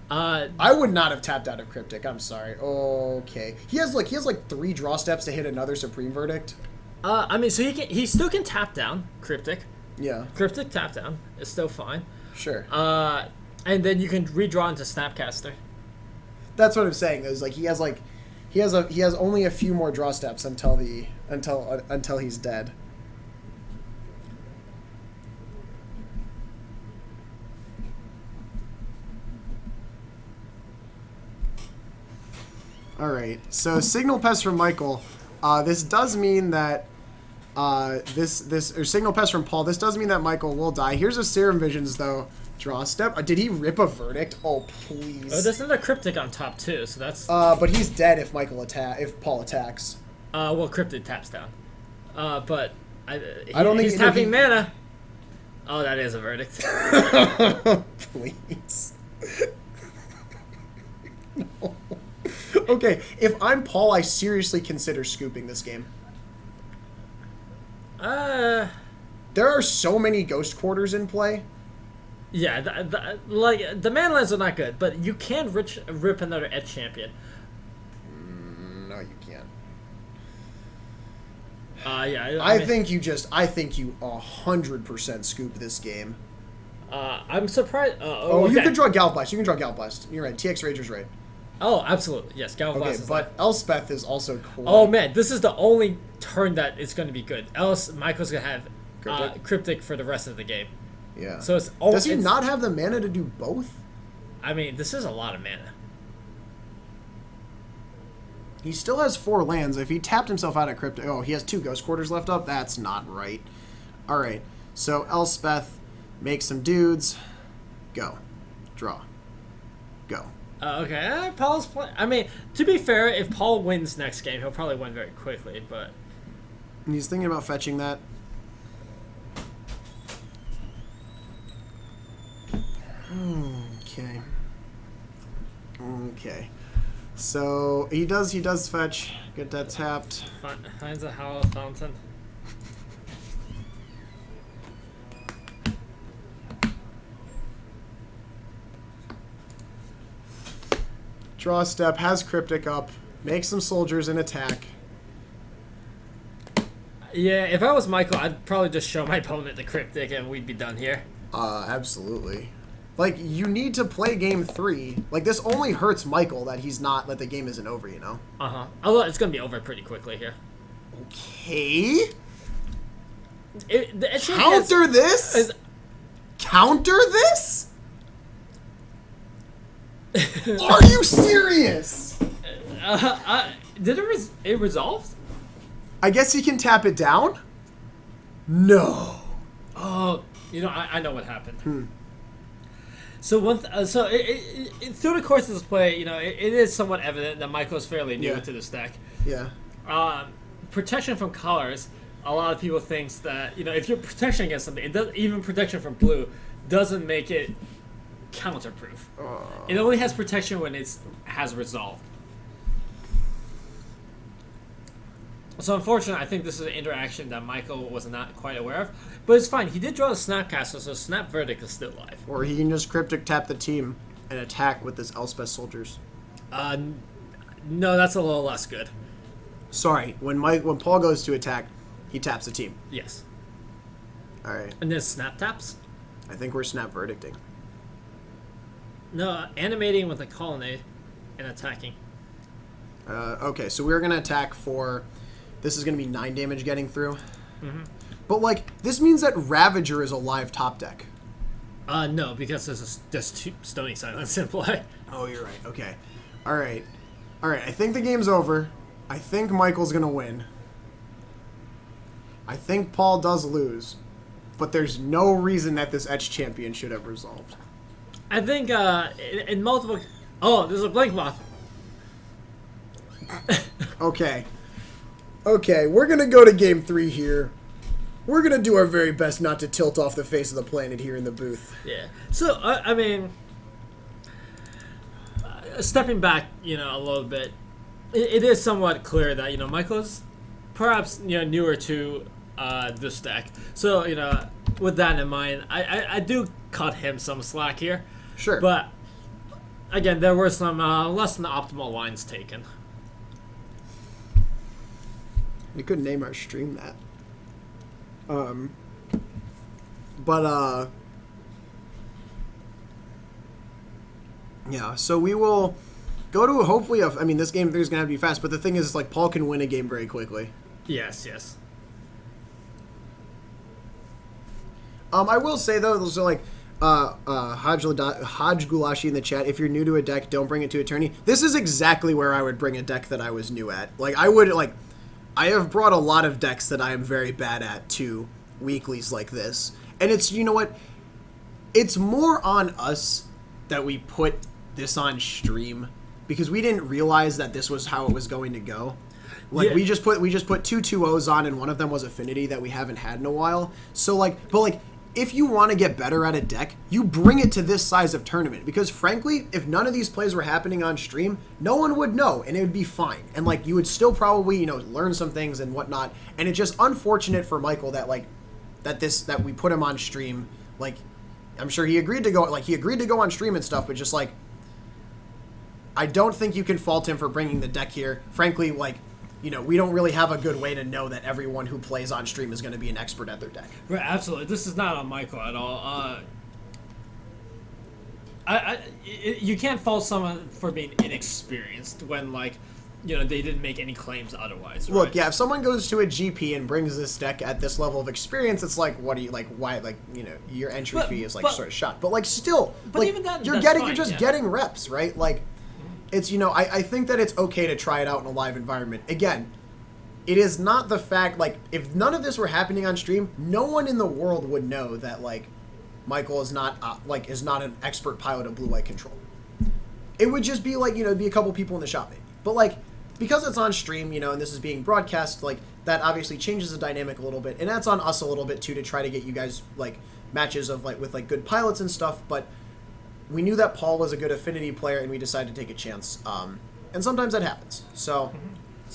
I would not have tapped out of Cryptic. I'm sorry. Okay, he has like 3 draw steps to hit another Supreme Verdict. I mean, so he still can tap down Cryptic. Yeah. Cryptic tap down is still fine. Sure. And then you can redraw into Snapcaster. That's what I'm saying. Is like he has only a few more draw steps until he's dead. All right. So Signal Pest from Michael. This does mean that Signal Pest from Paul. This does mean that Michael will die. Here's a Serum Visions though. Draw step. Did he rip a Verdict? Oh please. Oh, there's another Cryptic on top too, so that's. But he's dead if Paul attacks. Well, Cryptic taps down. But I don't think he's tapping mana. Oh, that is a Verdict. Please. No. Okay, if I'm Paul, I seriously consider scooping this game. There are so many Ghost Quarters in play. Yeah, the mana lands are not good, but you can rip another Etch Champion. No, you can't. Yeah. I think you 100% scoop this game. I'm surprised. Okay. You can draw Galblast. You're right. TX Rager's right. Oh, absolutely. Yes, Galblast okay, is but Elspeth is also cool. Oh, man. This is the only turn that it's going to be good. Else, Michael's going to have Cryptic for the rest of the game. Yeah. So does he not have the mana to do both? I mean, this is a lot of mana. He still has 4 lands. If he tapped himself out of Cryptic... Oh, he has 2 Ghost Quarters left up? That's not right. All right. So Elspeth makes some dudes. Go. Draw. Go. Okay, Paul's playing. I mean, to be fair, if Paul wins next game, he'll probably win very quickly, but... He's thinking about fetching that. Okay. So, he does fetch. Get that tapped. Finds a Hollow Fountain. Draw a step, has Cryptic up, makes some soldiers and attack. Yeah, if I was Michael, I'd probably just show my opponent the Cryptic and we'd be done here. Absolutely. Like, you need to play game 3. Like, this only hurts Michael that the game isn't over, you know? Uh-huh. Although it's going to be over pretty quickly here. Okay. This? Counter this? Are you serious? Did it resolve? I guess he can tap it down? No. Oh, I know what happened. So through the course of this play, it is somewhat evident that Michael's fairly new to this deck. Yeah. Protection from colors. A lot of people thinks that if you're protection against something, even protection from blue doesn't make it counterproof. It only has protection when it has resolved. So unfortunately, I think this is an interaction that Michael was not quite aware of. But it's fine. He did draw the Snapcaster, so Snap Verdict is still live. Or he can just Cryptic tap the team and attack with his Elspeth soldiers. No, that's a little less good. Sorry, when Paul goes to attack, he taps the team. Yes. All right. And then Snap taps? I think we're Snap Verdicting. No, animating with a colonnade and attacking. Okay, so we're gonna attack for. This is gonna be 9 damage getting through. But like, this means that Ravager is a live top deck. No, because there's two Stony Silence in play. Oh, you're right. Okay. All right. I think the game's over. I think Michael's gonna win. I think Paul does lose, but there's no reason that this Etch champion should have resolved. I think in multiple. Oh, there's a blank moth. Okay, we're gonna go to game 3 here. We're gonna do our very best not to tilt off the face of the planet here in the booth. Yeah. So I mean, stepping back, a little bit, it is somewhat clear that Michael's perhaps newer to this deck. So with that in mind, I do cut him some slack here. Sure. But again, there were some less than optimal lines taken. We could name our stream that. Yeah, so we will go to hopefully this game 3 is going to have to be fast, but the thing is, like, Paul can win a game very quickly. Yes. I will say, though, those are like, Haj Gulashi in the chat, if you're new to a deck, don't bring it to a tourney. This is exactly where I would bring a deck that I was new at. Like, I have brought a lot of decks that I am very bad at to weeklies like this. And it's, you know what? It's more on us that we put this on stream because we didn't realize that this was how it was going to go. Like, Yeah. we just put 2 2-0s on, and one of them was Affinity that we haven't had in a while. So, if you want to get better at a deck, you bring it to this size of tournament. Because, frankly, if none of these plays were happening on stream, no one would know, and it would be fine. And, you would still probably, learn some things and whatnot. And it's just unfortunate for Michael that, that we put him on stream. I'm sure he agreed to go, on stream and stuff, but just, I don't think you can fault him for bringing the deck here. Frankly, we don't really have a good way to know that everyone who plays on stream is going to be an expert at their deck. Right, absolutely. This is not on Michael at all. You can't fault someone for being inexperienced when, they didn't make any claims otherwise. Right? Look, yeah, if someone goes to a GP and brings this deck at this level of experience, it's what do you, why, your entry fee is, sort of shot. But, still, even that, you're that's just fine, getting reps, right? It's, I think that it's okay to try it out in a live environment. Again, it is not the fact, if none of this were happening on stream, no one in the world would know that, Michael is not, is not an expert pilot of blue-white control. It would just be, it'd be a couple people in the shop, maybe. But, because it's on stream, and this is being broadcast, that obviously changes the dynamic a little bit. And that's on us a little bit, too, to try to get you guys, matches of, with, good pilots and stuff, but we knew that Paul was a good Affinity player, and we decided to take a chance. And sometimes that happens. So,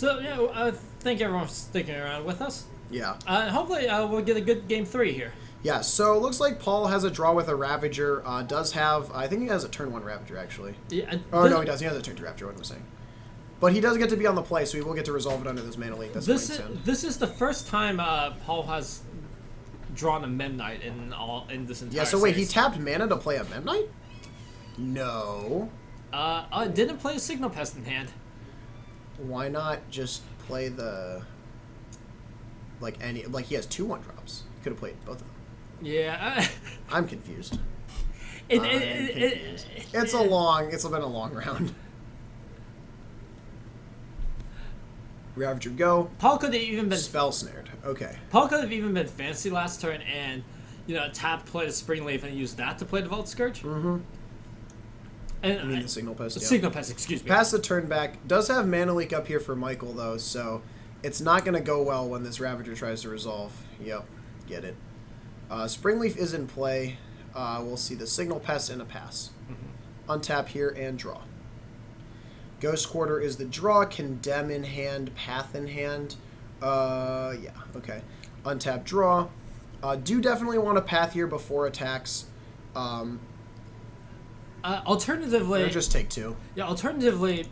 I thank everyone for sticking around with us. yeah. Hopefully, we'll get a good game 3 here. Yeah, so it looks like Paul has a draw with a Ravager. Does have, I think he has a turn 1 Ravager, actually. Yeah. Oh, no, he doesn't. He has a turn 2 Ravager, what am I saying? But he does get to be on the play, so he will get to resolve it under this Mana Leak. This is the first time Paul has drawn a Mem Knight in this entire Yeah, so wait, series. he tapped mana to play a Mem Knight? No. Didn't play a Signal Pest in hand. Why not just play the... he has 2 1-drops. He could have played both of them. Yeah. I'm confused. It's It's been a long round. Ravager go. Paul could have even been Spell snared. Okay. Paul could have even been fancy last turn and tap, play the Spring Leaf and use that to play the Vault Scourge. Mm-hmm. And I mean the Signal Pest. the Yeah. Signal Pest, excuse me. Pass the turn back. Does have Mana Leak up here for Michael though, so it's not going to go well when this Ravager tries to resolve. Yep, get it. Spring Leaf is in play. We'll see the Signal Pest and a pass. Mm-hmm. Untap here and draw. Ghost Quarter is the draw. Condemn in hand. Path in hand. Yeah, okay. Untap, draw. Do definitely want a path here before attacks. Alternatively, Or just take 2. Yeah, alternatively,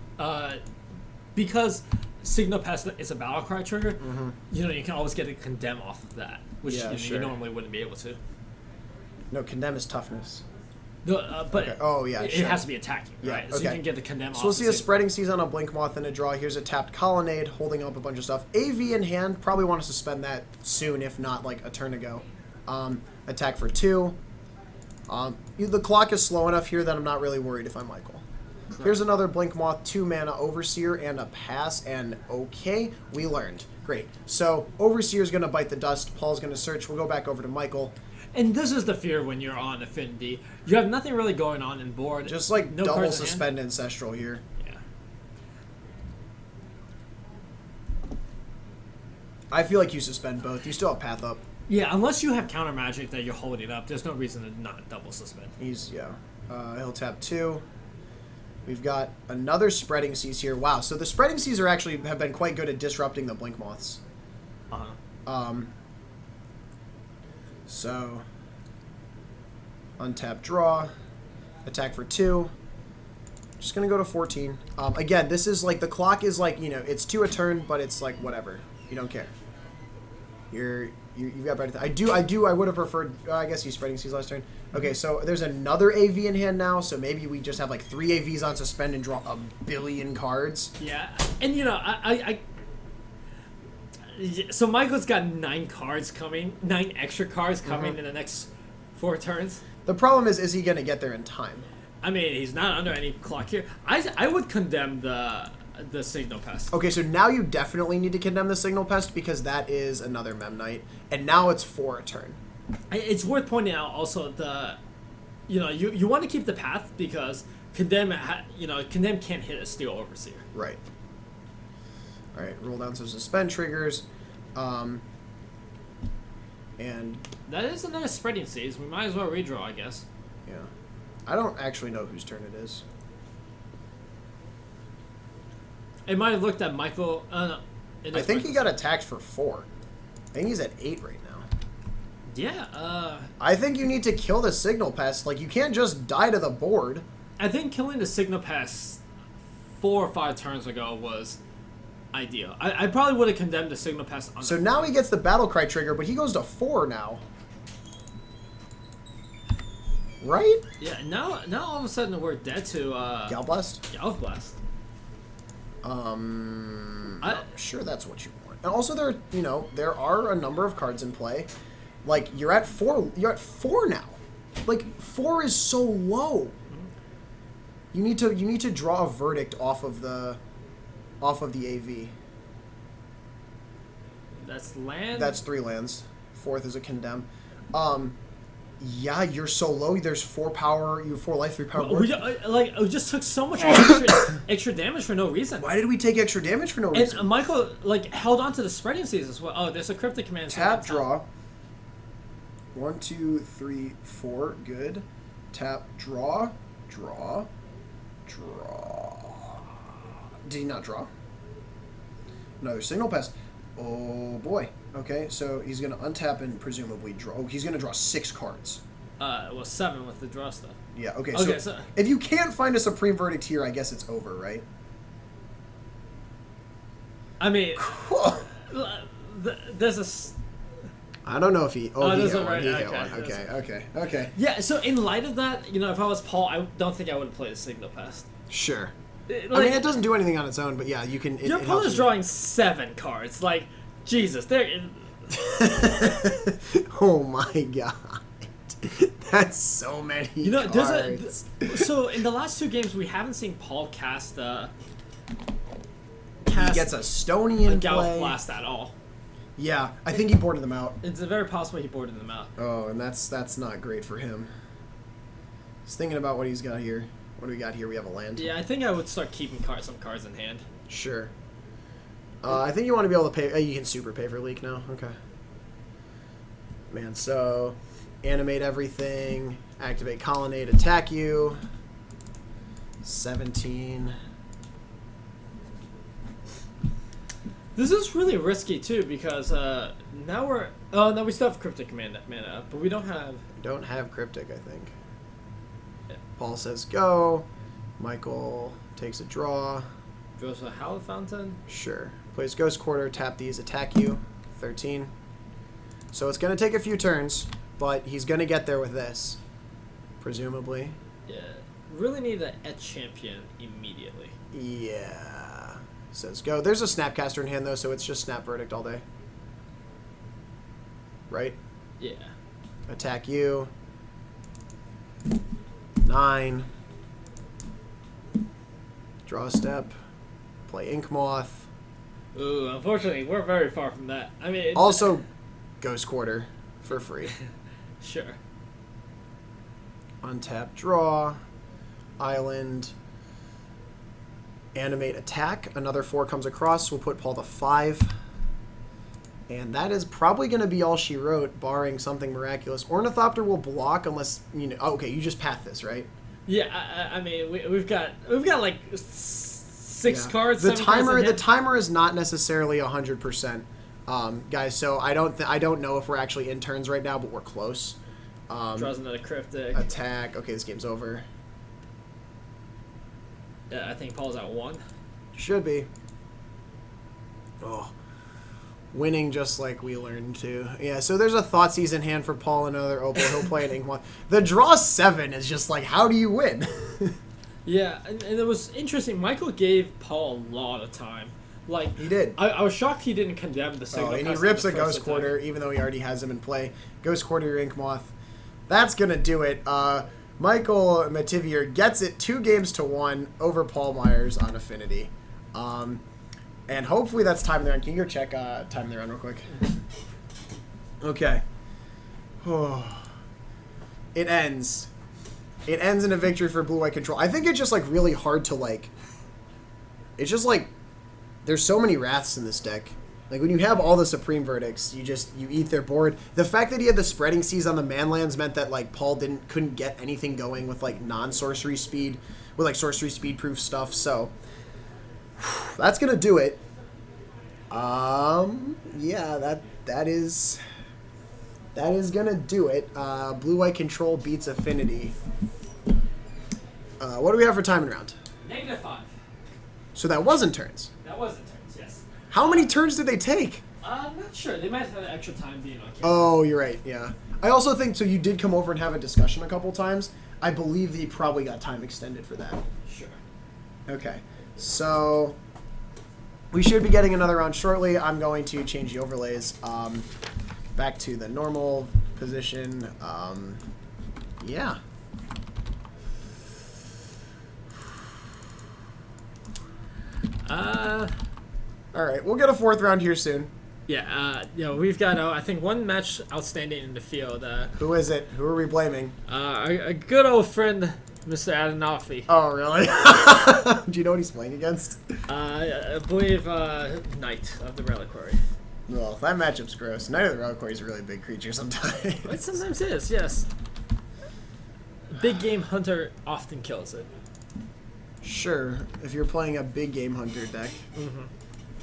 because Signal Pest is a battle cry trigger, you can always get a condemn off of that, which Yeah, you sure. normally wouldn't be able to. No, condemn is toughness. No, but Okay. Oh, yeah, it sure. has to be attacking, Yeah, right? So you okay. can get the condemn. So we'll see a spreading seas on a blink moth and a draw. Here's a tapped colonnade, holding up a bunch of stuff. AV in hand. Probably want to suspend that soon, if not like a turn ago. Attack for 2. The clock is slow enough here that I'm not really worried if I'm Michael. Correct. Here's another blink moth, 2 mana overseer and a pass, and okay, we learned. Great. So overseer's gonna bite the dust. Paul's gonna search. We'll go back over to Michael. And this is the fear when you're on Affinity. You have nothing really going on in board. Just like no double cards in hand. suspend ancestral here. Yeah. I feel like you suspend both. You still have path up. Yeah, unless you have counter magic that you're holding up, there's no reason to not double suspend. He'll tap 2. We've got another spreading seas here. Wow, so the spreading seas are actually have been quite good at disrupting the blink moths. Uh-huh. So untap draw, attack for 2. Just gonna go to 14. Again, this is like the clock is like, you know, it's 2 a turn, but it's like whatever. You don't care. You've got better. I would have preferred. I guess he's spreading seas last turn. Okay, so there's another AV in hand now. So maybe we just have like 3 AVs on suspend and draw a billion cards. Yeah, and you know, so Michael's got 9 cards coming, 9 extra cards coming in the next 4 turns. The problem is he gonna get there in time? I mean, he's not under any clock here. I would condemn the signal pest. Okay, so now you definitely need to condemn the signal pest because that is another Memnite, and now it's 4 a turn. It's worth pointing out also you want to keep the path because condemn can't hit a steel overseer. Right. All right, roll down some suspend triggers, and That is another spreading seas. We might as well redraw, I guess. yeah, I don't actually know whose turn it is. It might have looked at Michael. No, I think he got attacked for 4. I think he's at 8 right now. Yeah. I think you need to kill the signal pest. Like, you can't just die to the board. I think killing the signal pest 4 or 5 turns ago was ideal. I probably would have condemned the signal pest. On So the now he gets the battle cry trigger, but he goes to 4 now. Right? Yeah. Now all of a sudden we're dead to Galblast? Galblast. I'm sure that's what you want. And also there are a number of cards in play. Like you're at 4 now. Like 4 is so low. You need to draw a verdict off of the AV. That's land. That's 3 lands. 4th is a condemn. Yeah, you're so low. There's 4 power. You have 4 life, 3 power. We just took so much extra damage for no reason. Why did we take extra damage for no reason? And Michael held on to the spreading seas as well. Oh, there's a cryptic command. Tap, draw. 1, 2, 3, 4. Good. Tap, draw. Did he not draw? Another signal pest. Oh boy. Okay, so he's gonna untap and presumably draw. Oh, he's gonna draw 6 cards. 7 with the draw stuff. Yeah. Okay. Okay, So so- if you can't find a supreme verdict here, I guess it's over, right? I mean, there's a. I don't know if he. Oh, he there's hit a one. right. He hit Okay, one. Okay. Yeah. So in light of that, if I was Paul, I don't think I would have played a signal pest. Sure. I mean, it doesn't do anything on its own, but yeah, you can. Your opponent's drawing 7 cards. Like, Jesus, they're. Oh my god. That's so many cards. So in the last 2 games, we haven't seen Paul cast He gets a Stonian Gallop play. Blast at all. Yeah, I think he boarded them out. It's very possible he boarded them out. Oh, and that's not great for him. He's thinking about what he's got here. What do we got here? We have a land. Yeah, I think I would start keeping some cards in hand. Sure. I think you want to be able to pay. You can super pay for leak now. Okay. Man, so animate everything, activate colonnade, attack you. 17. This is really risky too because now we're. Oh no, we still have cryptic mana, but we don't have. Don't have cryptic, I think. Yeah. Paul says go. Michael takes a draw. Draws a Hallowed Fountain. Sure. Plays Ghost Quarter, tap these, attack you. 13. So it's going to take a few turns, but he's going to get there with this. presumably. Yeah. Really need a champion immediately. Yeah. Says go. There's a Snapcaster in hand, though, so it's just Snap Verdict all day. Right? Yeah. Attack you. 9. Draw a step. Play Ink Moth. Ooh, unfortunately, we're very far from that. I mean... Also, Ghost Quarter for free. Sure. Untap, draw. Island. Animate, attack. Another 4 comes across. We'll put Paul to 5. And that is probably going to be all she wrote, barring something miraculous. Ornithopter will block unless, you know... Oh, okay, you just path this, right? Yeah, I mean, we've got like 6 cards. The 7 cards in timer, the hand. timer is not necessarily 100%, guys. So I don't know if we're actually in turns right now, but we're close. Draws another cryptic. Attack. Okay, this game's over. Yeah, I think Paul's at 1. Should be. Oh, winning just like we learned to. Yeah. So there's a Thoughtseize in hand for Paul. Another Opal. He'll play an Inkmoth. The draw 7 is just like, how do you win? Yeah, and it was interesting. Michael gave Paul a lot of time. Like He did. I was shocked he didn't condemn the Oh, signal. and he pass rips on a the first Ghost attack. Quarter, even though he already has him in play. Ghost Quarter your Inkmoth. That's going to do it. Michael Mativier gets it 2 games to 1 over Paul Myers on Affinity. And hopefully that's time in the round. Can you go check time in the round real quick? Okay. It ends. It ends in a victory for Blue-White Control. I think it's just, like, really hard to, like... It's just, like... There's so many Wraths in this deck. Like, when you have all the Supreme Verdicts, you eat their board. The fact that he had the Spreading Seas on the Manlands meant that, like, Paul couldn't get anything going with, like, non-sorcery speed, with, like, sorcery speed-proof stuff, so... That's gonna do it. Yeah, that is gonna do it. Blue-White Control beats Affinity. What do we have for time and round? -5. So that wasn't turns. That wasn't turns, yes. How many turns did they take? I'm not sure. They might have had extra time being on camera. Oh, you're right, yeah. I also think, so you did come over and have a discussion a couple times. I believe that you probably got time extended for that. Sure. Okay, so we should be getting another round shortly. I'm going to change the overlays back to the normal position. Yeah. All right, we'll get a 4th round here soon. Yeah, we've got, I think, 1 match outstanding in the field. Who is it? Who are we blaming? A good old friend, Mr. Adenofi. Oh, really? Do you know what he's playing against? I believe Knight of the Reliquary. Well, that matchup's gross. Knight of the Reliquary is a really big creature sometimes. It sometimes is, yes. Big game hunter often kills it. Sure, if you're playing a big game hunter deck. Mm-hmm.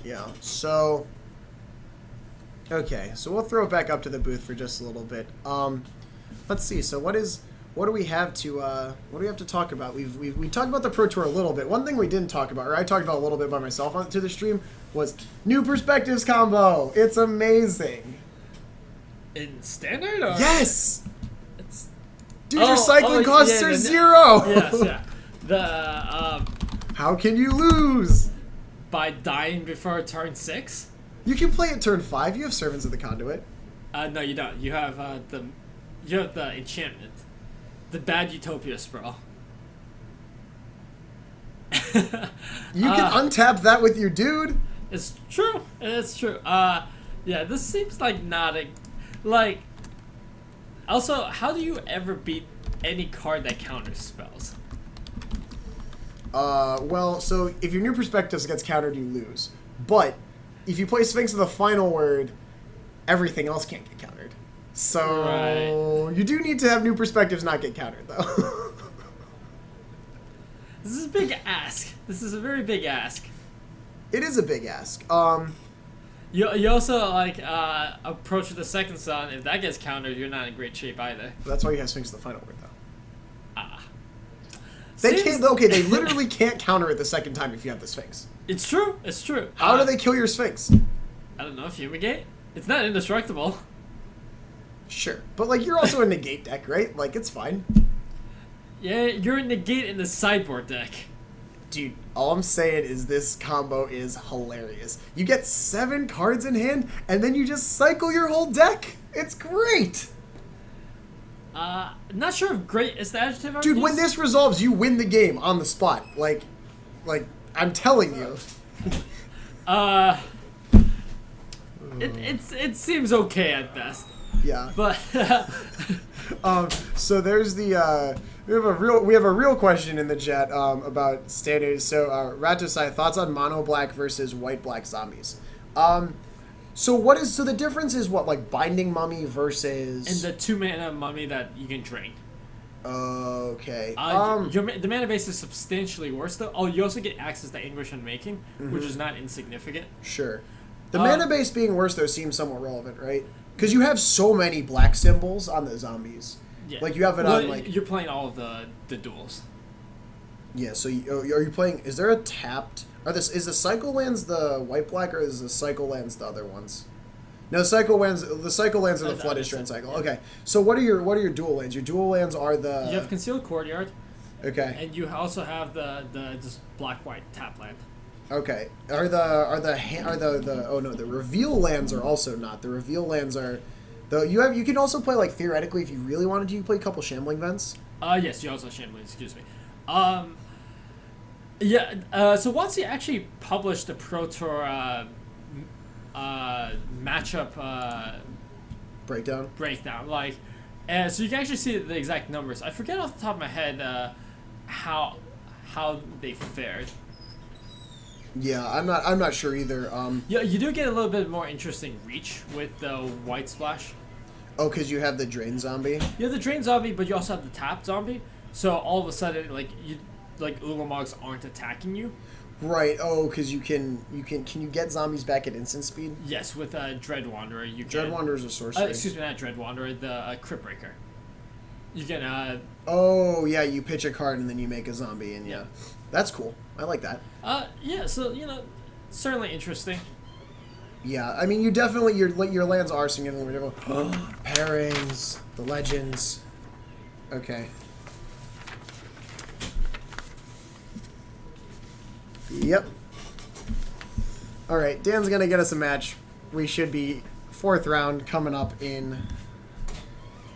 Yeah, so... Okay, so we'll throw it back up to the booth for just a little bit. Let's see, so what do we have to talk about? We talked about the Pro Tour a little bit. One thing we didn't talk about, or I talked about a little bit by myself to the stream, was New Perspectives combo. It's amazing. In standard? Or? Yes! It's... Dude, your cycling costs are 0! Yes, yeah. The, How can you lose? by dying before turn 6? You can play at turn 5. You have Servants of the Conduit. No, you don't. You have the enchantment. The bad Utopia Sprawl. You can untap that with your dude. It's true. It's true. Yeah, this seems like not a... Like... Also, how do you ever beat any card that counters spells? Well, so if your New Perspectives gets countered, you lose. But if you play Sphinx of the Final Word, everything else can't get countered. So you do need to have New Perspectives not get countered, though. This is a big ask. This is a very big ask. It is a big ask. You also, like, approach with the second sun. If that gets countered, you're not in great shape either. That's why you have Sphinx of the Final Word, though. Seems... They can't. Okay, they literally can't counter it the second time if you have the Sphinx. It's true. It's true. How do they kill your Sphinx? I don't know. Fumigate? It's not indestructible. Sure, but like you're also a negate deck, right? Like it's fine. Yeah, you're negate in the sideboard deck. Dude, all I'm saying is this combo is hilarious. You get 7 cards in hand, and then you just cycle your whole deck. It's great. Not sure if great is the adjective. I would Dude, use. when this resolves, you win the game on the spot. Like, I'm telling you. It seems okay at best, Yeah. but So there's the we have a real question in the chat about standards. So Ratosai, thoughts on mono black versus white black zombies? So the difference is what, like Binding Mummy versus and the 2 mana mummy that you can drain. Okay. The mana base is substantially worse though. Oh, you also get access to Anguish Unmaking, which is not insignificant. Sure. The mana base being worse though seems somewhat relevant, right? Because you have so many black symbols on the zombies. Yeah. Like you have it on like you're playing all of the duels. yeah. So are you playing? Is there a tapped? Is the cycle lands the white black or is the cycle lands the other ones? No, the cycle lands are the flooded strand cycle. Yeah. Okay. So what are your dual lands? Your dual lands are the You have Concealed Courtyard, okay. and you also have the just black white tap land. Okay. The reveal lands are also not. The reveal lands are you can also play like theoretically if you really wanted to, you play a couple Shambling Vents. Yes, you also Shambling, excuse me. So WotC actually published a Pro Tour matchup Breakdown. like, so you can actually see the exact numbers. I forget off the top of my head how they fared. Yeah, I'm not sure either. Yeah, you do get a little bit more interesting reach with the white splash. Oh, because you have the Drain Zombie? You have the Drain Zombie, but you also have the Tap Zombie. So all of a sudden, Ulamogs aren't attacking you. Right. Oh, because can you get zombies back at instant speed? Yes, with Dread Wanderer, you Dread can. Wanderer's a sorcery. Excuse me, not Dread Wanderer, the Crypt Breaker. You can. Oh yeah, you pitch a card and then you make a zombie, and yeah, that's cool. I like that. Yeah. So certainly interesting. Yeah, I mean, you definitely your lands are significantly different. Pairings, the legends. Okay. Yep. All right, Dan's gonna get us a match. We should be 4th round coming up in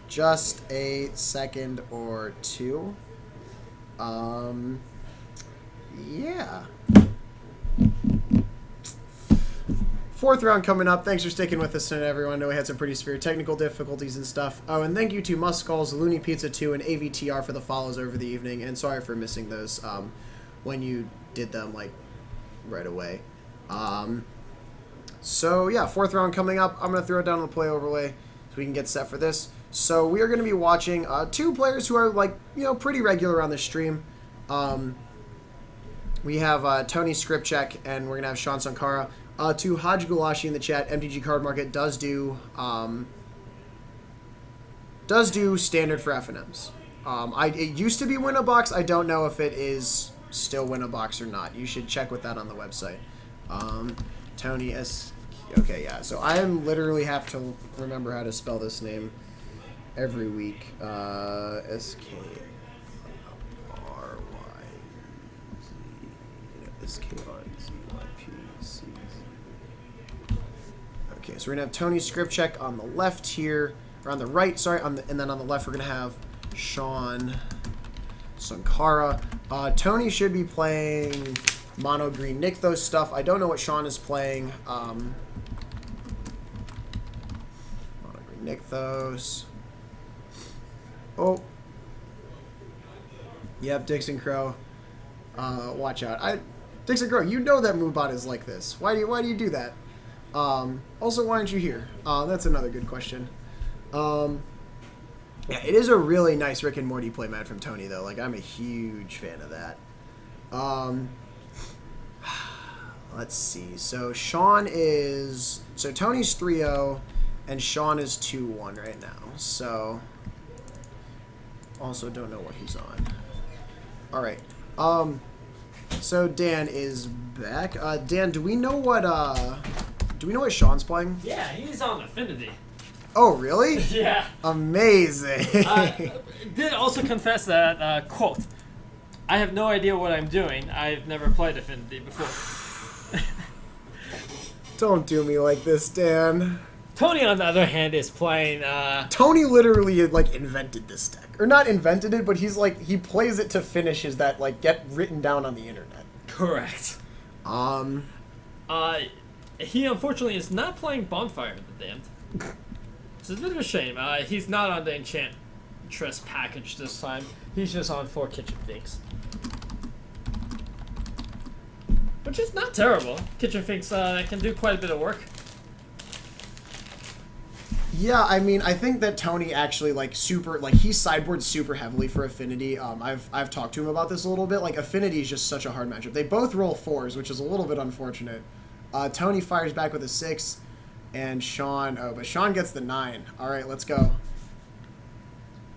just a second or two. Yeah. 4th round coming up. Thanks for sticking with us tonight, everyone. I know we had some pretty severe technical difficulties and stuff. Oh, and thank you to Muskulls, Looney Pizza 2, and AVTR for the follows over the evening. And sorry for missing those when you did them, like, right away. So, yeah, 4th round coming up. I'm going to throw it down on the play overlay so we can get set for this. So, we are going to be watching 2 players who are, like, pretty regular on the stream. We have Tony Skripchek, and we're going to have Sean Sankara. To Haj Gulashi in the chat, MTGCardMarket does do standard for FNMs. It used to be win a box. I don't know if it is still win a box or not. You should check with that on the website. Tony S. Okay, yeah. So I literally have to remember how to spell this name every week. SKRYZ. Okay, so we're gonna have Tony Skripchek on the left here, or on the right, sorry, and then on the left we're gonna have Sean Sankara. Tony should be playing Mono Green Nykthos stuff. I don't know what Sean is playing. Mono Green Nykthos. Oh. Yep, Dixon Crow. Watch out. Dixon Crow, you know that Moobot is like this. Why do you do that? Also, why aren't you here? That's another good question. Yeah, it is a really nice Rick and Morty playmat from Tony, though. Like, I'm a huge fan of that. Let's see. So, Tony's 3-0, and Sean is 2-1 right now. So, also don't know what he's on. All right. So Dan is back. Dan, do we know what Sean's playing? Yeah, he's on Affinity. Oh, really? Yeah. Amazing. Did also confess that, quote, I have no idea what I'm doing. I've never played Affinity before. Don't do me like this, Dan. Tony, on the other hand, is playing, Tony literally like invented this deck, or not invented it, but he's like he plays it to finishes that like get written down on the internet. correct. He unfortunately is not playing Bonfire of the Damned. It's a bit of a shame. He's not on the Enchantress package this time. He's just on 4 Kitchen Finks. Which is not terrible. Kitchen Finks can do quite a bit of work. Yeah, I mean, I think that Tony actually like he sideboards super heavily for Affinity. I've talked to him about this a little bit. Like Affinity is just such a hard matchup. They both roll 4s, which is a little bit unfortunate. Tony fires back with a 6, and but Sean gets the 9. All right, let's go.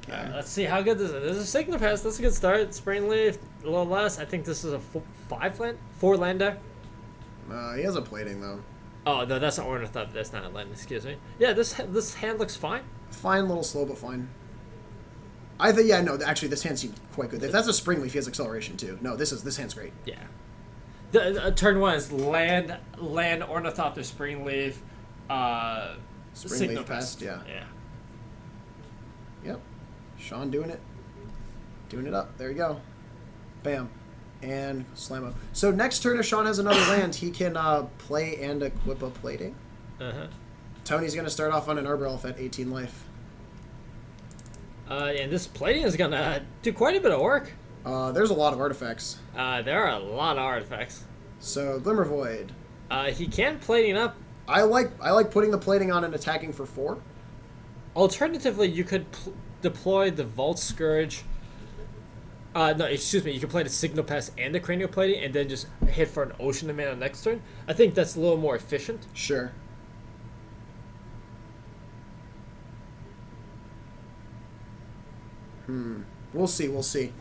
Let's see how good this is. This is a Signal Pass. That's a good start. Springleaf, a little less. I think this is a 4 land deck. He has a plating though. Oh no, that's an Ornithop. That's not a land. Excuse me. Yeah, this hand looks fine. Fine, little slow, but fine. I think actually this hand seems quite good. If that's a Springleaf, he has acceleration too. No, this hand's great. Yeah. The turn 1 is land Ornithopter Springleaf. Signal Springleaf Pest, yeah. Yeah. Yep. Sean doing it up. There you go. Bam. And slam up. So next turn, if Sean has another land, he can play and equip a plating. Tony's going to start off on an Arbor Elf at 18 life. And this plating is gonna do quite a bit of work. There's a lot of artifacts. There are a lot of artifacts. So Glimmer Void. He can plating up. I like putting the plating on and attacking for 4. Alternatively, you could deploy the Vault Scourge. No, excuse me. You can play the Signal Pass and the Cranial Plating, and then just hit for an Ocean of Mana next turn. I think that's a little more efficient. Sure. We'll see.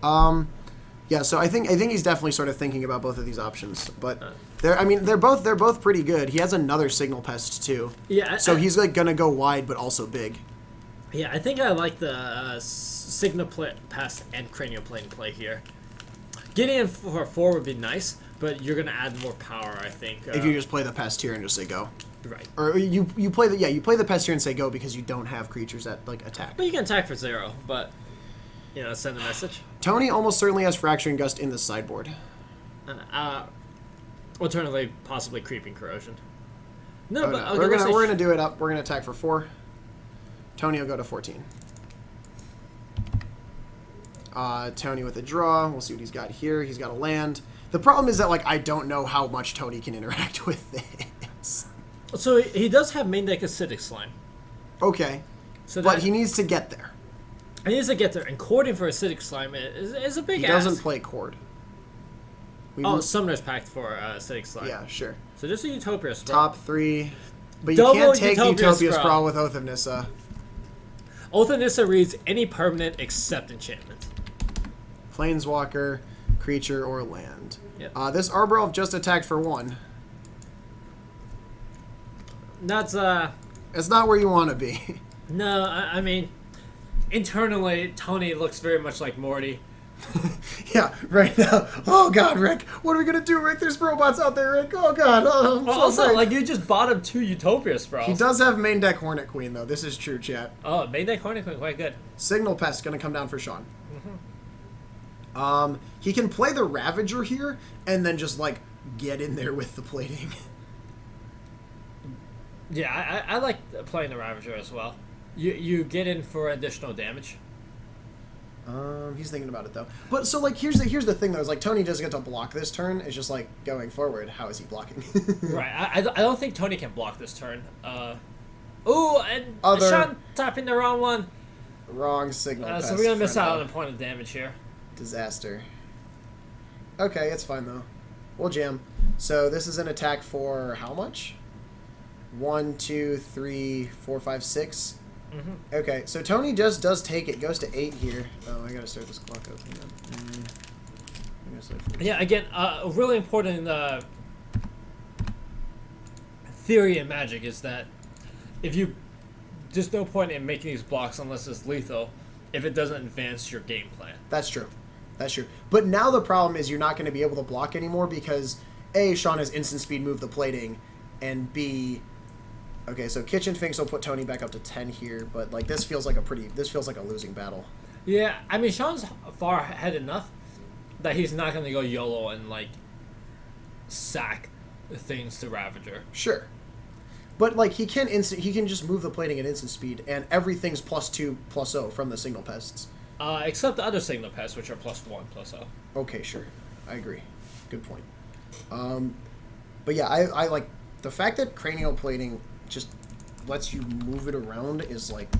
Yeah, so I think he's definitely sort of thinking about both of these options, but they're both pretty good. He has another Signal Pest too. Yeah. So he's like gonna go wide, but also big. Yeah, I think I like the Signal Pass and Cranial Plating play here. Getting in for 4 would be nice, but you're gonna add more power, I think. If you just play the Pest here and just say go. Right. Or you play the Pest here and say go because you don't have creatures that like attack. But you can attack for 0, but send a message. Tony almost certainly has Fracturing Gust in the sideboard. Alternatively, possibly Creeping Corrosion. No, Oh, but no. okay, We're gonna do it up. We're gonna attack for 4. Tony will go to 14. Tony with a draw. We'll see what he's got here. He's got a land. The problem is that like I don't know how much Tony can interact with this. So he does have main deck Acidic Slime. Okay, So but he needs to get there. He needs to get there, and cording for Acidic Slime is a big He ask. doesn't play Cord. Summoner's Pact for Acidic Slime. Yeah, sure. So just a Utopia Sprawl. Top 3. But you Double can't take Utopia Utopia Sprawl. Sprawl with Oath of Nissa. Oath of Nissa reads any permanent except enchantment. Planeswalker, creature, or land. Yep. This Arbor Elf just attacked for 1. That's It's not where you want to be. no, I mean, internally Tony looks very much like Morty. Yeah, right now. Oh God, Rick, what are we gonna do, Rick? There's robots out there, Rick. Oh God, oh, I'm so Also, sorry. like you just bought him 2 Utopia Sprawls. He does have main deck Hornet Queen though. This is true, chat. Oh, main deck Hornet Queen, quite good. Signal Pest gonna come down for Sean. He can play the Ravager here and then just like get in there with the plating. Yeah, I like playing the Ravager as well. You get in for additional damage. He's thinking about it though. But so like here's the thing though. Is like Tony doesn't get to block this turn. It's just like going forward. How is he blocking? Right. I don't think Tony can block this turn. Ooh, and Other- Sean tapping the wrong one. Wrong Signal Pest. So we're gonna miss for out now. on a point of damage here. Disaster. Okay, it's fine though. We'll jam. So this is an attack for how much? 1, 2, 3, 4, 5, 6. Okay, so Tony just does take it. Goes to 8 here. Oh, I gotta start this clock up. Hang on. I guess I Yeah, again, a really important theory in Magic is that if you there's no point in making these blocks unless it's lethal if it doesn't advance your game plan. That's true. That's true. But now the problem is you're not going to be able to block anymore because A, Sean has instant speed move the plating, and B, okay, so Kitchen Finks will put Tony back up to 10 here, but like this feels like a losing battle. Yeah, I mean, Sean's far ahead enough that he's not going to go YOLO and, like, sack things to Ravager. Sure. But like he can just move the plating at instant speed, and everything's +2/+0 from the signal pests. Except the other signal pests, which are +1/+0. Okay, sure. I agree. Good point. But yeah, I like the fact that cranial plating just lets you move it around is like,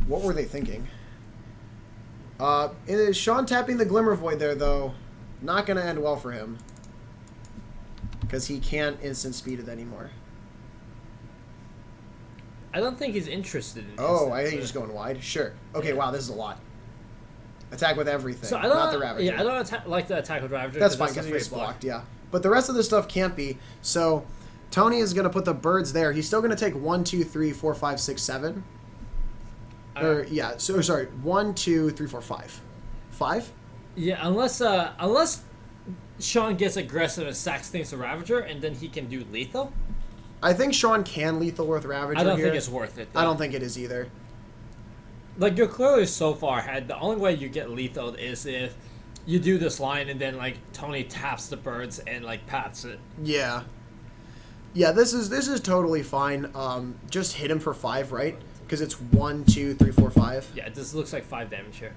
what were they thinking? Is Sean tapping the Glimmer Void there, though? Not going to end well for him. Because he can't instant speed it anymore. I don't think he's interested in Oh, I think he's just going wide? Sure. Okay, wow, this is a lot. Attack with everything, So I don't, not the Ravager. Yeah, I don't like the attack with Ravager. That's fine, because it's blocked, yeah. But the rest of this stuff can't be. So Tony is going to put the birds there. He's still going to take 1, 2, 3, 4, 5, 6, 7. Or, yeah, so, sorry, 1, 2, 3, 4, 5. 5? Yeah, unless Sean gets aggressive and sacks things to Ravager, and then he can do lethal. I think Sean can lethal with Ravager I don't here. think it's worth it, though. I don't think it is either. Like, you're clearly so far ahead. The only way you get lethal is if you do this line and then, like, Tony taps the birds and, like, paths it. Yeah. Yeah, this is totally fine. Just hit him for 5, right? Because it's 1, 2, 3, 4, 5. Yeah, this looks like 5 damage here.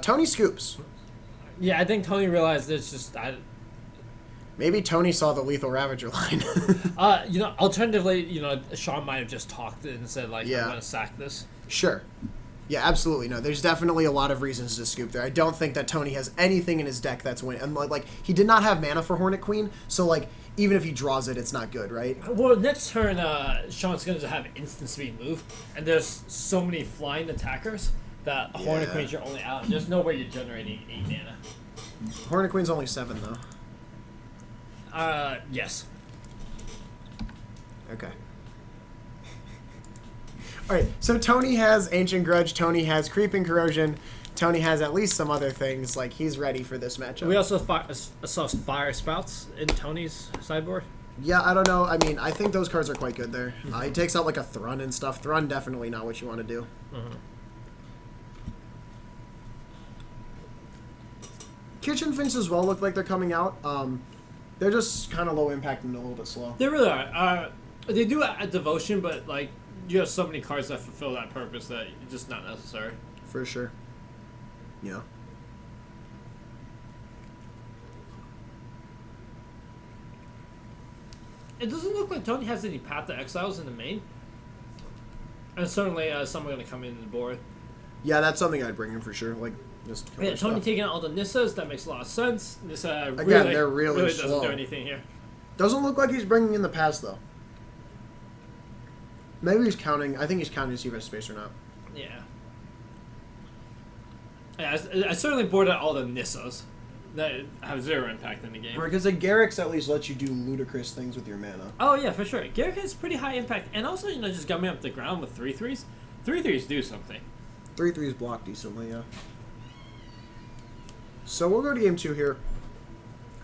Tony scoops. Yeah, I think Tony realized it's just... Maybe Tony saw the lethal Ravager line. Alternatively, Sean might have just talked and said, like, Yeah. I'm going to sack this. Sure. Yeah, absolutely. No, there's definitely a lot of reasons to scoop there. I don't think that Tony has anything in his deck that's winning. And like he did not have mana for Hornet Queen, so like even if he draws it, it's not good, right? Well, next turn, Sean's going to have instant speed move, and there's so many flying attackers that Hornet Queen's your only out. There's no way you're generating 8 mana. Hornet Queen's only 7 though. Yes. Okay. Alright, so Tony has Ancient Grudge, Tony has Creeping Corrosion, Tony has at least some other things, like he's ready for this matchup. We also saw Fire Spouts in Tony's sideboard. Yeah, I don't know. I mean, I think those cards are quite good there. He takes out like a Thrun and stuff. Thrun definitely not what you want to do. Kitchen Finks as well look like they're coming out. They're just kind of low impact and a little bit slow. They really are. They do a devotion, but like you have so many cards that fulfill that purpose that it's just not necessary. For sure. Yeah. It doesn't look like Tony has any Path to Exiles in the main. And certainly some are going to come in the board. Yeah, that's something I'd bring in for sure. Like, just Yeah, Tony taking out all the Nissas, that makes a lot of sense. Nissa Again, they're really doesn't slow. do anything here. Doesn't look like he's bringing in the pass, though. Maybe he's counting. I think he's counting to see if he has space or not. Yeah. Yeah, I certainly boarded out all the Nissas that have 0 impact in the game. Because the Garrix at least lets you do ludicrous things with your mana. Oh, yeah, for sure. Garrick has pretty high impact. And also, just got me up the ground with 3/3s. 3/3s do something. 3/3s block decently, yeah. So we'll go to game 2 here.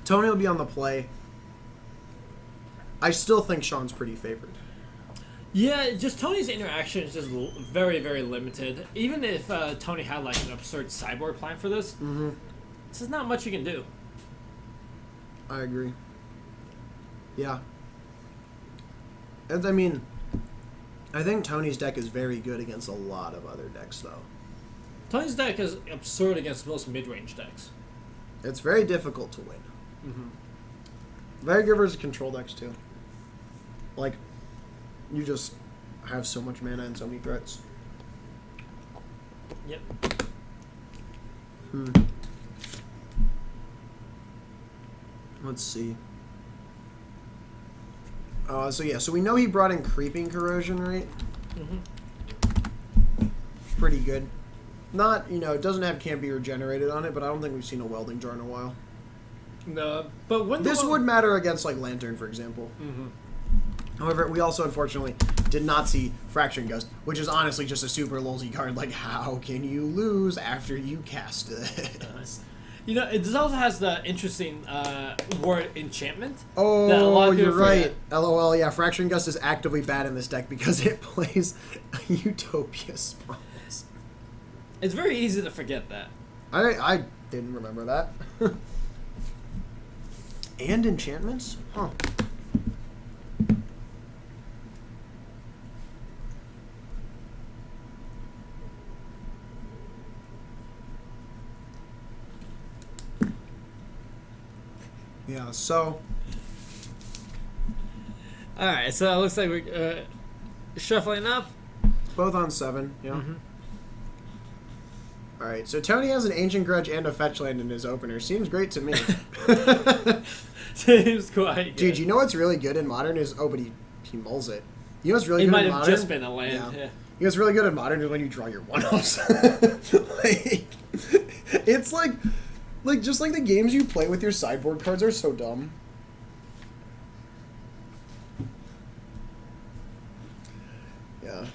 Tony will be on the play. I still think Sean's pretty favored. Yeah, just Tony's interaction is just very, very limited. Even if Tony had like an absurd sideboard plan for this, this is not much you can do. I agree. Yeah. And I mean, I think Tony's deck is very good against a lot of other decks, though. Tony's deck is absurd against most mid-range decks. It's very difficult to win. Very good versus control decks, too. Like, you just have so much mana and so many threats. Yep. Let's see. So we know he brought in Creeping Corrosion, right? Pretty good. Not, it doesn't have can't be regenerated on it, but I don't think we've seen a welding jar in a while. No, but when This would matter against, like, Lantern, for example. Mm-hmm. However, we also, unfortunately, did not see Fraction Gust, which is honestly just a super lolzy card. Like, how can you lose after you cast it? It also has the interesting word enchantment. Oh, that a lot of you're people right. forget. LOL, yeah, Fraction Gust is actively bad in this deck because it plays Utopia Sprawls. It's very easy to forget that. I didn't remember that. And enchantments? Huh. Yeah, so... Alright, so it looks like we're shuffling up. Both on 7, yeah. Mm-hmm. Alright, so Tony has an Ancient Grudge and a Fetch Land in his opener. Seems great to me. Seems quite good. Dude, you know what's really good in Modern is... Oh, but he mulls it. You know what's really It good might in have Modern? just been a land. Yeah. You know what's really good in Modern is when you draw your one-offs. Like, it's like... just like the games you play with your sideboard cards are so dumb. Yeah.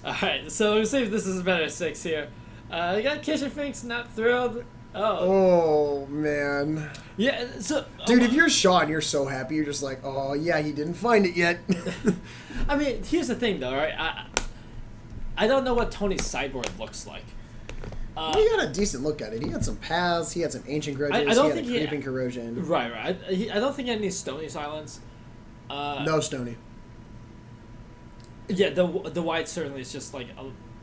Alright, so let's see if this is better 6 here. I got Kitchen Finks, not thrilled. Oh, man. Yeah, so... Dude, if you're Sean, you're so happy. You're just like, oh, yeah, he didn't find it yet. I mean, here's the thing, though, right? I don't know what Tony's sideboard looks like. He got a decent look at it. He had some paths. He had some Ancient Grudges. I don't he had think a Creeping Corrosion. Right. I don't think he had any Stony Silence. No Stony. Yeah, the white certainly is just like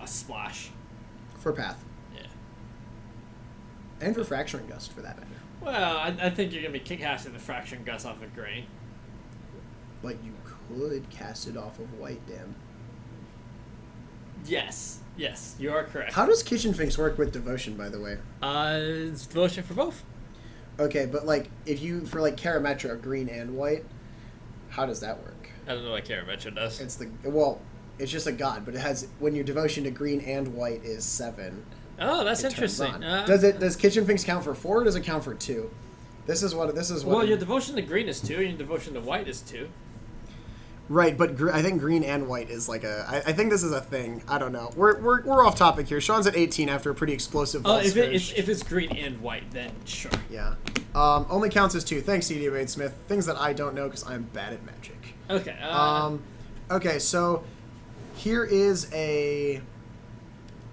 a splash. For Path. Yeah. And for Fracturing Gust, for that matter. Well, I think you're going to be kick-assing the Fraction Gust off of green. But you could cast it off of white, damn. Yes, you are correct. How does Kitchen Finks work with Devotion, by the way? It's devotion for both. Okay, but like, if you, for like Karametra, green and white, how does that work? I don't know what Karametra does. It's just a god, but it has, when your Devotion to green and white is 7. Oh, that's it turns interesting. on. Does Kitchen Finks count for 4 or does it count for 2? This is what. Well, your devotion to green is 2, and your devotion to white is 2. Right, but I think green and white is like I think this is a thing. I don't know. We're off topic here. Sean's at 18 after a pretty explosive. If it's green and white, then sure. Yeah. Only counts as 2. Thanks, CD Wade Smith. Things that I don't know because I'm bad at Magic. Okay. Okay, so here is a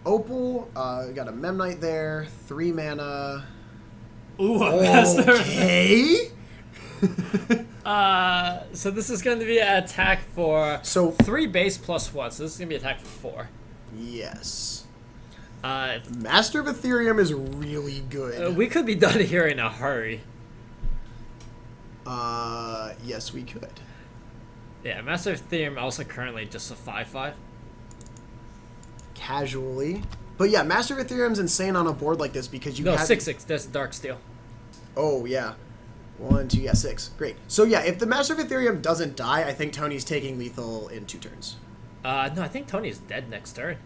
Opal. Got a Memnite there. 3 mana. Ooh, a master. Okay. So this is going to be an attack for 3 base plus 1. So this is going to be attack for 4. Yes. Master of Ethereum is really good. We could be done here in a hurry. Yes, we could. Yeah, Master of Ethereum also currently just a 5/5. Casually. But yeah, Master of Ethereum's insane on a board like this because you have... 6/6. That's Darksteel. Oh, yeah. 1, 2, yeah, 6. Great. So yeah, if the Master of Ethereum doesn't die, I think Tony's taking lethal in 2 turns. No, I think Tony's dead next turn.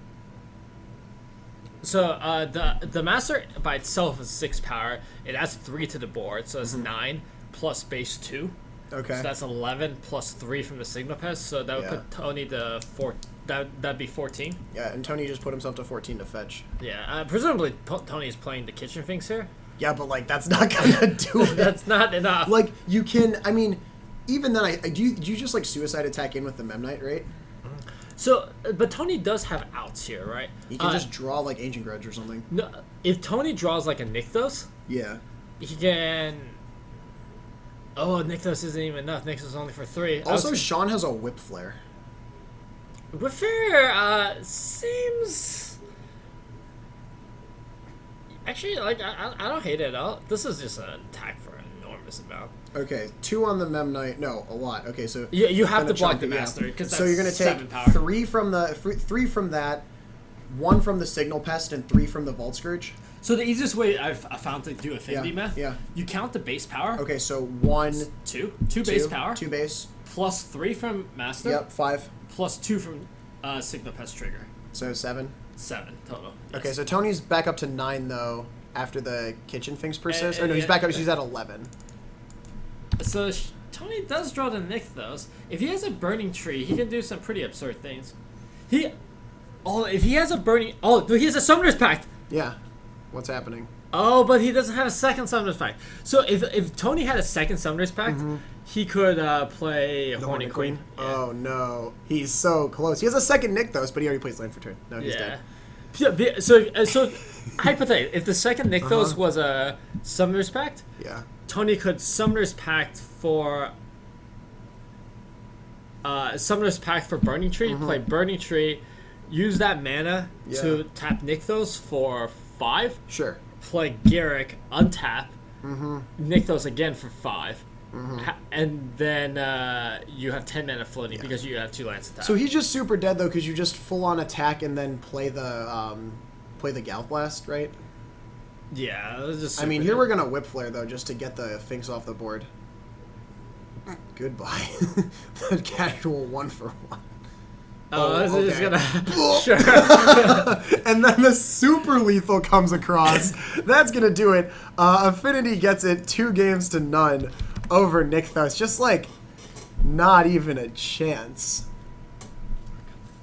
So the Master by itself is 6 power. It adds 3 to the board, so it's 9 plus base 2. Okay. So that's 11 plus 3 from the Signal Pest. So that would put Tony to 4. That'd be 14. Yeah, and Tony just put himself to 14 to fetch. Yeah, presumably Tony's playing the Kitchen Finks here. Yeah, but like that's not gonna do it. That's not enough. Like you can, I mean, even then, do you just like suicide attack in with the Memnite, right? So, but Tony does have outs here, right? He can just draw like Ancient Grudge or something. No, if Tony draws like a Nykthos, yeah, he can. Oh, Nykthos isn't even enough. Nykthos is only for 3. Also, Sean has a Whip Flare. Whip Flare seems. Actually, like I don't hate it at all. This is just an attack for an enormous amount. Okay, 2 on the Memnite. No, a lot. Okay, so you have to block the chunk it, Master because so you're gonna take 3 from the 3 from that, 1 from the Signal Pest, and 3 from the Vault Scourge. So the easiest way I found to do affinity math, yeah, you count the base power. Okay, so 1, 2 base power, 2 base, plus 3 from Master. Yep, 5. Plus 2 from Signal Pest trigger. So 7. 7 total. Yes. Okay, so Tony's back up to 9 though after the kitchen things persist. And- Or no, he's yeah. back up. She's at 11. So Tony does draw to Nick those. If he has a burning tree, he can do some pretty absurd things. If he has a burning, no, he has a Summoner's Pact. Yeah. What's happening? Oh, but he doesn't have a second Summoner's Pact. So if Tony had a second Summoner's Pact, he could play The Horny Queen. Yeah. Oh no, he's so close. He has a second Nykthos, but he already plays land for turn. No, he's dead. Yeah. So hypothetically, if the second Nykthos was a Summoner's Pact, Yeah. Tony could Summoner's Pact for Burning Tree, play Burning Tree, use that mana to tap Nykthos for 5, Sure. play Garrick, untap, Nykthos again for 5, and then you have 10 mana floating because you have 2 lands to tap. So he's just super dead though, because you just full on attack and then play the Gouth Blast, right? yeah, it was just I mean, super here good. we're gonna Whip Flare though, just to get the Finks off the board. Goodbye. The casual 1-for-1. Oh, this is okay. gonna sure. And then the super lethal comes across. That's gonna do it. Affinity gets it 2-0 over Nykthos. Just like not even a chance.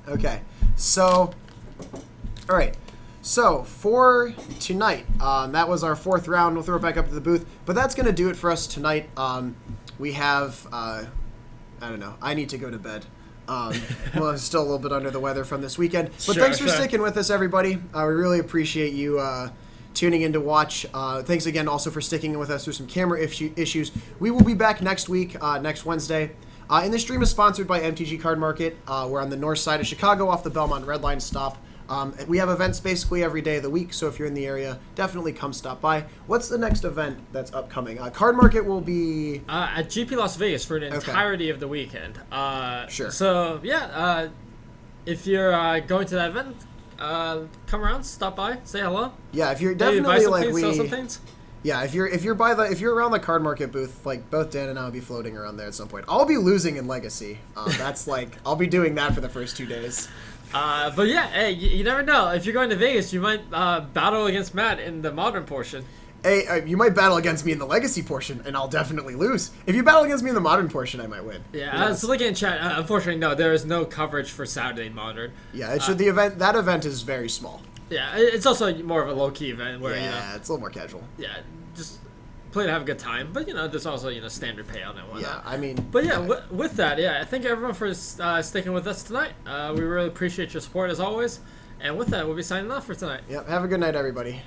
Okay, so all right. So for tonight, that was our 4th round. We'll throw it back up to the booth, but that's gonna do it for us tonight. We have I don't know. I need to go to bed. Well, I'm still a little bit under the weather from this weekend. But Sure, thanks for sure. sticking with us, everybody. We really appreciate you tuning in to watch. Thanks again also for sticking with us through some camera issues. We will be back next week, next Wednesday. And this stream is sponsored by MTGCardMarket. We're on the north side of Chicago off the Belmont Red Line stop. We have events basically every day of the week, so if you're in the area, definitely come stop by. What's the next event that's upcoming? Card Market will be... At GP Las Vegas for an entirety of the weekend. Sure. So yeah, if you're going to that event, come around, stop by, say hello. Yeah, if you're Maybe buy definitely some like things, we... sell some things. Yeah, if you're around the Card Market booth, like both Dan and I will be floating around there at some point. I'll be losing in Legacy. That's like I'll be doing that for the first 2 days. But yeah, hey, you never know. If you're going to Vegas, you might battle against Matt in the modern portion. Hey, you might battle against me in the Legacy portion, and I'll definitely lose. If you battle against me in the Modern portion, I might win. Yeah, so look in chat. Unfortunately, no, there is no coverage for Saturday Modern. Yeah, it should. That event is very small. Yeah, it's also more of a low key event where It's a little more casual. just play to have a good time. But there's also standard payout and whatnot. Yeah, I mean. But yeah, with that, thank everyone for sticking with us tonight. We really appreciate your support as always. And with that, we'll be signing off for tonight. Yep. Have a good night, everybody.